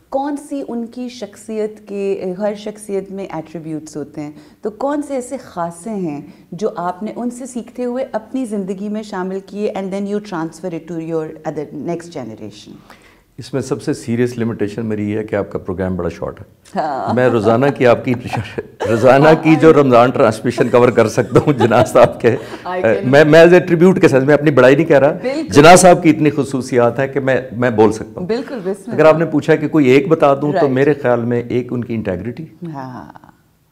کون سی ان کی شخصیت کے, ہر شخصیت میں ایٹریبیوٹس ہوتے ہیں, تو کون سے ایسے خاصے ہیں جو آپ نے ان سے سیکھتے ہوئے اپنی زندگی میں شامل کیے and then you transfer it to your other next generation? اس میں سب سے سیریس لمیٹیشن میری یہ ہے کہ آپ کا پروگرام بڑا شارٹ ہے. میں روزانہ کی جو رمضان ٹرانسمیشن کور کر سکتا ہوں جناح صاحب کے, میں ایز اے ٹریبیوٹ کے ساتھ, میں اپنی بڑائی نہیں کہہ رہا, جناح صاحب کی اتنی خصوصیات ہیں کہ میں بول سکتا ہوں. بالکل. اگر آپ نے پوچھا کہ کوئی ایک بتا دوں تو میرے خیال میں ایک ان کی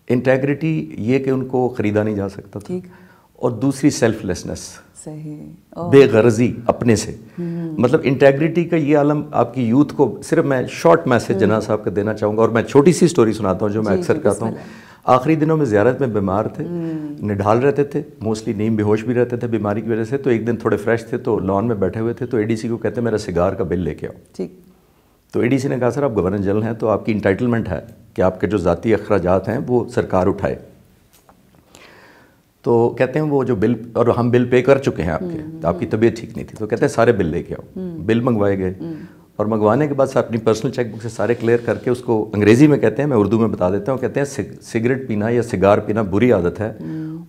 انٹیگریٹی, یہ کہ ان کو خریدا نہیں جا سکتا تھا, اور دوسری سیلف لیسنس, بے غرضی اپنے سے. مطلب انٹیگریٹی کا یہ عالم آپ کی یوتھ کو, صرف میں شارٹ میسج جناح صاحب کا دینا چاہوں گا, اور میں چھوٹی سی سٹوری سناتا ہوں جو میں اکثر کہتا ہوں. آخری دنوں میں زیارت میں بیمار تھے, نڈھال رہتے تھے, موسٹلی نیم بے ہوش بھی رہتے تھے بیماری کی وجہ سے. تو ایک دن تھوڑے فریش تھے تو لان میں بیٹھے ہوئے تھے, تو ADC کو کہتے ہیں میرا سگار کا بل لے کے آؤ. ٹھیک. تو ADC نے کہا سر آپ گورنر جنرل ہیں تو آپ کی انٹائٹلمنٹ ہے کہ آپ کے جو ذاتی اخراجات ہیں وہ سرکار اٹھائے. تو کہتے ہیں وہ جو بل, اور ہم بل پے کر چکے ہیں آپ کے, آپ کی طبیعت ٹھیک نہیں تھی, تو کہتے ہیں سارے بل لے کے آؤ. بل منگوائے گئے, اور منگوانے کے بعد سر اپنی پرسنل چیک بک سے سارے کلیئر کر کے اس کو انگریزی میں کہتے ہیں, میں اردو میں بتا دیتا ہوں, کہتے ہیں سگریٹ پینا یا سگار پینا بری عادت ہے,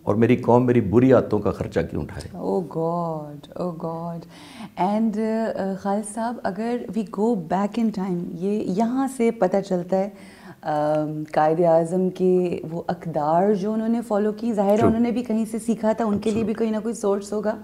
اور میری قوم میری بری عادتوں کا خرچہ کیوں اٹھائے. او گاڈ. اینڈ خالد صاحب, اگر وی گو بیک ان ٹائم, یہ یہاں سے پتہ چلتا ہے قائد اعظم کے وہ اقدار جو انہوں نے فالو کی, ظاہر ہے انہوں نے بھی کہیں سے سیکھا تھا, ان کے لیے بھی کوئی نہ کوئی سورس ہوگا.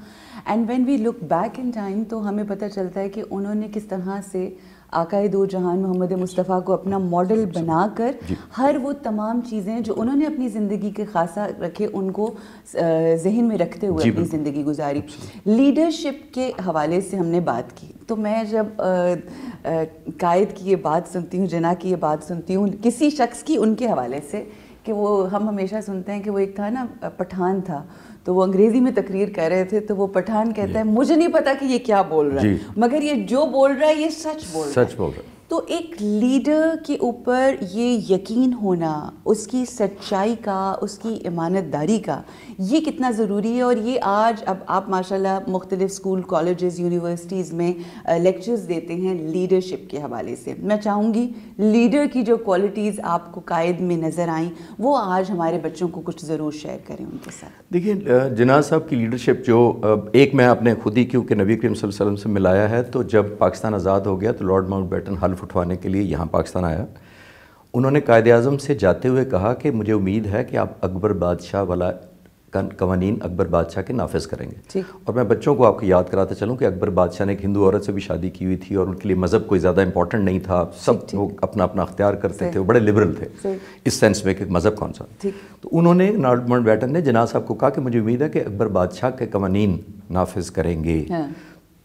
And when we look back in time تو ہمیں پتہ چلتا ہے کہ انہوں نے کس طرح سے آقائے دو جہان محمد مصطفیٰ کو اپنا ماڈل بنا کر ہر وہ تمام چیزیں جو انہوں نے اپنی زندگی کے خاصہ رکھے ان کو ذہن میں رکھتے ہوئے اپنی زندگی گزاری. لیڈرشپ کے حوالے سے ہم نے بات کی, تو میں جب قائد کی یہ بات سنتی ہوں, جناح کی یہ بات سنتی ہوں کسی شخص کی ان کے حوالے سے, کہ وہ ہم ہمیشہ سنتے ہیں کہ وہ ایک تھا نا پٹھان تھا, تو وہ انگریزی میں تقریر کر رہے تھے, تو وہ پٹھان کہتا ہے مجھے نہیں پتا کہ یہ کیا بول رہا ہے, مگر یہ جو بول رہا ہے یہ سچ بول رہا ہے. تو ایک لیڈر کے اوپر یہ یقین ہونا, اس کی سچائی کا, اس کی امانت داری کا, یہ کتنا ضروری ہے. اور یہ آج اب آپ ماشاءاللہ مختلف اسکول, کالجز, یونیورسٹیز میں لیکچرز دیتے ہیں لیڈرشپ کے حوالے سے. میں چاہوں گی لیڈر کی جو کوالٹیز آپ کو قائد میں نظر آئیں وہ آج ہمارے بچوں کو کچھ ضرور شیئر کریں ان کے ساتھ. دیکھیں جناح صاحب کی لیڈرشپ جو ایک میں اپنے خود ہی کیونکہ نبی کریم صلی اللہ علیہ وسلم سے ملایا ہے, تو جب پاکستان آزاد ہو گیا تو لارڈ ماؤنٹ بیٹن حلف اٹھوانے کے لیے یہاں پاکستان آیا. انہوں نے قائد اعظم سے جاتے ہوئے کہا کہ مجھے امید ہے کہ آپ اکبر بادشاہ والا قوانین اکبر بادشاہ کے نافذ کریں گے. اور میں بچوں کو آپ کو یاد کراتا چلوں کہ اکبر بادشاہ نے ایک ہندو عورت سے بھی شادی کی ہوئی تھی, اور ان کے لیے مذہب کوئی زیادہ امپورٹنٹ نہیں تھا, سب لوگ اپنا اپنا اختیار کرتے تھے, وہ بڑے لبرل تھے اس سینس میں کہ مذہب کون سا. تو انہوں نے لارڈ ماؤنٹ بیٹن نے جناح صاحب کو کہا کہ مجھے امید ہے کہ اکبر بادشاہ کے قوانین نافذ کریں گے.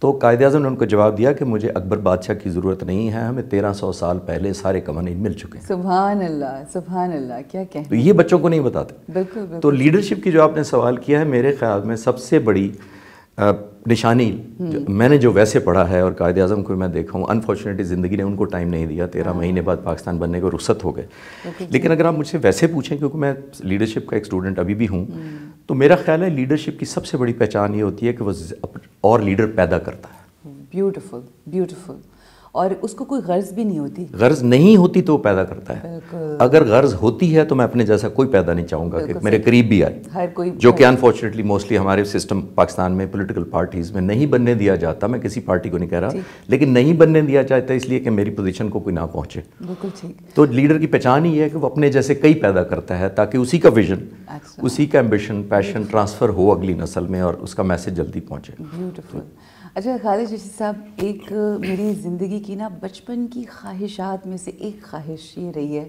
تو قائد اعظم نے ان کو جواب دیا کہ مجھے اکبر بادشاہ کی ضرورت نہیں ہے, ہمیں 1300 سال پہلے سارے قوانین مل چکے ہیں. سبحان اللہ, سبحان اللہ, کیا کہیں. تو یہ بچوں کو نہیں بتاتے. بالکل. تو لیڈرشپ کی جو آپ نے سوال کیا ہے, میرے خیال میں سب سے بڑی نشانی میں نے جو ویسے پڑھا ہے, اور قائد اعظم کو میں دیکھا ہوں, انفارچونیٹلی زندگی نے ان کو ٹائم نہیں دیا, 13 مہینے بعد پاکستان بننے کو رخصت ہو گئے. لیکن اگر آپ مجھ سے ویسے پوچھیں, کیونکہ میں لیڈرشپ کا ایک اسٹوڈنٹ ابھی بھی ہوں, تو میرا خیال ہے لیڈرشپ کی سب سے بڑی پہچان یہ ہوتی ہے کہ وہ اور لیڈر پیدا کرتا ہے. Beautiful, beautiful. اور اس کو کوئی غرض بھی نہیں ہوتی. غرض نہیں ہوتی تو وہ پیدا کرتا ہے. اگر غرض ہوتی ہے تو میں اپنے جیسا کوئی پیدا نہیں چاہوں گا کہ میرے قریب بھی آئے, ہر کوئی, جو کہ انفارچونیٹلی موسٹلی ہمارے سسٹم پاکستان میں پولیٹیکل پارٹیز میں نہیں بننے دیا جاتا. میں کسی پارٹی کو نہیں کہہ رہا, لیکن نہیں بننے دیا جاتا اس لیے کہ میری پوزیشن کو کوئی نہ پہنچے. بالکل ٹھیک. تو لیڈر کی پہچان ہی ہے کہ وہ اپنے جیسے کئی پیدا کرتا ہے تاکہ اسی کا ویژن, اسی کا ایمبیشن, پیشن ٹرانسفر ہو اگلی نسل میں, اور اس کا میسج جلدی پہنچے. بیوٹیفل. اچھا خالد جیسی صاحب, ایک میری زندگی کی نا بچپن کی خواہشات میں سے ایک خواہش یہ رہی ہے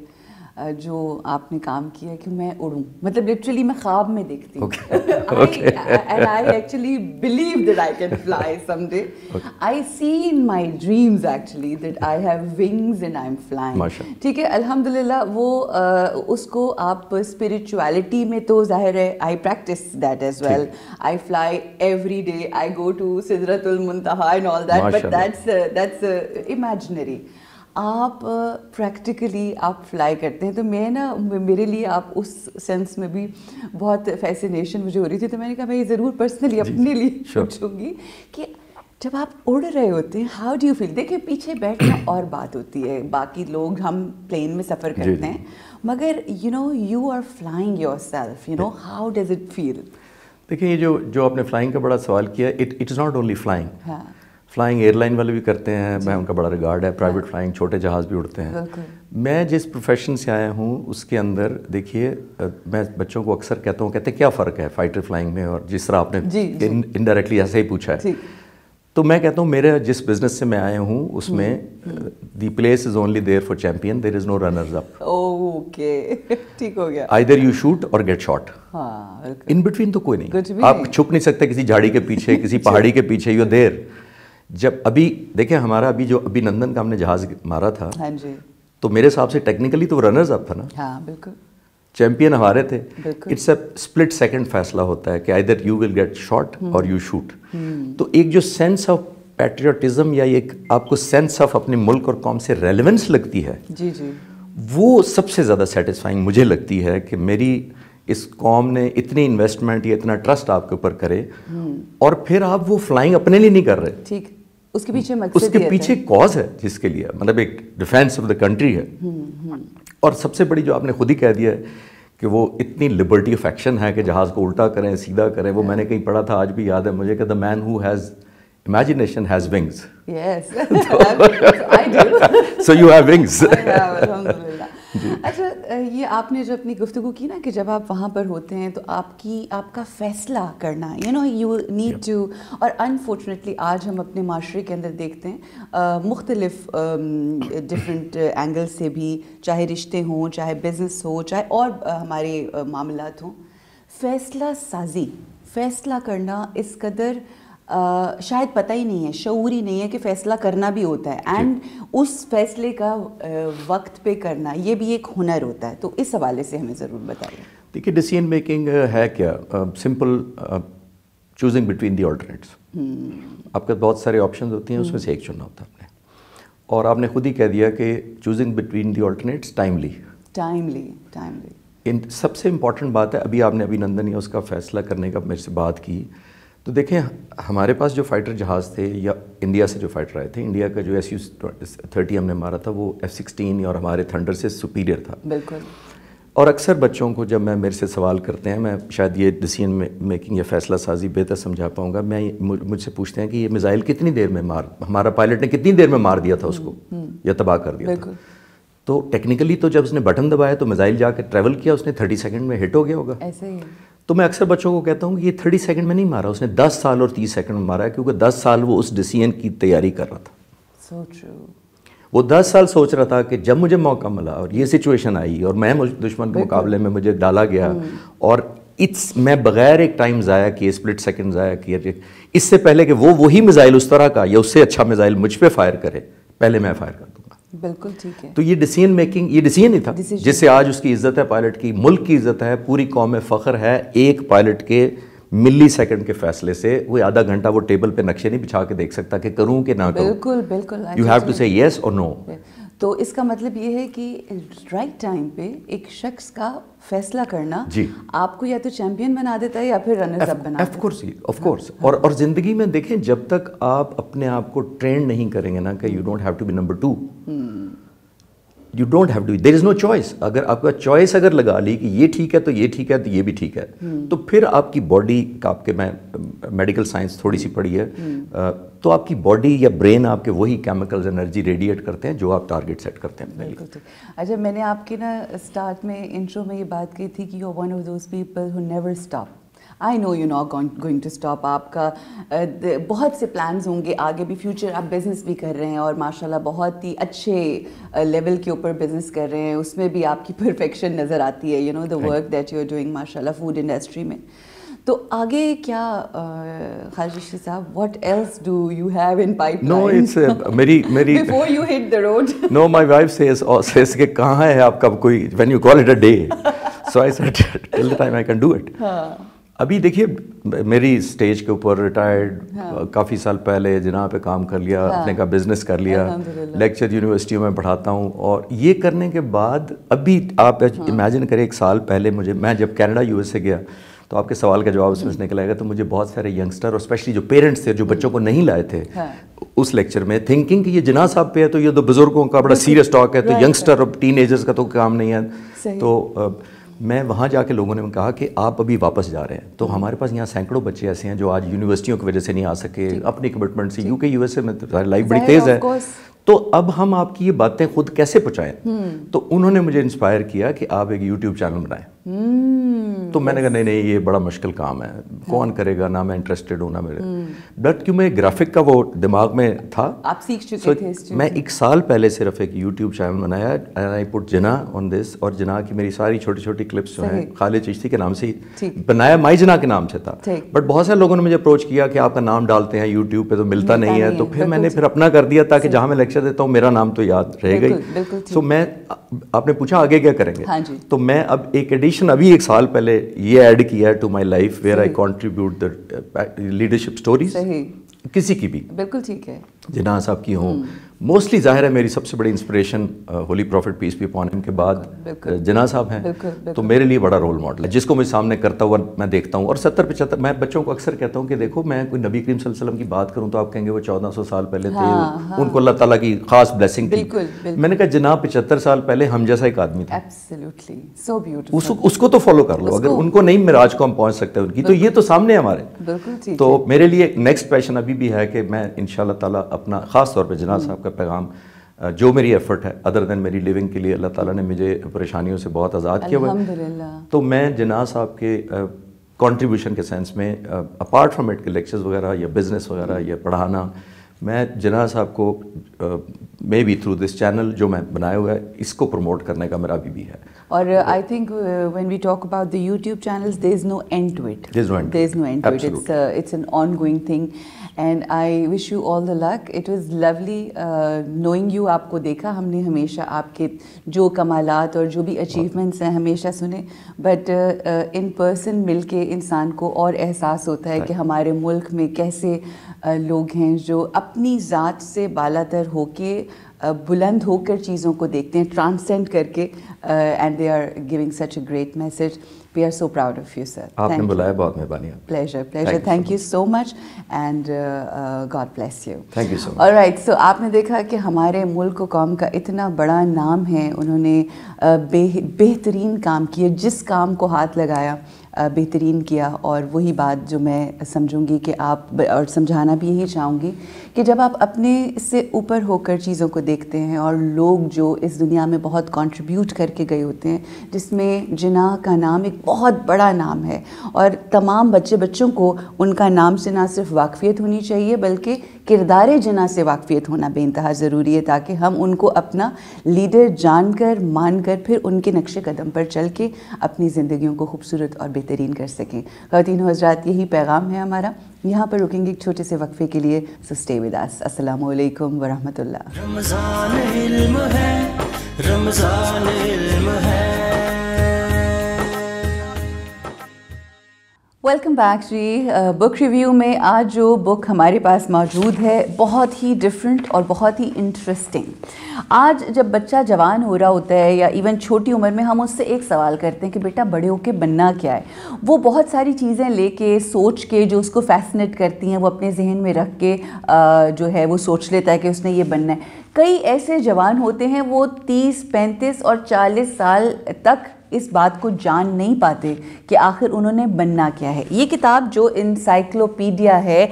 جو آپ نے کام کیا کہ میں اڑوں. مطلب لٹرلی میں خواب میں دیکھتی ہوں, and I actually believe that I can fly someday. I see in my dreams actually that I have wings and I'm flying. ٹھیک ہے, الحمدللہ. وہ اس کو آپ اسپرچویلٹی میں تو ظاہر ہے I practice that as well. I fly every day. I go to Sidratul Muntaha and all that, but that's imaginary. آپ پریکٹیکلی آپ فلائی کرتے ہیں, تو میں نا میرے لیے آپ اس سینس میں بھی بہت فیسینیشن مجھے ہو رہی تھی. تو میں نے کہا میں یہ ضرور پرسنلی اپنے لیے پوچھوں گی کہ جب آپ اڑ رہے ہوتے ہیں ہاؤ ڈو یو فیل. دیکھیں پیچھے بیٹھنا اور بات ہوتی ہے, باقی لوگ ہم پلین میں سفر کرتے ہیں, مگر you are flying yourself, how does it feel. دیکھیں یہ جو آپ نے فلائنگ کا بڑا سوال کیا, it is not only flying. Flying airline والے بھی کرتے ہیں, میں ان کا بڑا ریگارڈ ہے. پرائیویٹ فلائنگ, چھوٹے جہاز بھی اڑتے ہیں. میں جس پروفیشن سے آیا ہوں اس کے اندر دیکھیے, میں بچوں کو اکثر کہتا ہوں, کہتے ہیں کیا فرق ہے فائٹر فلائنگ میں, اور جس طرح آپ نے انڈائریکٹلی ایسے ہی پوچھا ہے, تو میں کہتا ہوں میرے جس بزنس سے میں آیا ہوں اس میں the place is only there for champion, there is no runners up. Okay, ٹھیک ہو گیا. Either you shoot or get shot, in between تو کوئی نہیں. آپ چھپ نہیں سکتے کسی جھاڑی کے پیچھے, کسی پہاڑی کے پیچھے, یو دیر. جب ابھی دیکھیں ہمارا ابھی جو ابھی نندن کا ہم نے جہاز مارا تھا, تو میرے حساب سے ٹیکنیکلی تو وہ رنرز اپ تھا نا. ہاں بالکل. چیمپئن ہمارے تھے. اٹس اے اسپلٹ سیکنڈ فیصلہ ہوتا ہے کہ either you will get shot or you shoot. تو ایک جو سینس آف پیٹریوٹزم یا ایک آپ کو سینس آف اپنے ملک اور قوم سے ریلیونس لگتی ہے, جی جی, وہ سب سے زیادہ سیٹسفائنگ مجھے لگتی ہے کہ میری اس قوم نے اتنی انویسٹمنٹ یا اتنا ٹرسٹ آپ کے اوپر کرے, اور پھر آپ وہ فلائنگ اپنے لیے نہیں کر رہے, ٹھیک, اس کے پیچھے مقصد, اس کے پیچھے کاز ہے جس کے لیے مطلب ایک ڈیفینس آف دا کنٹری ہے. اور سب سے بڑی جو آپ نے خود ہی کہہ دیا ہے کہ وہ اتنی لبرٹی آف ایکشن ہے کہ جہاز کو الٹا کریں سیدھا کریں. وہ میں نے کہیں پڑھا تھا, آج بھی یاد ہے مجھے, کہ the man who has imagination has wings. Yes, I do. So you have wings. الحمدللہ. اچھا, یہ آپ نے جو اپنی گفتگو کی نا کہ جب آپ وہاں پر ہوتے ہیں تو آپ کا فیصلہ کرنا, you need to, اور انفارچونیٹلی آج ہم اپنے معاشرے کے اندر دیکھتے ہیں مختلف ڈفرینٹ اینگل سے بھی, چاہے رشتے ہوں, چاہے بزنس ہو, چاہے اور ہمارے معاملات ہوں, فیصلہ سازی, فیصلہ کرنا اس قدر شاید پتہ ہی نہیں ہے, شعور ہی نہیں ہے کہ فیصلہ کرنا بھی ہوتا ہے, اینڈ اس فیصلے کا وقت پہ کرنا یہ بھی ایک ہنر ہوتا ہے. تو اس حوالے سے ہمیں ضرور بتائیے. دیکھیے ڈیسیژن میکنگ ہے کیا, simple choosing between the alternates. آپ کے بہت سارے آپشنز ہوتی ہیں, اس میں سے ایک چننا ہوتا ہے آپ نے, اور آپ نے خود ہی کہہ دیا کہ choosing between the alternates timely. سب سے امپورٹنٹ بات ہے, ابھی آپ نے ابھینندن یا اس کا فیصلہ کرنے کا میرے سے بات کی, تو دیکھیں ہمارے پاس جو فائٹر جہاز تھے یا انڈیا سے جو فائٹر آئے تھے, انڈیا کا جو SU-30 ہم نے مارا تھا وہ F-16 اور ہمارے تھنڈر سے سپیریئر تھا. بالکل. اور اکثر بچوں کو جب میرے سے سوال کرتے ہیں, میں شاید یہ ڈیسیژن میکنگ یا فیصلہ سازی بہتر سمجھا پاؤں گا, مجھ سے پوچھتے ہیں کہ یہ میزائل کتنی دیر میں ہمارا پائلٹ نے کتنی دیر میں مار دیا تھا اس کو یا تباہ کر دیا تھا. تو ٹیکنیکلی تو جب اس نے بٹن دبایا تو میزائل جا کے ٹریول کیا, اس نے 30 سیکنڈ میں ہٹ ہو گیا ہوگا. ایسے ہی. تو میں اکثر بچوں کو کہتا ہوں کہ یہ 30 سیکنڈ میں نہیں مارا, اس نے 10 سال اور 30 سیکنڈ میں مارا ہے, کیونکہ 10 سال وہ اس ڈیسیژن کی تیاری کر رہا تھا. So true. وہ 10 سال سوچ رہا تھا کہ جب مجھے موقع ملا اور یہ سچویشن آئی اور میں دشمن کے مقابلے میں مجھے ڈالا گیا, اور میں بغیر ایک ٹائم ضائع کیے, اسپلٹ سیکنڈ ضائع کیے, اس سے پہلے کہ وہی میزائل اس طرح کا یا اس سے اچھا میزائل مجھ پہ فائر کرے, پہلے میں فائر کر دوں گا. بالکل ٹھیک ہے. تو یہ ڈیسیژن میکنگ, یہ ڈیسیژن ہی تھا جس سے آج اس کی عزت ہے, پائلٹ کی, ملک کی عزت ہے, پوری قوم میں فخر ہے. ایک پائلٹ کے ملی سیکنڈ کے فیصلے سے وہ آدھا گھنٹہ وہ ٹیبل پہ نقشے نہیں بچھا کے دیکھ سکتا کہ کروں کہ نہ کروں. بالکل بالکل. یو ہیو ٹو سے یس اور نو. تو اس کا مطلب یہ ہے کہ رائٹ ٹائم پہ ایک شخص کا فیصلہ کرنا آپ کو یا تو چیمپئن بنا دیتا ہے یا پھر رنرز اپ بنا دیتا ہے. Of course. اور زندگی میں دیکھیں, جب تک آپ اپنے آپ کو ٹرین نہیں کریں گے نا کہ you don't have to be number 2, you don't have to, there is no choice. اگر آپ کا چوائس اگر لگا لی کہ یہ ٹھیک ہے تو یہ ٹھیک ہے تو یہ بھی ٹھیک ہے, تو پھر آپ کی باڈی کا, آپ کے, میں میڈیکل سائنس تھوڑی سی پڑھی ہے, تو آپ کی باڈی یا برین آپ کے وہی کیمیکلز انرجی ریڈیٹ کرتے ہیں جو آپ ٹارگیٹ سیٹ کرتے ہیں. بالکل. اچھا, میں نے آپ کے نا اسٹارٹ میں انٹرو میں یہ بات کی تھی کہ you are one of those people who never stop. I know you not going to stop. آپ کا بہت سے پلانز ہوں گے آگے بھی, فیوچر آپ بزنس بھی کر رہے ہیں اور ماشاء اللہ بہت ہی اچھے لیول کے اوپر بزنس کر رہے ہیں, اس میں بھی آپ کی پرفیکشن نظر آتی ہے, the work that you are doing ماشاء اللہ فوڈ انڈسٹری میں. تو آگے کیا خالد رشید صاحب, what else do you have in pipeline? No, it's marry before you hit the road. No, my wife says کہ کہاں ہے آپ کا کوئی, when you call it a day, so I said till the time I can do it. ابھی دیکھیے میری stage کے اوپر ریٹائرڈ, کافی سال پہلے جناب پہ کام کر لیا, اپنے کا بزنس کر لیا, لیکچر یونیورسٹیوں میں پڑھاتا ہوں, اور یہ کرنے کے بعد ابھی آپ امیجن کریں 1 سال پہلے میں جب کینیڈا US سے گیا, تو آپ کے سوال کا جواب اس میں سے نکل آئے گا, تو مجھے بہت سارے ینگسٹر اور اسپیشلی جو پیرنٹس تھے جو بچوں کو نہیں لائے تھے اس لیکچر میں, تھنکنگ کہ یہ جناح صاحب پہ ہے تو یہ تو بزرگوں کا بڑا سیریس ٹاک ہے, تو ینگسٹر اور ٹین ایجرز کا تو کام نہیں ہے. تو میں وہاں جا کے لوگوں نے کہا کہ آپ ابھی واپس جا رہے ہیں, تو ہمارے پاس یہاں سینکڑوں بچے ایسے ہیں جو آج یونیورسٹیوں کی وجہ سے نہیں آ سکے, اپنی کمٹمنٹ سے, UK USA میں لائف بڑی تیز ہے, تو اب ہم آپ کی یہ باتیں خود کیسے پہنچائیں. تو انہوں نے مجھے انسپائر کیا کہ آپ ایک YouTube چینل بنائیں. تو میں نے کہا نہیں یہ بڑا مشکل کام ہے, کون کرے گا, نہ میں انٹرسٹڈ ہوں نہ میرے, بٹ کیوں میں گرافک کا وہ دماغ میں تھا, آپ سیکھ چکے تھے. میں 1 سال پہلے صرف ایک یوٹیوب چینل بنایا, اینڈ آئی پٹ جنا آن دس, اور جنا کی میری ساری چھوٹی چھوٹی کلپس جو ہیں خالد چشتی کے نام سے ہی بنایا, مائی جنا کے نام سے تھا, بٹ بہت سارے لوگوں نے مجھے اپروچ کیا کہ آپ کا نام ڈالتے ہیں یوٹیوب پہ تو ملتا نہیں ہے, تو پھر میں نے پھر اپنا کر دیا تاکہ جہاں میں لیکچر دیتا ہوں میرا نام تو یاد رہے گا ہی. سو میں, آپ نے پوچھا آگے کیا کریں گے, تو میں اب ایک ایڈیشن ابھی 1 سال پہلے یہ ایڈ کیا ہے to my life, where I contribute the leadership stories, کسی کی بھی, بالکل ٹھیک ہے, جناح صاحب کی ہوں. موسٹلی ظاہر ہے میری سب سے بڑی inspiration holy prophet peace be upon ہم کے بعد جناح صاحب ہیں, تو میرے لیے بڑا رول ماڈل ہے جس کو میں سامنے کرتا ہوا میں دیکھتا ہوں. اور 70-75 میں بچوں کو اکثر کہتا ہوں کہ دیکھو میں کوئی نبی کریم صلی اللہ علیہ وسلم کی بات کروں تو آپ کہیں گے وہ 1400 سال پہلے تھے, ان کو اللہ تعالیٰ کی خاص بلیسنگ تھی. میں نے کہا جناح 75 سال پہلے ہم جیسا ایک آدمی تھا, اس کو تو فالو کر لو, اگر ان کو نہیں معراج کو ہم پہنچ سکتے ان کی, تو یہ تو سامنے ہے ہمارے. تو میرے لیے نیکسٹ پیشن ابھی بھی ہے کہ میں انشاءاللہ تعالیٰ اپنا خاص طور پہ جناح صاحب کا پیغام, جو میری ایفرٹ ہے ادر دین میری لیونگ کے لیے, اللہ تعالیٰ نے مجھے پریشانیوں سے بہت آزاد کیا ہوا ہے, تو میں جناح صاحب کے کنٹریبیوشن کے سینس میں اپارٹ فرام اٹ کے لیکچرز وغیرہ یا بزنس وغیرہ یا پڑھانا, میں جناح صاحب کو maybe through this channel جو میں بنایا ہوا ہے اس کو پروموٹ کرنے کا میرا ابھی بھی ہے. اور I think when we talk about the YouTube channels there is no end to it, there is no end to it, it's an ongoing thing, and I wish you all the luck. It was lovely knowing you, آپ کو دیکھا ہم نے, ہمیشہ آپ کے جو کمالات اور جو بھی اچیومنٹس ہیں ہمیشہ سنے, بٹ ان پرسن مل کے انسان کو اور احساس ہوتا ہے کہ ہمارے ملک میں کیسے لوگ ہیں جو اپنی ذات سے بالا تر ہو کے, بلند ہو کر چیزوں کو دیکھتے ہیں, ٹرانسینڈ کر کے, and they are giving such a great message. We are so proud of you sir. آپ نے بلایا, بہت مہربانی. Pleasure, thank you so much, and God bless you. Thank you so much. Alright, so آپ نے دیکھا کہ ہمارے ملک و قوم کا اتنا بڑا نام ہے, انہوں نے بہترین کام کیا, جس کام کو ہاتھ لگایا بہترین کیا. اور وہی بات جو میں سمجھوں گی کہ آپ, اور سمجھانا بھی یہی چاہوں گی کہ جب آپ اپنے سے اوپر ہو کر چیزوں کو دیکھتے ہیں, اور لوگ جو اس دنیا میں بہت کنٹریبیوٹ کر کے گئے ہوتے ہیں, جس میں جناح کا نام ایک بہت بڑا نام ہے, اور تمام بچوں کو ان کا نام سے نہ صرف واقفیت ہونی چاہیے بلکہ کردار جناح سے واقفیت ہونا بے انتہا ضروری ہے, تاکہ ہم ان کو اپنا لیڈر جان کر, مان کر, پھر ان کے نقش قدم پر چل کے اپنی زندگیوں کو خوبصورت اور بہترین کر سکیں. خواتین و حضرات, یہی پیغام ہے ہمارا. یہاں پر رکیں گے ایک چھوٹے سے وقفے کے لیے, سو اسٹے ود اس. السلام علیکم ورحمۃ اللہ. رمضان علم ہے, رمضان علم ہے. ویلکم بیک جی. بک ریویو میں آج جو بک ہمارے پاس موجود ہے بہت ہی ڈفرینٹ اور بہت ہی انٹرسٹنگ. آج جب بچہ جوان ہو رہا ہوتا ہے یا ایون چھوٹی عمر میں, ہم اس سے ایک سوال کرتے ہیں کہ بیٹا بڑے ہو کے بننا کیا ہے. وہ بہت ساری چیزیں لے کے, سوچ کے, جو اس کو فیسنیٹ کرتی ہیں وہ اپنے ذہن میں رکھ کے جو ہے وہ سوچ لیتا ہے کہ اس نے یہ بننا ہے. کئی ایسے جوان ہوتے ہیں وہ 30, 35 اور 40 سال تک اس بات کو جان نہیں پاتے کہ آخر انہوں نے بننا کیا ہے. یہ کتاب جو انسائکلوپیڈیا ہے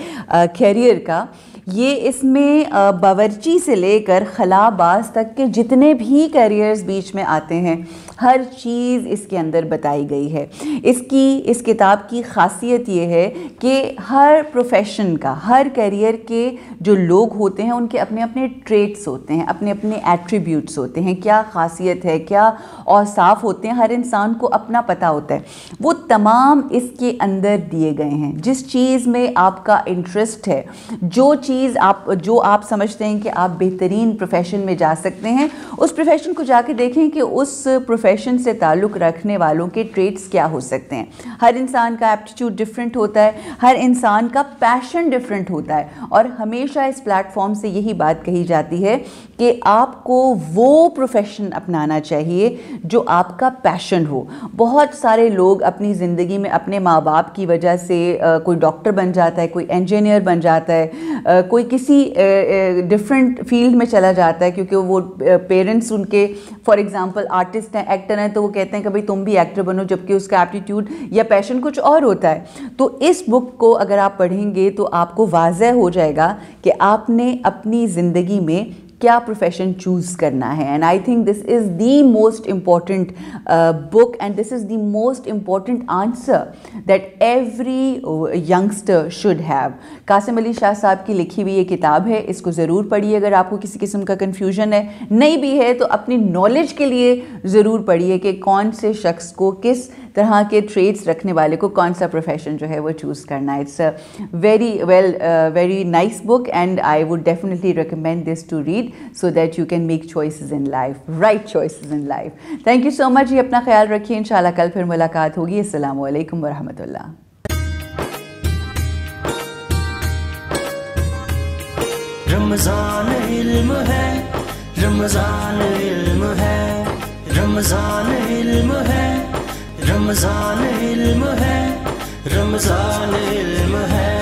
کیریئر کا, یہ اس میں باورچی سے لے کر خلا باز تک کے جتنے بھی کیریئرز بیچ میں آتے ہیں, ہر چیز اس کے اندر بتائی گئی ہے. اس کتاب کی خاصیت یہ ہے کہ ہر پروفیشن کا, ہر کیریئر کے جو لوگ ہوتے ہیں ان کے اپنے اپنے ٹریٹس ہوتے ہیں, اپنے اپنے ایٹریبیوٹس ہوتے ہیں, کیا خاصیت ہے, کیا اوصاف ہوتے ہیں, ہر انسان کو اپنا پتہ ہوتا ہے. وہ تمام اس کے اندر دیے گئے ہیں. جس چیز میں آپ کا انٹرسٹ ہے, جو آپ سمجھتے ہیں کہ آپ بہترین پروفیشن میں جا سکتے ہیں, اس پروفیشن کو جا کے دیکھیں کہ اس پروفیشن سے تعلق رکھنے والوں کے ٹریٹس کیا ہو سکتے ہیں. ہر انسان کا ایپٹیٹیوڈ ڈفرینٹ ہوتا ہے, ہر انسان کا پیشن ڈفرینٹ ہوتا ہے, اور ہمیشہ اس پلیٹ فارم سے یہی بات کہی جاتی ہے کہ آپ کو وہ پروفیشن اپنانا چاہیے جو آپ کا پیشن ہو. بہت سارے لوگ اپنی زندگی میں اپنے ماں باپ کی وجہ سے کوئی ڈاکٹر بن جاتا ہے, کوئی انجینئر بن جاتا ہے, کوئی کسی ڈفرینٹ فیلڈ میں چلا جاتا ہے کیونکہ وہ پیرنٹس ان کے فار ایگزامپل آرٹسٹ ہیں, ایکٹر ہیں, تو وہ کہتے ہیں کہ بھئی تم بھی ایکٹر بنو, جبکہ اس کا ایپٹیٹیوڈ یا پیشن کچھ اور ہوتا ہے. تو اس بک کو اگر آپ پڑھیں گے تو آپ کو واضح ہو جائے گا کہ آپ نے اپنی زندگی میں کیا پروفیشن چوز کرنا ہے. And I think this is the most important book, and this is the most important answer that every youngster should have. Qasim Ali Shah صاحب کی لکھی ہوئی یہ کتاب ہے, اس کو ضرور پڑھیے اگر آپ کو کسی قسم کا کنفیوژن ہے, نہیں بھی ہے تو اپنی نالج کے لیے ضرور پڑھیے کہ کون سے شخص کو, کس طرح کے ٹریڈس رکھنے والے کو کون سا پروفیشن جو ہے وہ چوز کرنا ہے. It's very nice book and I would definitely recommend this to read so that you can make choices in life, right choices in life. Thank you so much. یہ اپنا خیال رکھیے, انشاءاللہ کل پھر ملاقات ہوگی. السلام علیکم ورحمۃ اللہ. رمضان علم ہے, رمضان علم ہے, رمضان علم ہے, رمضان علم ہے, رمضان علم ہے.